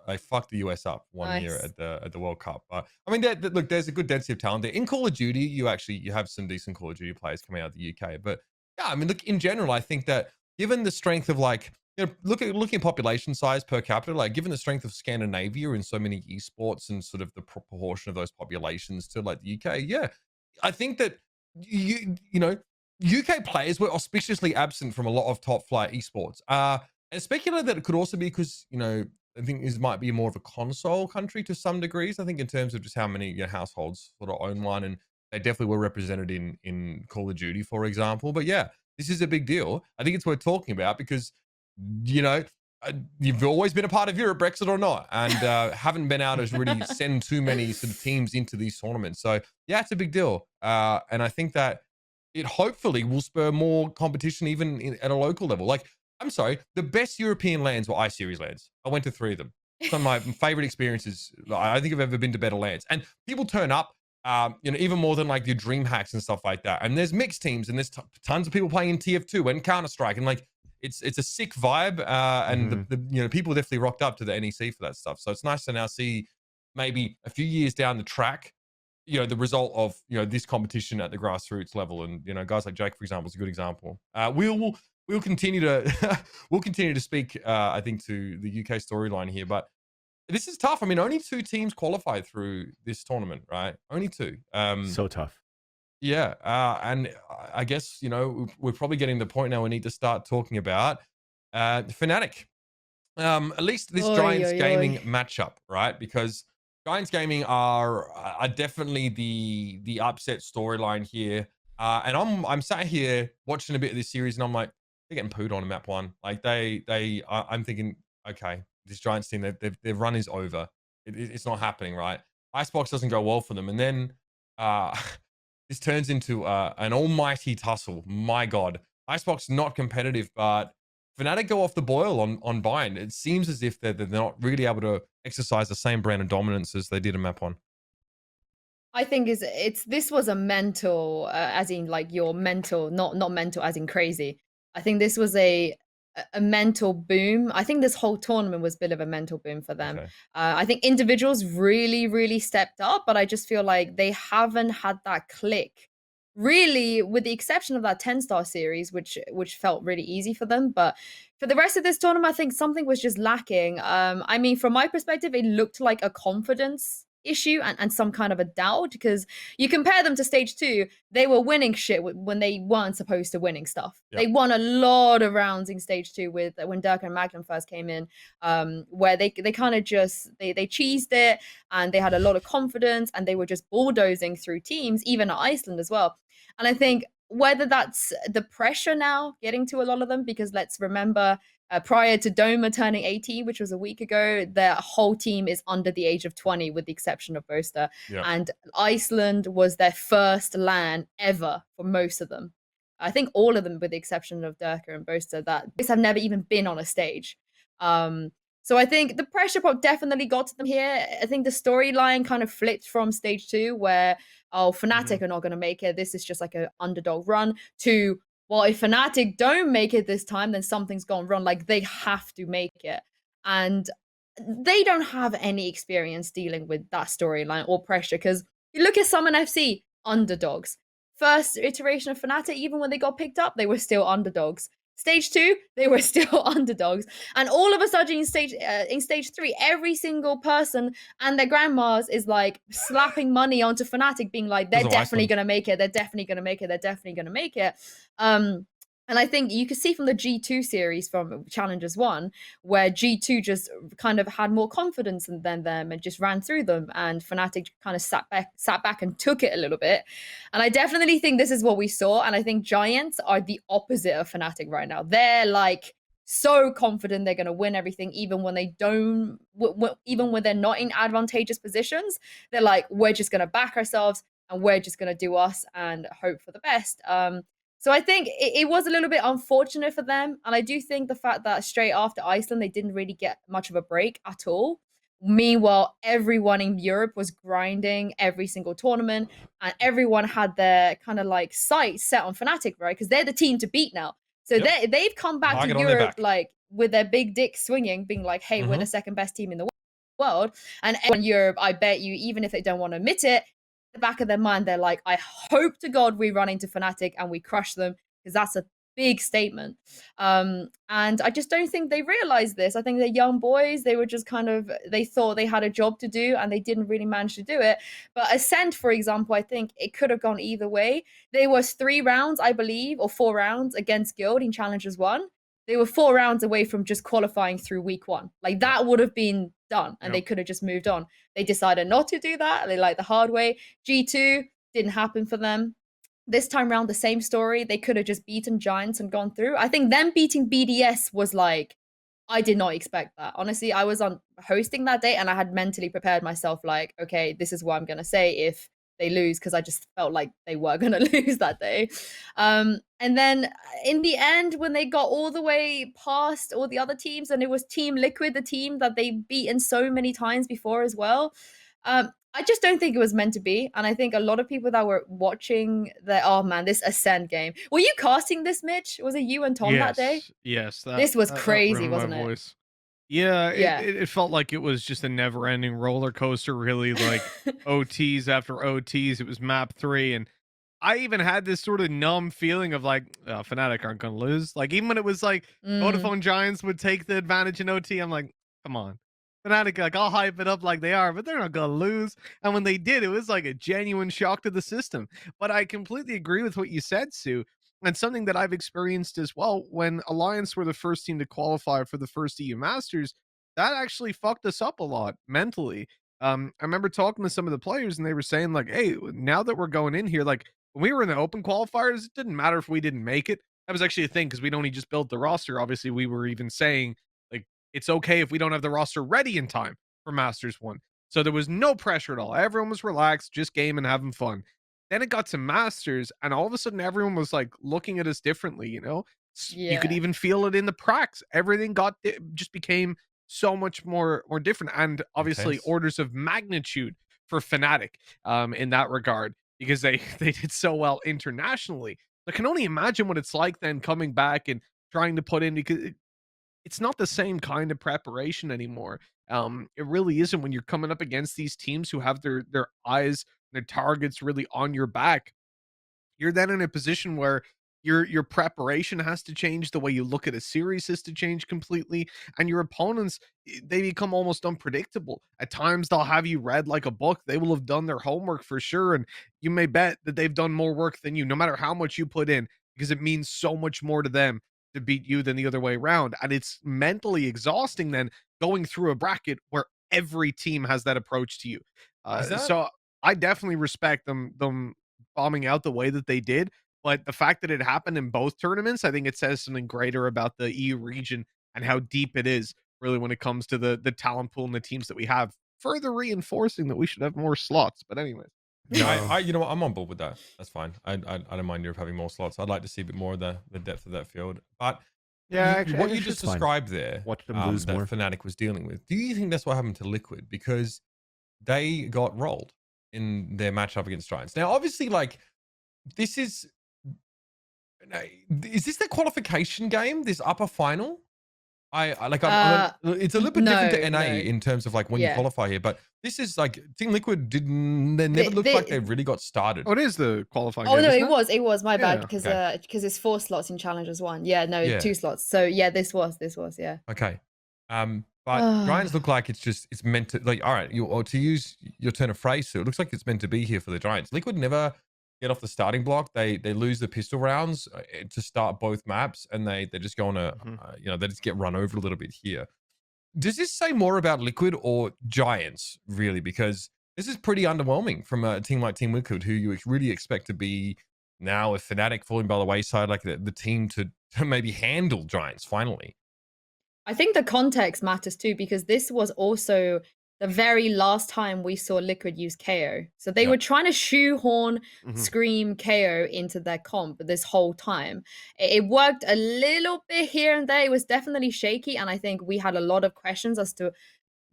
the US up one year Nice. at the World Cup. But I mean, look, there's a good density of talent there. In Call of Duty, you have some decent Call of Duty players coming out of the UK. But yeah, I mean, look, in general, I think that given the strength of looking at population size per capita, given the strength of Scandinavia in so many esports and sort of the proportion of those populations to the UK, yeah, I think that UK players were auspiciously absent from a lot of top flight esports. And speculate that it could also be because I think this might be more of a console country to some degrees. I think in terms of just how many households sort of own one, and they definitely were represented in Call of Duty, for example. But yeah, this is a big deal. I think it's worth talking about because you've always been a part of Europe, Brexit or not, and haven't been able to really send too many sort of teams into these tournaments. So yeah, it's a big deal. And I think that it hopefully will spur more competition even at a local level. I'm sorry, the best European LANs were iSeries LANs. I went to 3 of them. Some of my favorite experiences. I think I've ever been to better LANs. And people turn up, even more than your dream hacks and stuff like that. And there's mixed teams, and there's tons of people playing in TF2 and Counter-Strike, and it's a sick vibe. And the people definitely rocked up to the NEC for that stuff. So it's nice to now see maybe a few years down the track, the result of this competition at the grassroots level. And guys like Jake, for example, is a good example. We'll continue to speak, I think, to the UK storyline here, but this is tough. I mean, only 2 teams qualified through this tournament, right? Only 2. So tough. Yeah, and I guess we're probably getting to the point now we need to start talking about Fnatic. At least this Giants Gaming matchup, right? Because Giants Gaming are definitely the upset storyline here. And I'm sat here watching a bit of this series, and I'm like, they're getting pooed on in map 1. I'm thinking, okay, this Giants team, their run is over. It's not happening, right? Icebox doesn't go well for them, and then this turns into an almighty tussle. My God, Icebox not competitive, but Fnatic go off the boil on Bind. It seems as if they're not really able to exercise the same brand of dominance as they did in map 1. I think this was a mental, as in your mental, not mental as in crazy. I think this was a mental boom. I think this whole tournament was a bit of a mental boom for them. Okay. I think individuals really, really stepped up, but I just feel like they haven't had that click. Really, with the exception of that Tenstar series, which felt really easy for them. But for the rest of this tournament, I think something was just lacking. I mean, from my perspective, it looked like a confidence issue and some kind of a doubt, because you compare them to stage 2, they were winning shit when they weren't supposed to winning stuff. Yep. They won a lot of rounds in stage 2 with when Dirk and Magnum first came in, where they kind of just they cheesed it, and they had a lot of confidence, and they were just bulldozing through teams, even at Iceland as well. And I think whether that's the pressure now getting to a lot of them, because let's remember, prior to Doma turning 18, which was a week ago, their whole team is under the age of 20, with the exception of Boaster. Yeah. And Iceland was their first LAN ever for most of them. I think all of them, with the exception of Durka and Boaster, that this have never even been on a stage. So I think the pressure pop definitely got to them here. I think the storyline kind of flipped from stage 2, where, oh, Fnatic are not going to make it, this is just like an underdog run, to, well, if Fnatic don't make it this time, then something's gone wrong. Like, they have to make it. And they don't have any experience dealing with that storyline or pressure, because you look at Summon FC, underdogs. First iteration of Fnatic, even when they got picked up, they were still underdogs. Stage 2, they were still underdogs. And all of a sudden in stage 3, every single person and their grandmas is like slapping money onto Fnatic, being like, they're definitely going to make it. They're definitely going to make it. They're definitely going to make it. And I think you could see from the G2 series from Challengers 1, where G2 just kind of had more confidence than them and just ran through them, and Fnatic kind of sat back and took it a little bit. And I definitely think this is what we saw, and I think Giants are the opposite of Fnatic right now. They're like so confident they're going to win everything, even when they don't, even when they're not in advantageous positions. They're like, we're just going to back ourselves and we're just going to do us and hope for the best. So I think it was a little bit unfortunate for them. And I do think the fact that straight after Iceland, they didn't really get much of a break at all. Meanwhile, everyone in Europe was grinding every single tournament, and everyone had their kind of like sights set on Fnatic, right? Because they're the team to beat now. So they've come back to Europe like with their big dick swinging, being like, hey, we're the second best team in the world. And everyone in Europe, I bet you, even if they don't want to admit it, the back of their mind, they're like, I hope to God we run into Fnatic and we crush them, because that's a big statement. And I just don't think they realized this. I think they're young boys. They were just kind of, they thought they had a job to do and they didn't really manage to do it. But Ascent, for example, I think it could have gone either way. There was 3 rounds, I believe, or 4 rounds against Guild in Challengers 1. They were 4 rounds away from just qualifying through week 1. Like, that would have been done, and they could have just moved on. They decided not to do that. They like the hard way. G2 didn't happen for them. This time around, the same story. They could have just beaten Giants and gone through. I think them beating BDS was like, I did not expect that. Honestly, I was on hosting that day and I had mentally prepared myself like, okay, this is what I'm going to say if they lose, because I just felt like they were going to lose that day. And then in the end, when they got all the way past all the other teams, and it was Team Liquid, the team that they've beaten so many times before as well, I just don't think it was meant to be. And I think a lot of people that were watching oh man, this Ascend game. Were you casting this, Mitch? Was it you and Tom that day? Yes. This was crazy, wasn't it? Yeah, it felt like it was just a never-ending roller coaster, really, like OTs after OTs. It was map 3, and I even had this sort of numb feeling of like, Fnatic aren't going to lose. Like, even when it was like Vodafone Giants would take the advantage in OT, I'm like, come on. Fnatic, like, I'll hype it up like they are, but they're not going to lose. And when they did, it was like a genuine shock to the system. But I completely agree with what you said, Sue. And something that I've experienced as well, when Alliance were the first team to qualify for the first EU Masters, that actually fucked us up a lot mentally. I remember talking to some of the players and they were saying like, hey, now that we're going in here, like when we were in the open qualifiers, it didn't matter if we didn't make it. That was actually a thing because we'd only just built the roster. Obviously, we were even saying like, it's okay if we don't have the roster ready in time for Masters 1. So there was no pressure at all. Everyone was relaxed, just gaming, having fun. Then it got to Masters, and all of a sudden everyone was like looking at us differently, you know? You could even feel it in the pracs. Everything just became so much more different, and obviously orders of magnitude for Fnatic in that regard, because they did so well internationally. I can only imagine what it's like then coming back and trying to put in, because it's not the same kind of preparation anymore. It really isn't when you're coming up against these teams who have their eyes, their targets really on your back. You're then in a position where your preparation has to change, the way you look at a series has to change completely, and your opponents, they become almost unpredictable. At times they'll have you read like a book. They will have done their homework for sure, and you may bet that they've done more work than you, no matter how much you put in, because it means so much more to them to beat you than the other way around. And it's mentally exhausting then going through a bracket where every team has that approach to you. So I definitely respect them bombing out the way that they did, but the fact that it happened in both tournaments, I think it says something greater about the EU region and how deep it is really when it comes to the talent pool and the teams that we have, further reinforcing that we should have more slots. But anyways. No, you know what? I'm on board with that. That's fine. I don't mind Europe having more slots. I'd like to see a bit more of the depth of that field. But Yeah, you, actually, what you it's just fine. described there, Watch them lose that more. Fnatic was dealing with, do you think that's what happened to Liquid? Because they got rolled in their matchup against Giants. Now, obviously, like, this is this their qualification game? This upper final? It's a little bit different to NA no. in terms of like when you Yeah. qualify here, but this is like Team Liquid didn't. They never looked like they really got started. Oh, it is the qualifying. Oh game, no, isn't it was my bad Yeah. because Okay. because it's 4 slots in challengers 1. Yeah, no, Yeah. 2 slots. So yeah, this was yeah. Okay. But Giants look like it's meant to, like, all right, or to use your turn of phrase, so it looks like it's meant to be here for the Giants. Liquid never get off the starting block. They lose the pistol rounds to start both maps, and they just go on a they just get run over a little bit here. Does this say more about Liquid or Giants, really? Because this is pretty underwhelming from a team like Team Liquid, who you really expect to be now with Fnatic falling by the wayside, like the team to maybe handle Giants finally. I think the context matters too, because this was also the very last time we saw Liquid use KO. So they were trying to shoehorn Scream KO into their comp this whole time. It worked a little bit here and there. It was definitely shaky. And I think we had a lot of questions as to,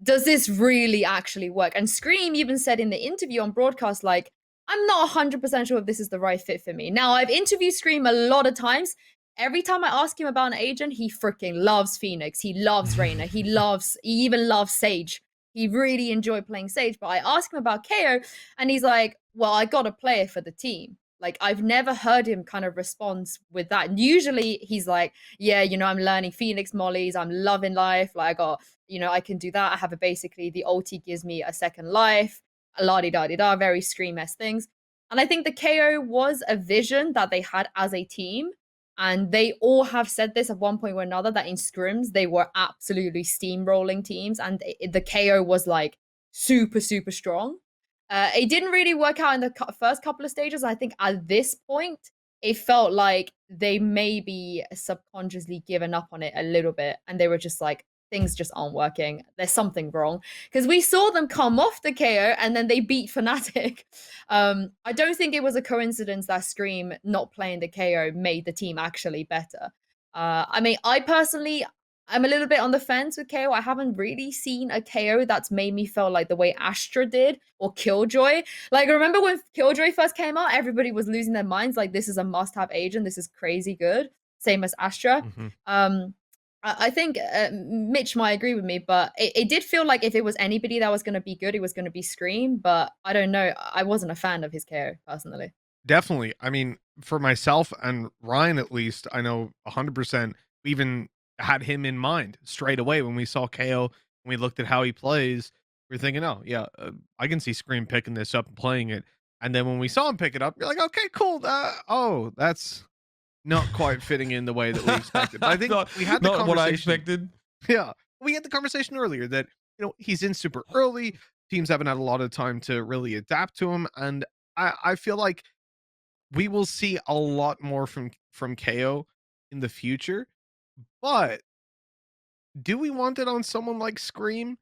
does this really actually work? And Scream even said in the interview on broadcast, like, I'm not 100% sure if this is the right fit for me. Now, I've interviewed Scream a lot of times. Every time I ask him about an agent, he freaking loves Phoenix. He loves Reyna. He even loves Sage. He really enjoyed playing Sage. But I ask him about KO, and he's like, well, I got to play it for the team. Like, I've never heard him kind of respond with that. And usually he's like, yeah, I'm learning Phoenix mollies. I'm loving life. Like, I got, I can do that. I have basically the ulti gives me a second life. La-di-da-di-da, very Scream-esque things. And I think the KO was a vision that they had as a team. And they all have said this at one point or another, that in scrims, they were absolutely steamrolling teams. And the KO was like super, super strong. It didn't really work out in the first couple of stages. I think at this point, it felt like they maybe subconsciously given up on it a little bit. And they were just like, things just aren't working. There's something wrong. Because we saw them come off the KO and then they beat Fnatic. I don't think it was a coincidence that Scream not playing the KO made the team actually better. I mean, I personally, I'm a little bit on the fence with KO. I haven't really seen a KO that's made me feel like the way Astra did or Killjoy. Like, remember when Killjoy first came out, everybody was losing their minds. Like, this is a must-have agent. This is crazy good. Same as Astra. I think Mitch might agree with me, but it did feel like if it was anybody that was going to be good, it was going to be Scream. But I don't know. I wasn't a fan of his KO personally. Definitely. I mean, for myself and Ryan, at least, I know 100%. We even had him in mind straight away when we saw KO. When we looked at how he plays, we were thinking, oh, yeah, I can see Scream picking this up and playing it. And then when we saw him pick it up, you're like, okay, cool. That's not quite fitting in the way that we expected. But I think we had the conversation. What I expected. Yeah, we had the conversation earlier that he's in super early. Teams haven't had a lot of time to really adapt to him, and I feel like we will see a lot more from KO in the future. But do we want it on someone like Scream?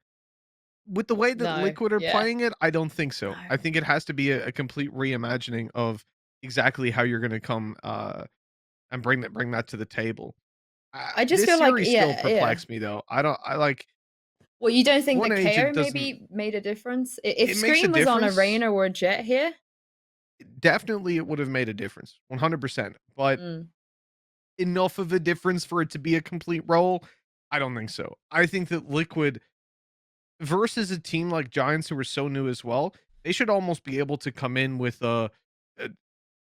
With the way that Liquid are playing it, I don't think so. I think it has to be a complete reimagining of exactly how you're going to come and bring that to the table. I just feel like still perplexes me though. I like. Well, you don't think one the agent KO maybe made a difference? If Scream was on a Reyna or a Jet here, definitely it would have made a difference, 100%. But enough of a difference for it to be a complete roll, I don't think so. I think that Liquid versus a team like Giants, who are so new as well, they should almost be able to come in with a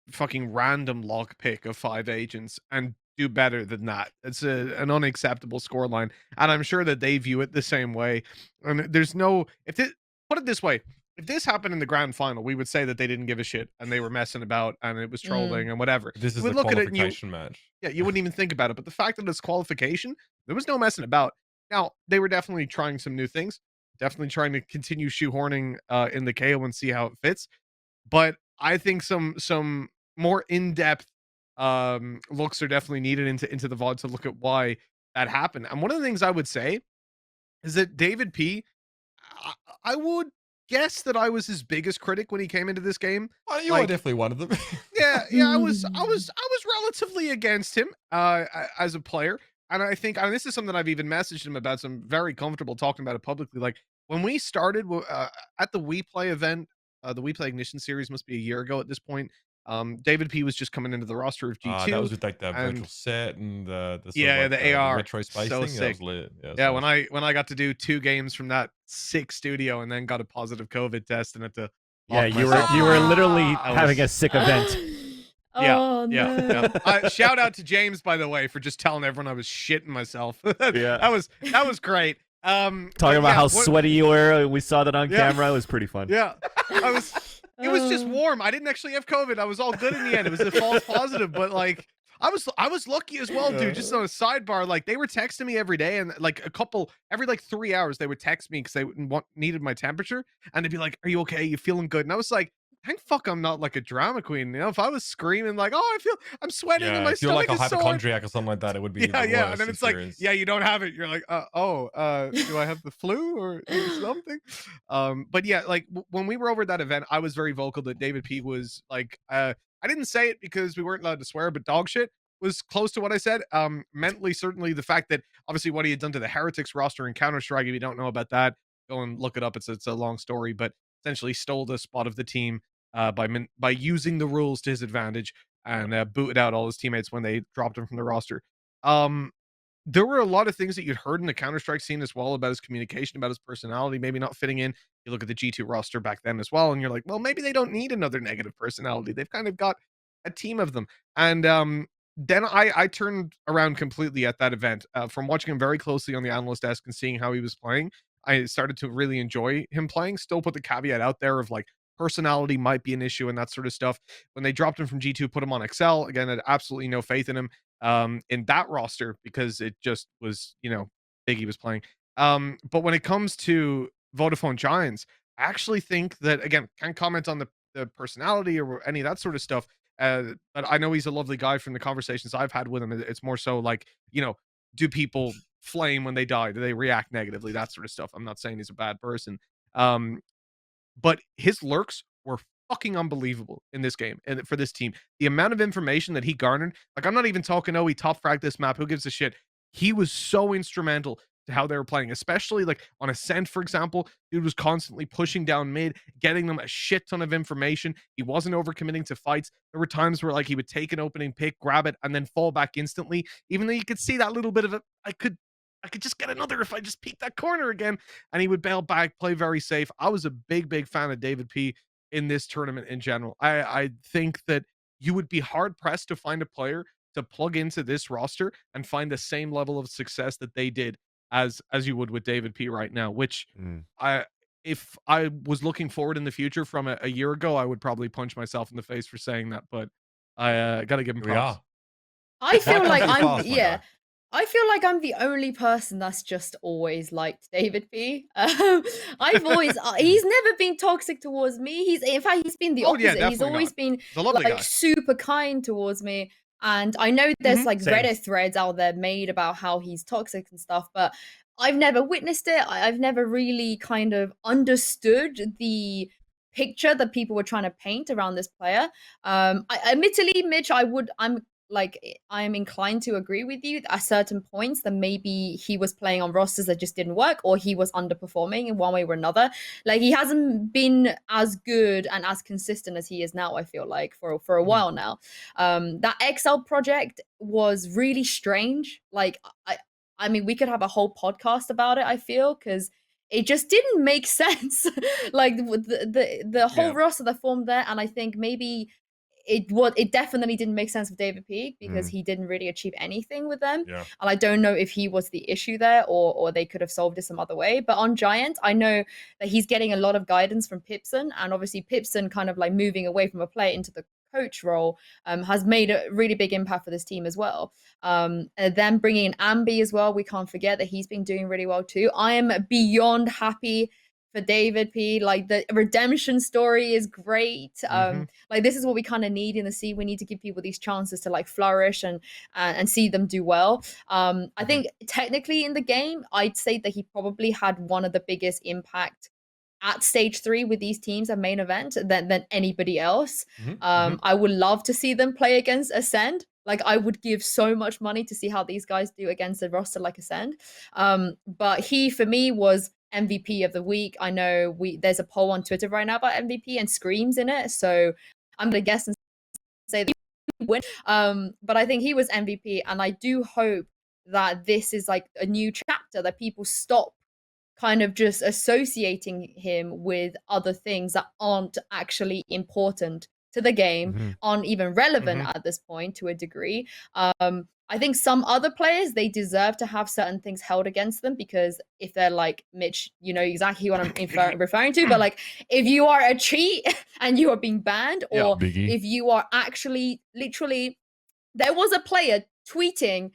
fucking random lock pick of 5 agents and do better than that. It's an unacceptable scoreline, and I'm sure that they view it the same way. And there's no, put it this way, if this happened in the grand final, we would say that they didn't give a shit and they were messing about and it was trolling and whatever. This is the qualification match. Yeah, you wouldn't even think about it. But the fact that it's qualification, there was no messing about. Now, they were definitely trying some new things, definitely trying to continue shoehorning in the KO and see how it fits. But I think some more in-depth looks are definitely needed into the VOD to look at why that happened. And one of the things I would say is that David P, I would guess that I was his biggest critic when he came into this game. Oh, you are Like, definitely one of them. yeah, I was relatively against him as a player. And I think, and this is something I've even messaged him about, so I'm very comfortable talking about it publicly. Like when we started at the We Play event, the We Play Ignition series must be a year ago at this point. David P was just coming into the roster of G2. That was with like the and virtual set and the sort yeah, of like the AR, retro spacing. so That sick. was lit. Yeah, Yeah, nice. when I got to do 2 games from that sick studio and then got a positive COVID test and had to Yeah, lock you myself were in. literally I having a was- sick event. Yeah, Oh, no. yeah. Shout out to James, by the way, for just telling everyone I was shitting myself. Yeah. that was great. Talking but about yeah, how what- sweaty you were. We saw that on Yeah. camera. It was pretty fun. Yeah, I was. It was just Oh. warm. I didn't actually have COVID. I was all good in the end. It was a false positive, but like I was lucky as well, dude. Just on a sidebar, like they were texting me every day, and like every like 3 hours they would text me because they needed my temperature, and they'd be like, "Are you okay? You feeling good?" And I was like, "Thank fuck I'm not like a drama queen." You know, if I was scraying like, "Oh, I'm sweating and my if you're like stomach a is sore." hypochondriac or something like that, it would be Yeah, the yeah, and worst then it's experience. like, yeah, you don't have it. You're like, do I have the flu or something? But yeah, like when we were over at that event, I was very vocal that David P was like, I didn't say it because we weren't allowed to swear, but dog shit was close to what I said. Mentally, certainly the fact that obviously what he had done to the Heretics roster in Counter-Strike, if you don't know about that, go and look it up. It's a long story, but essentially stole the spot of the team by using the rules to his advantage and booted out all his teammates when they dropped him from the roster. There were a lot of things that you'd heard in the Counter-Strike scene as well about his communication, about his personality, maybe not fitting in. You look at the G2 roster back then as well, and you're like, well, maybe they don't need another negative personality. They've kind of got a team of them. And then I turned around completely at that event. From watching him very closely on the analyst desk and seeing how he was playing, I started to really enjoy him playing. Still put the caveat out there of like, personality might be an issue and that sort of stuff. When they dropped him from G2, put him on Excel, again, I had absolutely no faith in him in that roster because it just was, Biggie was playing. But when it comes to Vodafone Giants, I actually think that, again, can't comment on the personality or any of that sort of stuff. But I know he's a lovely guy from the conversations I've had with him. It's more so like, do people flame when they die? Do they react negatively? That sort of stuff. I'm not saying he's a bad person. But his lurks were fucking unbelievable in this game and for this team. The amount of information that he garnered, like I'm not even talking, he top fragged this map. Who gives a shit? He was so instrumental to how they were playing, especially like on Ascent, for example. Dude was constantly pushing down mid, getting them a shit ton of information. He wasn't overcommitting to fights. There were times where like he would take an opening pick, grab it, and then fall back instantly. Even though you could see that little bit of it, I could just get another if I just peek that corner again. And he would bail back, play very safe. I was a big fan of David P in this tournament in general. I think that you would be hard pressed to find a player to plug into this roster and find the same level of success that they did as you would with David P right now, which if I was looking forward in the future from a year ago, I would probably punch myself in the face for saying that, but I gotta give him props. I feel like Very I'm fast, my yeah. guy. I feel like I'm the only person that's just always liked David P. I've always he's never been toxic towards me. He's been the Oh, yeah, opposite. He's definitely always not. been He's a lovely like guy. super kind towards me. And I know there's like Same. Reddit threads out there made about how he's toxic and stuff, but I've never witnessed it. I've never really kind of understood the picture that people were trying to paint around this player. Admittedly, Mitch, I'm inclined to agree with you at certain points that maybe he was playing on rosters that just didn't work, or he was underperforming in one way or another. Like he hasn't been as good and as consistent as he is now, I feel like, for a while now. That XL project was really strange. Like I mean, we could have a whole podcast about it, I feel, because it just didn't make sense. Like the whole roster that formed there, and I think maybe it definitely didn't make sense with David P because he didn't really achieve anything with them. Yeah. And I don't know if he was the issue there or they could have solved it some other way. But on Giant, I know that he's getting a lot of guidance from Pipson, and obviously Pipson kind of like moving away from a player into the coach role has made a really big impact for this team as well. And then bringing in Ambi as well, we can't forget that he's been doing really well too. I am beyond happy for David P. Like the redemption story is great. Like this is what we kind of need in the scene. We need to give people these chances to like flourish and see them do well. I think technically in the game, I'd say that he probably had one of the biggest impact at stage 3 with these teams at main event than anybody else. Mhm, I would love to see them play against Ascend. Like, I would give so much money to see how these guys do against a roster like Ascend. But he, for me, was MVP of the week. I know there's a poll on Twitter right now about MVP and Screams in it, so I'm gonna guess and say that he win. But I think he was MVP, and I do hope that this is like a new chapter, that people stop kind of just associating him with other things that aren't actually important to the game, aren't even relevant at this point to a degree. I think some other players, they deserve to have certain things held against them, because if they're like Mitch, you know exactly what I'm referring to. But like, if you are a cheat and you are being banned, or if you are actually literally, there was a player tweeting,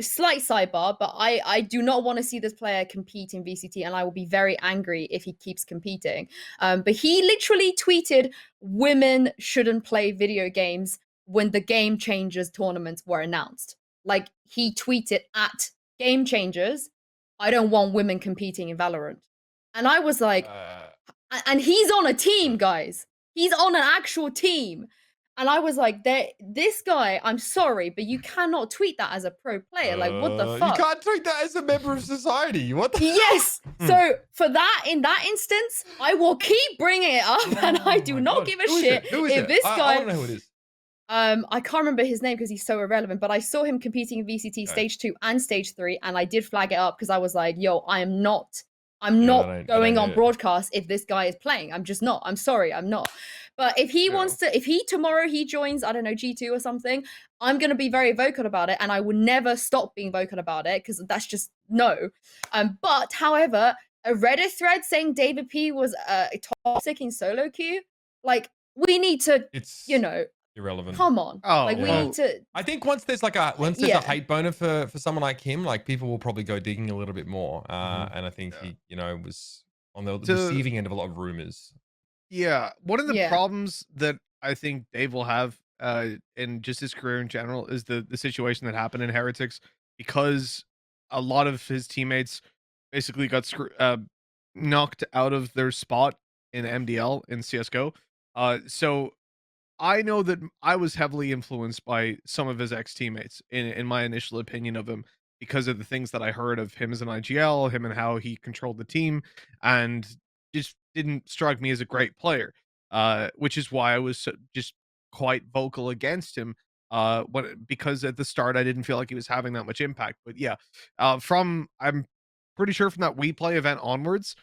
slight sidebar, but I do not want to see this player compete in VCT, and I will be very angry if he keeps competing. But he literally tweeted, women shouldn't play video games, when the Game Changers tournaments were announced. Like, he tweeted at Game Changers, I don't want women competing in Valorant. And I was like, and he's on a team, guys. He's on an actual team. And I was like, this guy, I'm sorry, but you cannot tweet that as a pro player. Like, what the fuck? You can't tweet that as a member of society. What the Yes. So for that, in that instance, I will keep bringing it up, and I do not give a shit if this guy. I don't know who it is. I can't remember his name because he's so irrelevant, but I saw him competing in VCT stage 2 and stage 3, and I did flag it up because I was like, yo, I'm not going on broadcast if this guy is playing. I'm just not. I'm sorry, I'm not. But if he wants to, if he tomorrow he joins, I don't know, G2 or something, I'm going to be very vocal about it, and I will never stop being vocal about it, because that's just no. But however, a Reddit thread saying David P was toxic in solo queue, like, we need to, you know, irrelevant. come on. Like, we need to. I think once there's like a a hate boner for someone like him, like, people will probably go digging a little bit more. And I think he, you know, was on the receiving end of a lot of rumors. Yeah, one of the problems that I think Dave will have in just his career in general is the situation that happened in Heretics, because a lot of his teammates basically got knocked out of their spot in MDL in CS:GO. So I know that I was heavily influenced by some of his ex-teammates in my initial opinion of him, because of the things that I heard of him as an IGL, him and how he controlled the team, and just didn't strike me as a great player, which is why I was just quite vocal against him, because at the start I didn't feel like he was having that much impact. But yeah, I'm pretty sure from that We Play event onwards,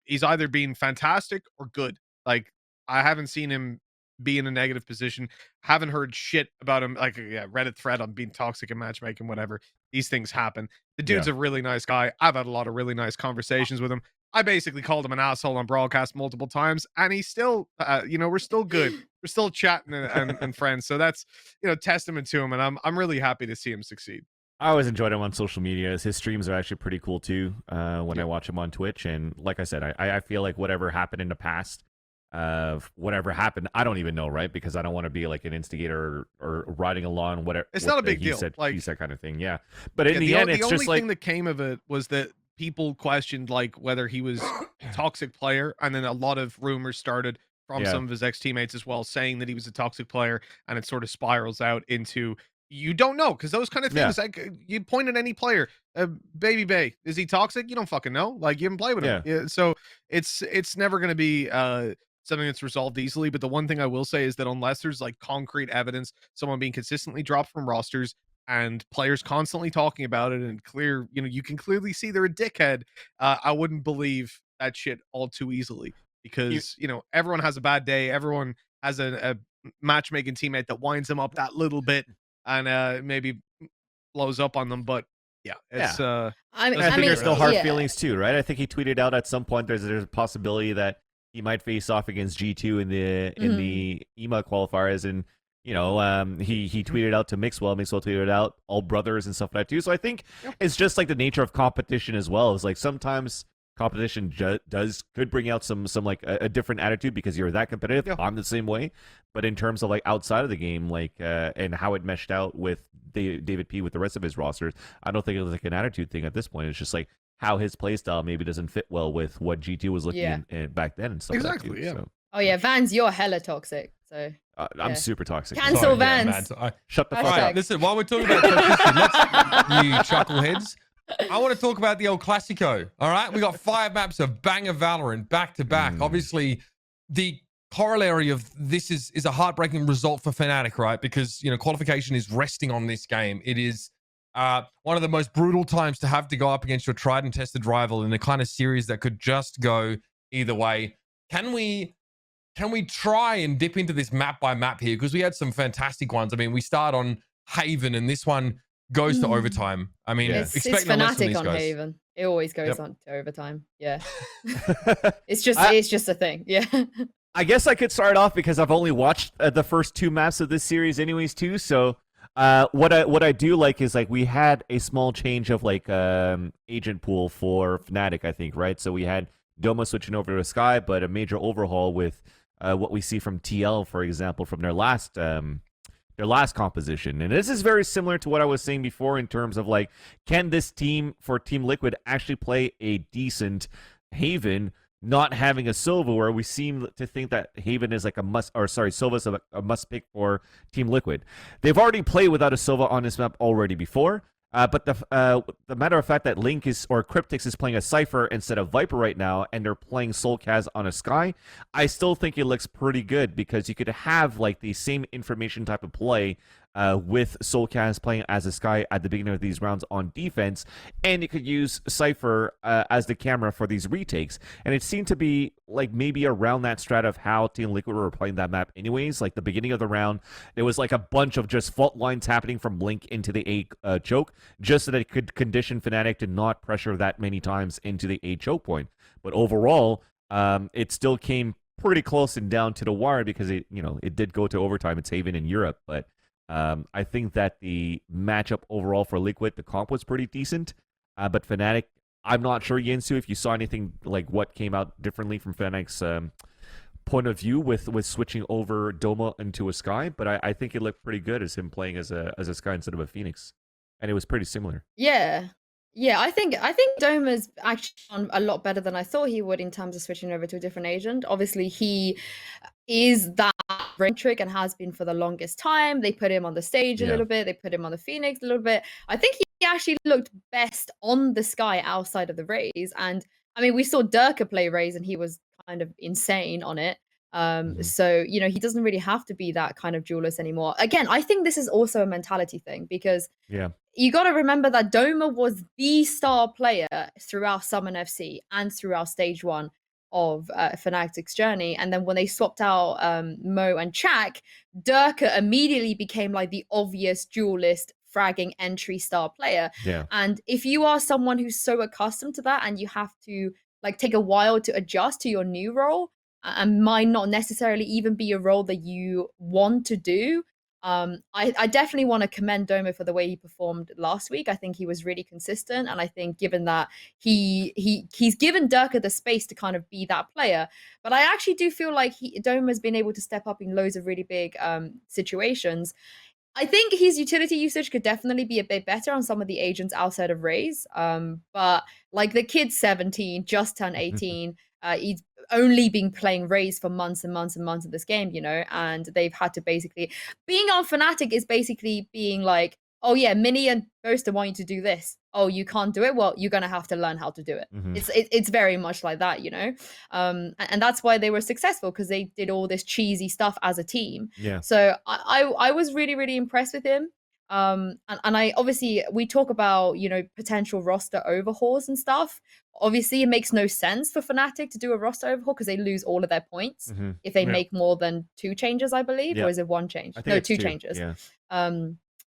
he's either been fantastic or good. Like, I haven't seen him be in a negative position. Haven't heard shit about him. Like, Reddit thread on being toxic in matchmaking, whatever. These things happen. The dude's a really nice guy. I've had a lot of really nice conversations with him. I basically called him an asshole on broadcast multiple times, and he's still, you know, we're still good. We're still chatting and friends. So that's, you know, testament to him, and I'm really happy to see him succeed. I always enjoyed him on social media. His streams are actually pretty cool too. When I watch him on Twitch, and like I said, I feel like whatever happened in the past, whatever happened, I don't even know, right? Because I don't want to be like an instigator or riding along whatever. It's not a big deal. Like, he said kind of thing. Yeah, but in the end, it's just like, the only thing that came of it was that people questioned like whether he was a toxic player, and then a lot of rumors started from some of his ex-teammates as well, saying that he was a toxic player, and it sort of spirals out into, you don't know, because those kind of things, like, you point at any player, babybay, is he toxic? You don't fucking know. Like, you haven't played with him. Yeah, so it's never going to be something that's resolved easily. But the one thing I will say is that unless there's like concrete evidence, someone being consistently dropped from rosters, and players constantly talking about it, and clear, you know, you can clearly see they're a dickhead, I wouldn't believe that shit all too easily, because you know, everyone has a bad day, everyone has a matchmaking teammate that winds them up that little bit, and maybe blows up on them. But it's I think there's still hard feelings too, right? I think he tweeted out at some point there's a possibility that he might face off against G2 in the EMA qualifiers, and you know, he tweeted out to Mixwell tweeted out all brothers and stuff like that too. So I think it's just like the nature of competition as well. It's like sometimes competition could bring out some like a different attitude because you're that competitive. Yeah. I'm the same way, but in terms of like outside of the game, like and how it meshed out with David P with the rest of his rosters, I don't think it was like an attitude thing at this point. It's just like how his playstyle maybe doesn't fit well with what G2 was looking in back then and stuff. Exactly, like that too, yeah. So. Oh yeah, Vans, you're hella toxic. So I'm Yeah. super toxic. Cancel Sorry, Vans. Shut the fuck Hashtag. up. Listen, while we're talking about toxicity, let's, you chuckleheads, I want to talk about the El Clasico. All right, we got 5 maps of banger Valorant back to back. Obviously, the corollary of this is a heartbreaking result for Fnatic, right? Because qualification is resting on this game. It is one of the most brutal times to have to go up against your tried and tested rival in a kind of series that could just go either way. Can we try and dip into this map by map here? Because we had some fantastic ones. I mean, we start on Haven, and this one goes to overtime. I mean, it's expect no less from Fnatic these on guys. Haven. It always goes Yep. on to overtime. Yeah. It's just a thing. Yeah. I guess I could start off because I've only watched the first 2 maps of this series anyways too. So what I do like is like we had a small change of like agent pool for Fnatic, I think, right? So we had Doma switching over to Sky, but a major overhaul with what we see from TL, for example, from their last composition. And this is very similar to what I was saying before in terms of like, can this team for Team Liquid actually play a decent Haven, not having a Sova, where we seem to think that Haven is like a must, or sorry, Sova's a must pick for Team Liquid. They've already played without a Sova on this map already before. But the matter of fact that Link or Cryptix is playing a Cypher instead of Viper right now, and they're playing Soulcaz on a Sky, I still think it looks pretty good because you could have like the same information type of play with Soulcaz playing as a Sky at the beginning of these rounds on defense, and you could use Cypher as the camera for these retakes. And it seemed to be like maybe around that strat of how Team Liquid were playing that map anyways. Like the beginning of the round, there was like a bunch of just fault lines happening from Blink into the A choke, just so that it could condition Fnatic to not pressure that many times into the A choke point. But overall, it still came pretty close and down to the wire because it did go to overtime. It's Haven in Europe, but I think that the matchup overall for Liquid, the comp was pretty decent. But Fnatic, I'm not sure, Yinsu, if you saw anything like what came out differently from Fnatic's point of view with switching over Doma into a Sky. But I think it looked pretty good as him playing as a Sky instead of a Phoenix. And it was pretty similar. Yeah. Yeah, I think Doma's actually done a lot better than I thought he would in terms of switching over to a different agent. Obviously, he is that brain trick and has been for the longest time. They put him on the stage a little bit. They put him on the Phoenix a little bit. I think he actually looked best on the Sky outside of the Raze. And I mean, we saw Durka play Raze and he was kind of insane on it. So, he doesn't really have to be that kind of duelist anymore. Again, I think this is also a mentality thing because you got to remember that Doma was the star player throughout Summon FC and throughout stage 1 of Fnatic's journey. And then when they swapped out Mo and Chak, Durka immediately became like the obvious duelist fragging entry star player. Yeah. And if you are someone who's so accustomed to that and you have to like take a while to adjust to your new role, and might not necessarily even be a role that you want to do. I definitely want to commend Doma for the way he performed last week. I think he was really consistent, and I think given that he's given Durka the space to kind of be that player, but I actually do feel like Doma's been able to step up in loads of really big situations. I think his utility usage could definitely be a bit better on some of the agents outside of Raze. But like the kid's 17, just turned 18. He's only been playing Raze for months and months and months of this game, and they've had to basically being on Fnatic is basically being like, oh yeah, Mini and Boaster want you to do this. Oh, you can't do it? Well, you're gonna have to learn how to do it. It's very much like that, and that's why they were successful, because they did all this cheesy stuff as a team. Yeah. So I was really, really impressed with him. And I obviously we talk about potential roster overhauls and stuff. Obviously, it makes no sense for Fnatic to do a roster overhaul because they lose all of their points if they make more than 2 changes, I believe, or is it 1 change? No, 2 changes. Yeah.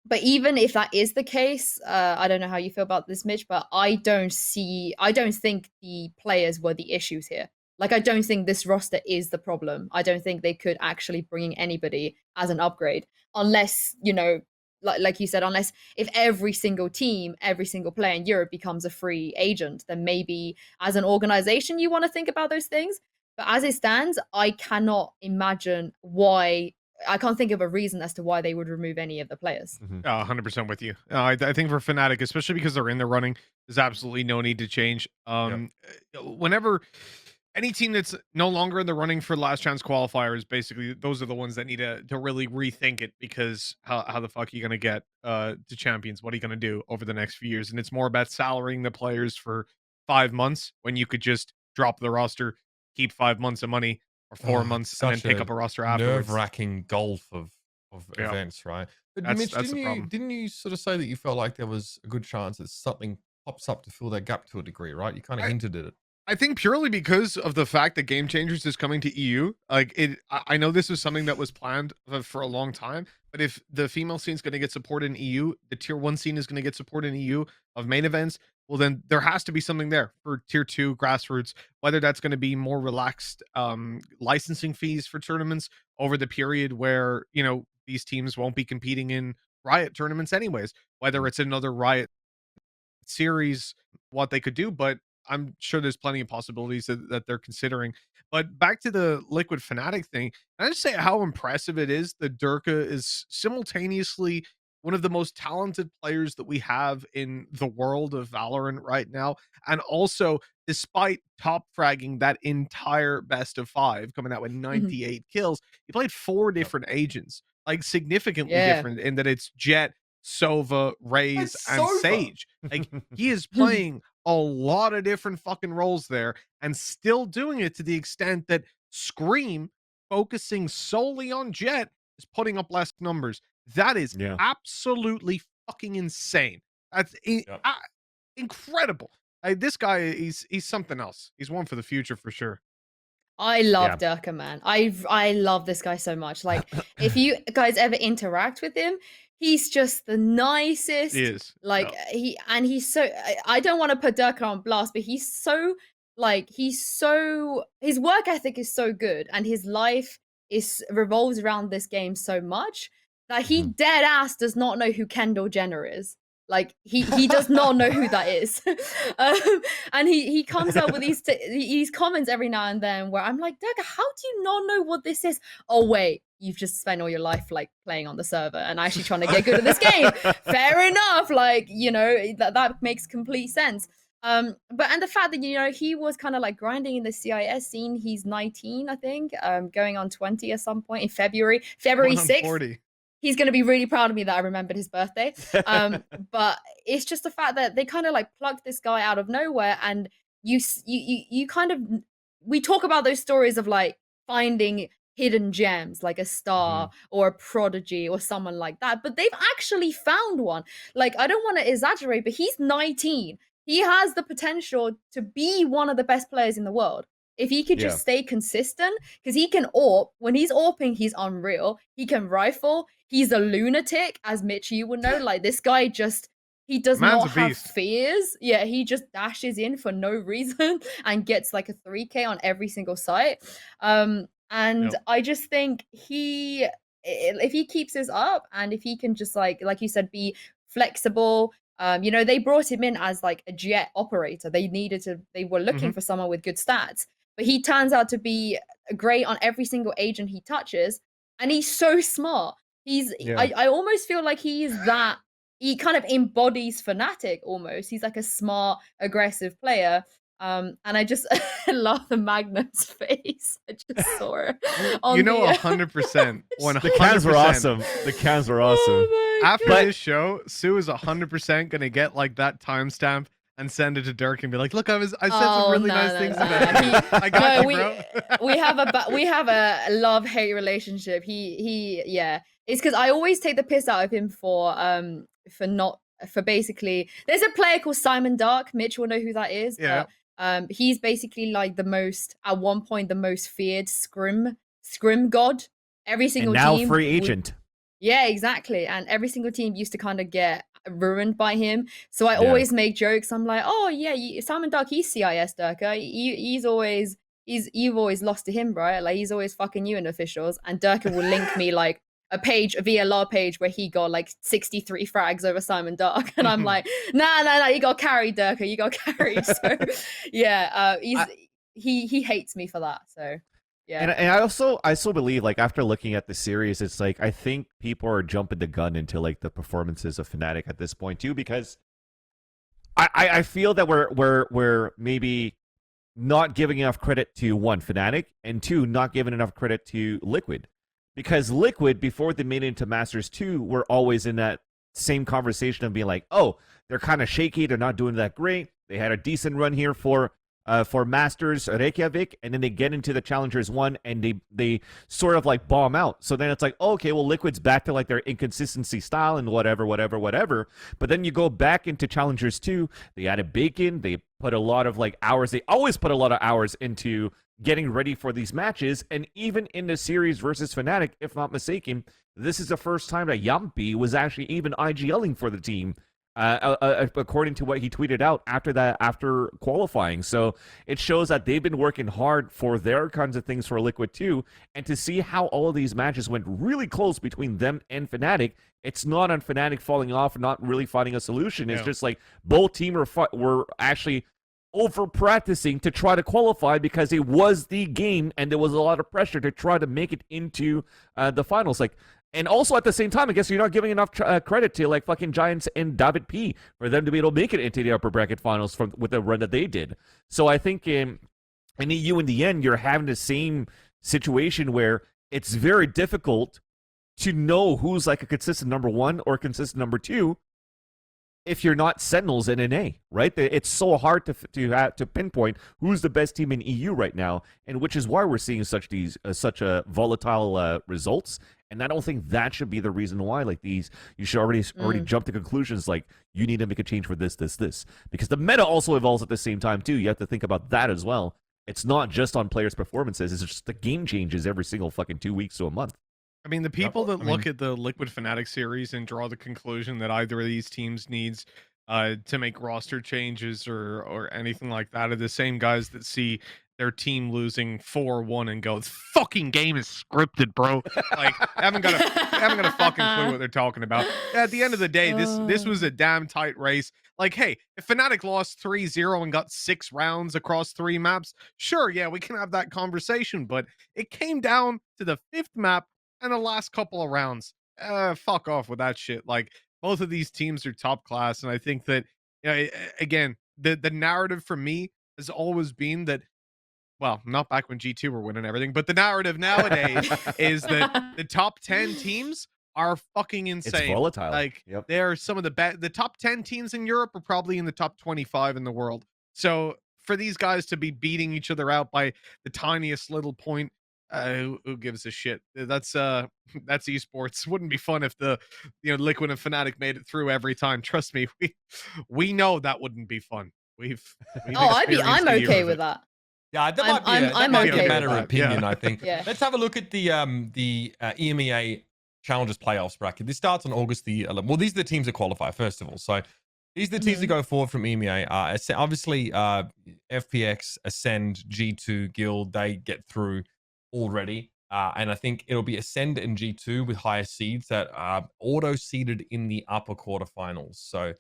But even if that is the case, I don't know how you feel about this, Mitch, but I don't think the players were the issues here. Like, I don't think this roster is the problem. I don't think they could actually bring in anybody as an upgrade unless, like you said, unless if every single team, every single player in Europe becomes a free agent, then maybe as an organization you want to think about those things. But as it stands, I cannot imagine why. I can't think of a reason as to why they would remove any of the players. 100% with you. I think for Fnatic, especially because they're in the running, there's absolutely no need to change. Whenever any team that's no longer in the running for last chance qualifiers, basically those are the ones that need to really rethink it, because how the fuck are you going to get to champions? What are you going to do over the next few years? And it's more about salarying the players for 5 months when you could just drop the roster, keep 5 months of money, or 4 months, and then pick up a roster afterwards. Nerve-wracking gulf of events, right? But Mitch, didn't you sort of say that you felt like there was a good chance that something pops up to fill that gap to a degree, right? You kind of hinted at it. I think purely because of the fact that Game Changers is coming to EU. I know this was something that was planned for a long time, but if the female scene is going to get support in EU, the tier 1 scene is going to get support in EU of main events, well, then there has to be something there for tier 2 grassroots, whether that's going to be more relaxed licensing fees for tournaments over the period where, these teams won't be competing in Riot tournaments anyways, whether it's another Riot series, what they could do. But I'm sure there's plenty of possibilities that they're considering. But back to the Liquid Fnatic thing, can I just say how impressive it is that Durka is simultaneously one of the most talented players that we have in the world of Valorant right now. And also, despite top fragging that entire best of 5, coming out with 98 kills, he played 4 different agents, like significantly different in that it's Jett, Sova, Raze, and Sage. Like, he is playing a lot of different fucking roles there, and still doing it to the extent that Scream, focusing solely on Jett, is putting up less numbers. That is absolutely fucking insane. That's incredible. This guy, he's something else. He's one for the future for sure. I love Durka, man. I love this guy so much. Like, if you guys ever interact with him, he's just the nicest. He is. Like, he's so, I don't want to put Durka on blast, but he's so, his work ethic is so good, and his life revolves around this game so much that he dead ass does not know who Kendall Jenner is. Like, he does not know who that is. And he comes up with these comments every now and then where I'm like, Durka, how do you not know what this is? Oh, wait, you've just spent all your life like playing on the server and actually trying to get good at this game. Fair enough. Like, that makes complete sense. And the fact that, he was kind of like grinding in the CIS scene. He's 19, I think, going on 20 at some point in February 6th. He's going to be really proud of me that I remembered his birthday. But it's just the fact that they kind of like plucked this guy out of nowhere, and you kind of, we talk about those stories of like finding hidden gems, like a star or a prodigy or someone like that, but they've actually found one. Like, I don't want to exaggerate, but he's 19. He has the potential to be one of the best players in the world. If he could just stay consistent, because he can AWP. When he's AWPing, he's unreal. He can rifle. He's a lunatic, as Mitch, you would know. Like, this guy he does not have fears. Yeah, he just dashes in for no reason and gets like a 3K on every single site. I just think if he keeps this up, and if he can just like you said, be flexible. They brought him in as like a Jett operator. They were looking for someone with good stats, but he turns out to be great on every single agent he touches, and he's so smart. I almost feel like he kind of embodies Fnatic almost. He's like a smart, aggressive player. And I just love the Magnum's face. I just saw it. 100%. 100%. The cans were awesome. The cans were awesome. Oh After this show, Sue is 100% gonna get like that timestamp and send it to Dirk and be like, "Look, I said some really nice things about you. I got you, bro." we have a love-hate relationship. It's because I always take the piss out of him for basically. There's a player called Simon Dark. Mitch will know who that is. Yeah. But, he's basically like at one point the most feared scrim god. Every single team. And now free agent. Yeah, exactly. And every single team used to kind of get ruined by him. So I always make jokes. I'm like, oh yeah, Simon Dark, he's CIS Durka. You've always lost to him, right? Like, he's always fucking you in officials. And Durka will link me like a VLR page where he got like 63 frags over Simon Dark, and I'm like, nah, you got carried, Durka, you got carried. So yeah, he hates me for that. So yeah. And I also believe, like, after looking at the series, it's like I think people are jumping the gun into like the performances of Fnatic at this point too, because I feel that we're maybe not giving enough credit to one, Fnatic, and two, not giving enough credit to Liquid. Because Liquid, before they made it into Masters 2, were always in that same conversation of being like, oh, they're kind of shaky, they're not doing that great. They had a decent run here for Masters Reykjavik, and then they get into the Challengers 1 and they sort of like bomb out. So then it's like, oh, okay, well, Liquid's back to like their inconsistency style and whatever. But then you go back into Challengers 2, they added Bacon, they put a lot of like hours, they always put a lot of hours into getting ready for these matches. And even in the series versus Fnatic, if not mistaken, this is the first time that Yampi was actually even IGLing for the team. According to what he tweeted out after qualifying. So it shows that they've been working hard for their kinds of things for Liquid too, and to see how all of these matches went really close between them and Fnatic, it's not on Fnatic falling off and not really finding a solution. It's just like both teams were actually over practicing to try to qualify because it was the game and there was a lot of pressure to try to make it into the finals. Like, and also at the same time, I guess you're not giving enough credit to like fucking Giants and David P for them to be able to make it into the upper bracket finals with the run that they did. So I think in EU in the end, you're having the same situation where it's very difficult to know who's like a consistent number one or consistent number two if you're not Sentinels in NA, right? It's so hard to pinpoint who's the best team in EU right now, and which is why we're seeing such volatile results. And I don't think that should be the reason why. Like these, you should already jump to conclusions like you need to make a change for this, because the meta also evolves at the same time too. You have to think about that as well. It's not just on players' performances; it's just the game changes every single fucking 2 weeks to a month. I mean, the people that look at the Liquid Fnatic series and draw the conclusion that either of these teams needs to make roster changes or anything like that are the same guys that see their team losing 4-1 and go, "This fucking game is scripted, bro." Like, haven't got a fucking clue what they're talking about. At the end of the day, this was a damn tight race. Like, hey, if Fnatic lost 3-0 and got 6 rounds across 3 maps, sure, yeah, we can have that conversation. But it came down to the 5th map and the last couple of rounds. Fuck off with that shit. Like, both of these teams are top class, and I think that, you know, again, the narrative for me has always been that, well, not back when G2 were winning everything, but the narrative nowadays is that the top 10 teams are fucking insane. It's volatile. Like, they're some of the best. The top 10 teams in Europe are probably in the top 25 in the world. So for these guys to be beating each other out by the tiniest little point, who gives a shit? That's esports. Wouldn't be fun if the Liquid and Fnatic made it through every time. Trust me, we know that wouldn't be fun. I'm okay with that. Yeah, that I'm might be okay a matter with of opinion, I think. Yeah. Let's have a look at the EMEA Challengers playoffs bracket. This starts on August the 11th. Well, these are the teams that qualify, first of all. So these are the teams that go forward from EMEA. Obviously, FPX, Ascend, G2, Guild, they get through already. And I think it'll be Ascend and G2 with higher seeds that are auto-seeded in the upper quarterfinals. So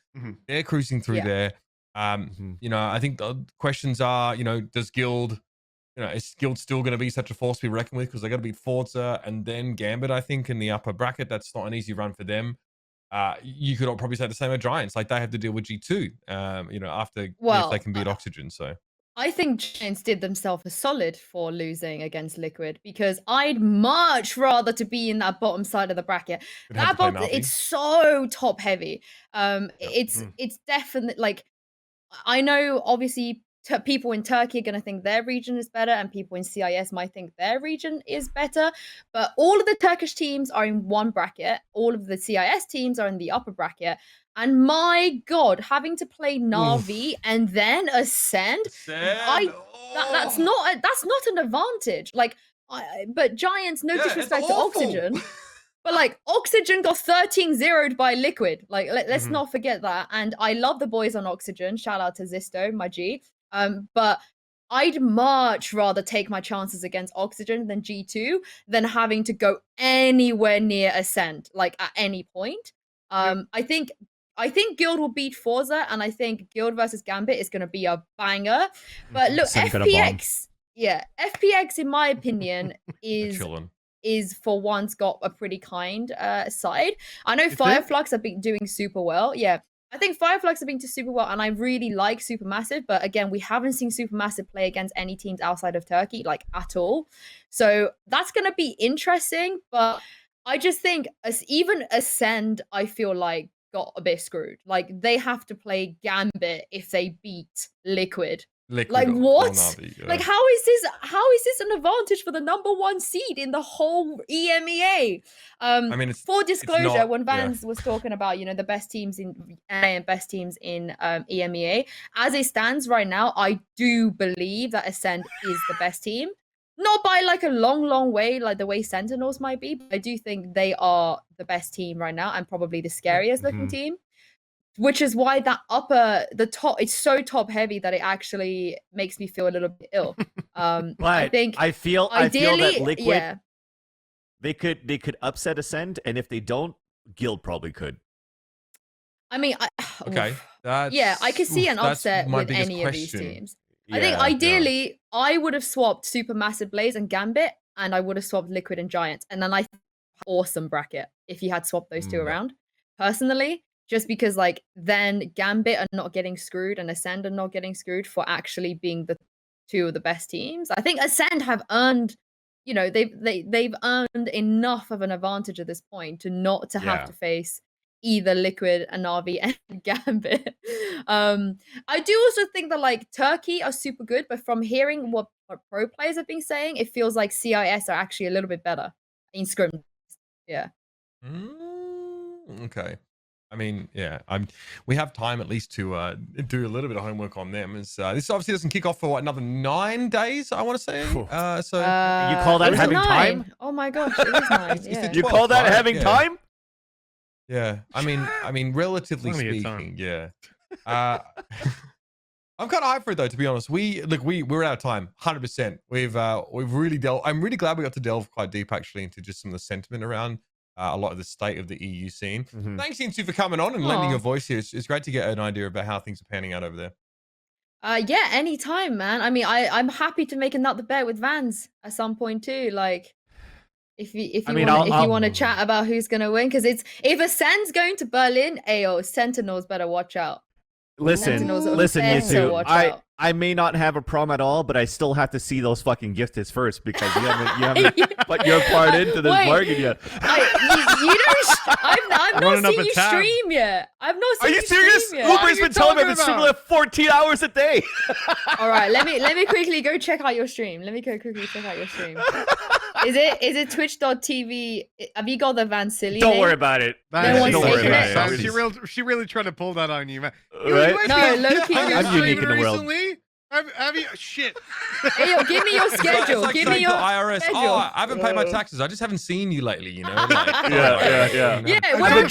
they're cruising through there. I think the questions are, does Guild, is Guild still going to be such a force to be reckoned with? Because they got to beat Forza and then Gambit, I think, in the upper bracket. That's not an easy run for them. You could probably say the same with Giants. Like, they have to deal with G2, after if they can beat Oxygen. So I think Giants did themselves a solid for losing against Liquid, because I'd much rather to be in that bottom side of the bracket. That bottom, it's so top heavy. It's definitely like, I know obviously people in Turkey are going to think their region is better, and people in CIS might think their region is better. But all of the Turkish teams are in one bracket. All of the CIS teams are in the upper bracket. And my God, having to play Na'Vi and then Ascend, that's not an advantage. Like, but Giants, no disrespect to Oxygen. But like, Oxygen got 13-0'd by Liquid. Like, let's not forget that. And I love the boys on Oxygen. Shout out to Zisto, my G. But I'd much rather take my chances against Oxygen than G2 than having to go anywhere near Ascent, like at any point. I think Guild will beat Forza, and I think Guild versus Gambit is going to be a banger. But look, Ascent gonna bomb. FPX in my opinion Chilling. is for once got a pretty kind side. I know think? Fireflux have been doing super well. Yeah, I think Fireflux have been doing super well, and I really like Supermassive. But again, we haven't seen Supermassive play against any teams outside of Turkey, like at all. So that's going to be interesting. But I just think even Ascend, I feel like got a bit screwed. Like they have to play Gambit if they beat Liquid. Like what? Navi, yeah. Like how is this an advantage for the #1 seed in the whole EMEA? I mean, for disclosure, not, when Vans was talking about the best teams in NA and best teams in EMEA, as it stands right now, I do believe that Ascend is the best team. Not by like a long way, like the way Sentinels might be, but I do think they are the best team right now and probably the scariest looking team. Which is why the top, it's so top heavy that it actually makes me feel a little bit ill. I think I feel that Liquid, yeah. they could upset Ascend, and if they don't, Guild probably could. I mean, okay, I could see an upset with any of these teams. I think ideally, I would have swapped Supermassive Blaze and Gambit, and I would have swapped Liquid and Giants, and then I think awesome bracket if you had swapped those two around. Personally. Just because, like, then Gambit are not getting screwed and Ascend are not getting screwed for actually being the two of the best teams. I think Ascend have earned, they've earned enough of an advantage at this point to not to have to face either Liquid, Na'Vi, and Gambit. I do also think that like Turkey are super good, but from hearing what pro players have been saying, it feels like CIS are actually a little bit better in scrim. Yeah. Okay. I mean, yeah, we have time at least to do a little bit of homework on them. This obviously doesn't kick off for another 9 days, I want to say. So you call that having 9? time? Oh my gosh, it is 9. Yeah. You call that having time? Yeah, I mean, relatively speaking, yeah. I'm kind of hyped for it though, to be honest. We're out of time, 100%. We've really delved. I'm really glad we got to delve quite deep actually into just some of the sentiment around a lot of the state of the EU scene. Thanks, Yinsu, for coming on and lending your voice here. It's great to get an idea about how things are panning out over there. Yeah, anytime, man. I mean, I'm happy to make another bet with Vans at some point too. Like, if you want to chat about who's gonna win, because if Ascend's going to Berlin, ayo, Sentinels better watch out. Listen, Yinsu, I may not have a problem at all, but I still have to see those fucking gifted first because you haven't put your part into this bargain yet. I've not seen you stream yet. I've not seen you stream yet. Are you serious? Uber's been telling me I've been streaming like 14 hours a day. All right, let me quickly go check out your stream. Is it twitch.tv? Have you got the Van Silly? Don't worry about it. Don't worry about it. She really tried to pull that on you, man. Right? No, low-key. I'm unique in the world. Have you shit? Hey, yo, give me your schedule. Like give me your IRS. schedule. Oh, I haven't paid my taxes. I just haven't seen you lately, you know? Like, yeah. Yeah, I've been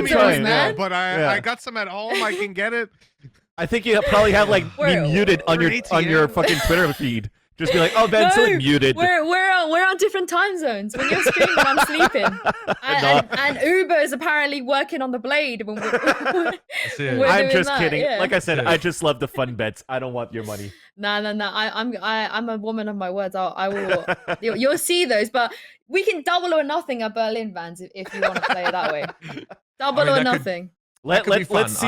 trying, man. But I got some at home. I can get it. I think you probably have like me muted on your fucking Twitter feed. Just be like, oh, Ben's muted. We're on different time zones. When you're streaming, I'm sleeping. And Uber is apparently working on the blade when we're I'm just that. kidding. Yeah. Like I said, I just love the fun bets. I don't want your money. No. I'm a woman of my words. I will. You'll see those, but we can double or nothing at Berlin, Vans, if you want to play it that way. Double or nothing. Let's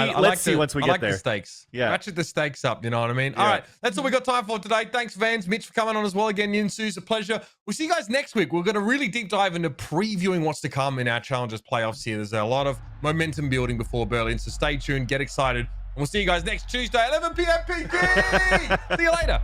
see once we get there. The stakes. Yeah. Ratchet the stakes up, you know what I mean? Yeah. All right, that's all we got time for today. Thanks, Vans, Mitch, for coming on as well. Again, Yinsu, it's a pleasure. We'll see you guys next week. We're going to really deep dive into previewing what's to come in our Challengers playoffs here. There's a lot of momentum building before Berlin, so stay tuned, get excited. And we'll see you guys next Tuesday, 11 p.m. PT. See you later.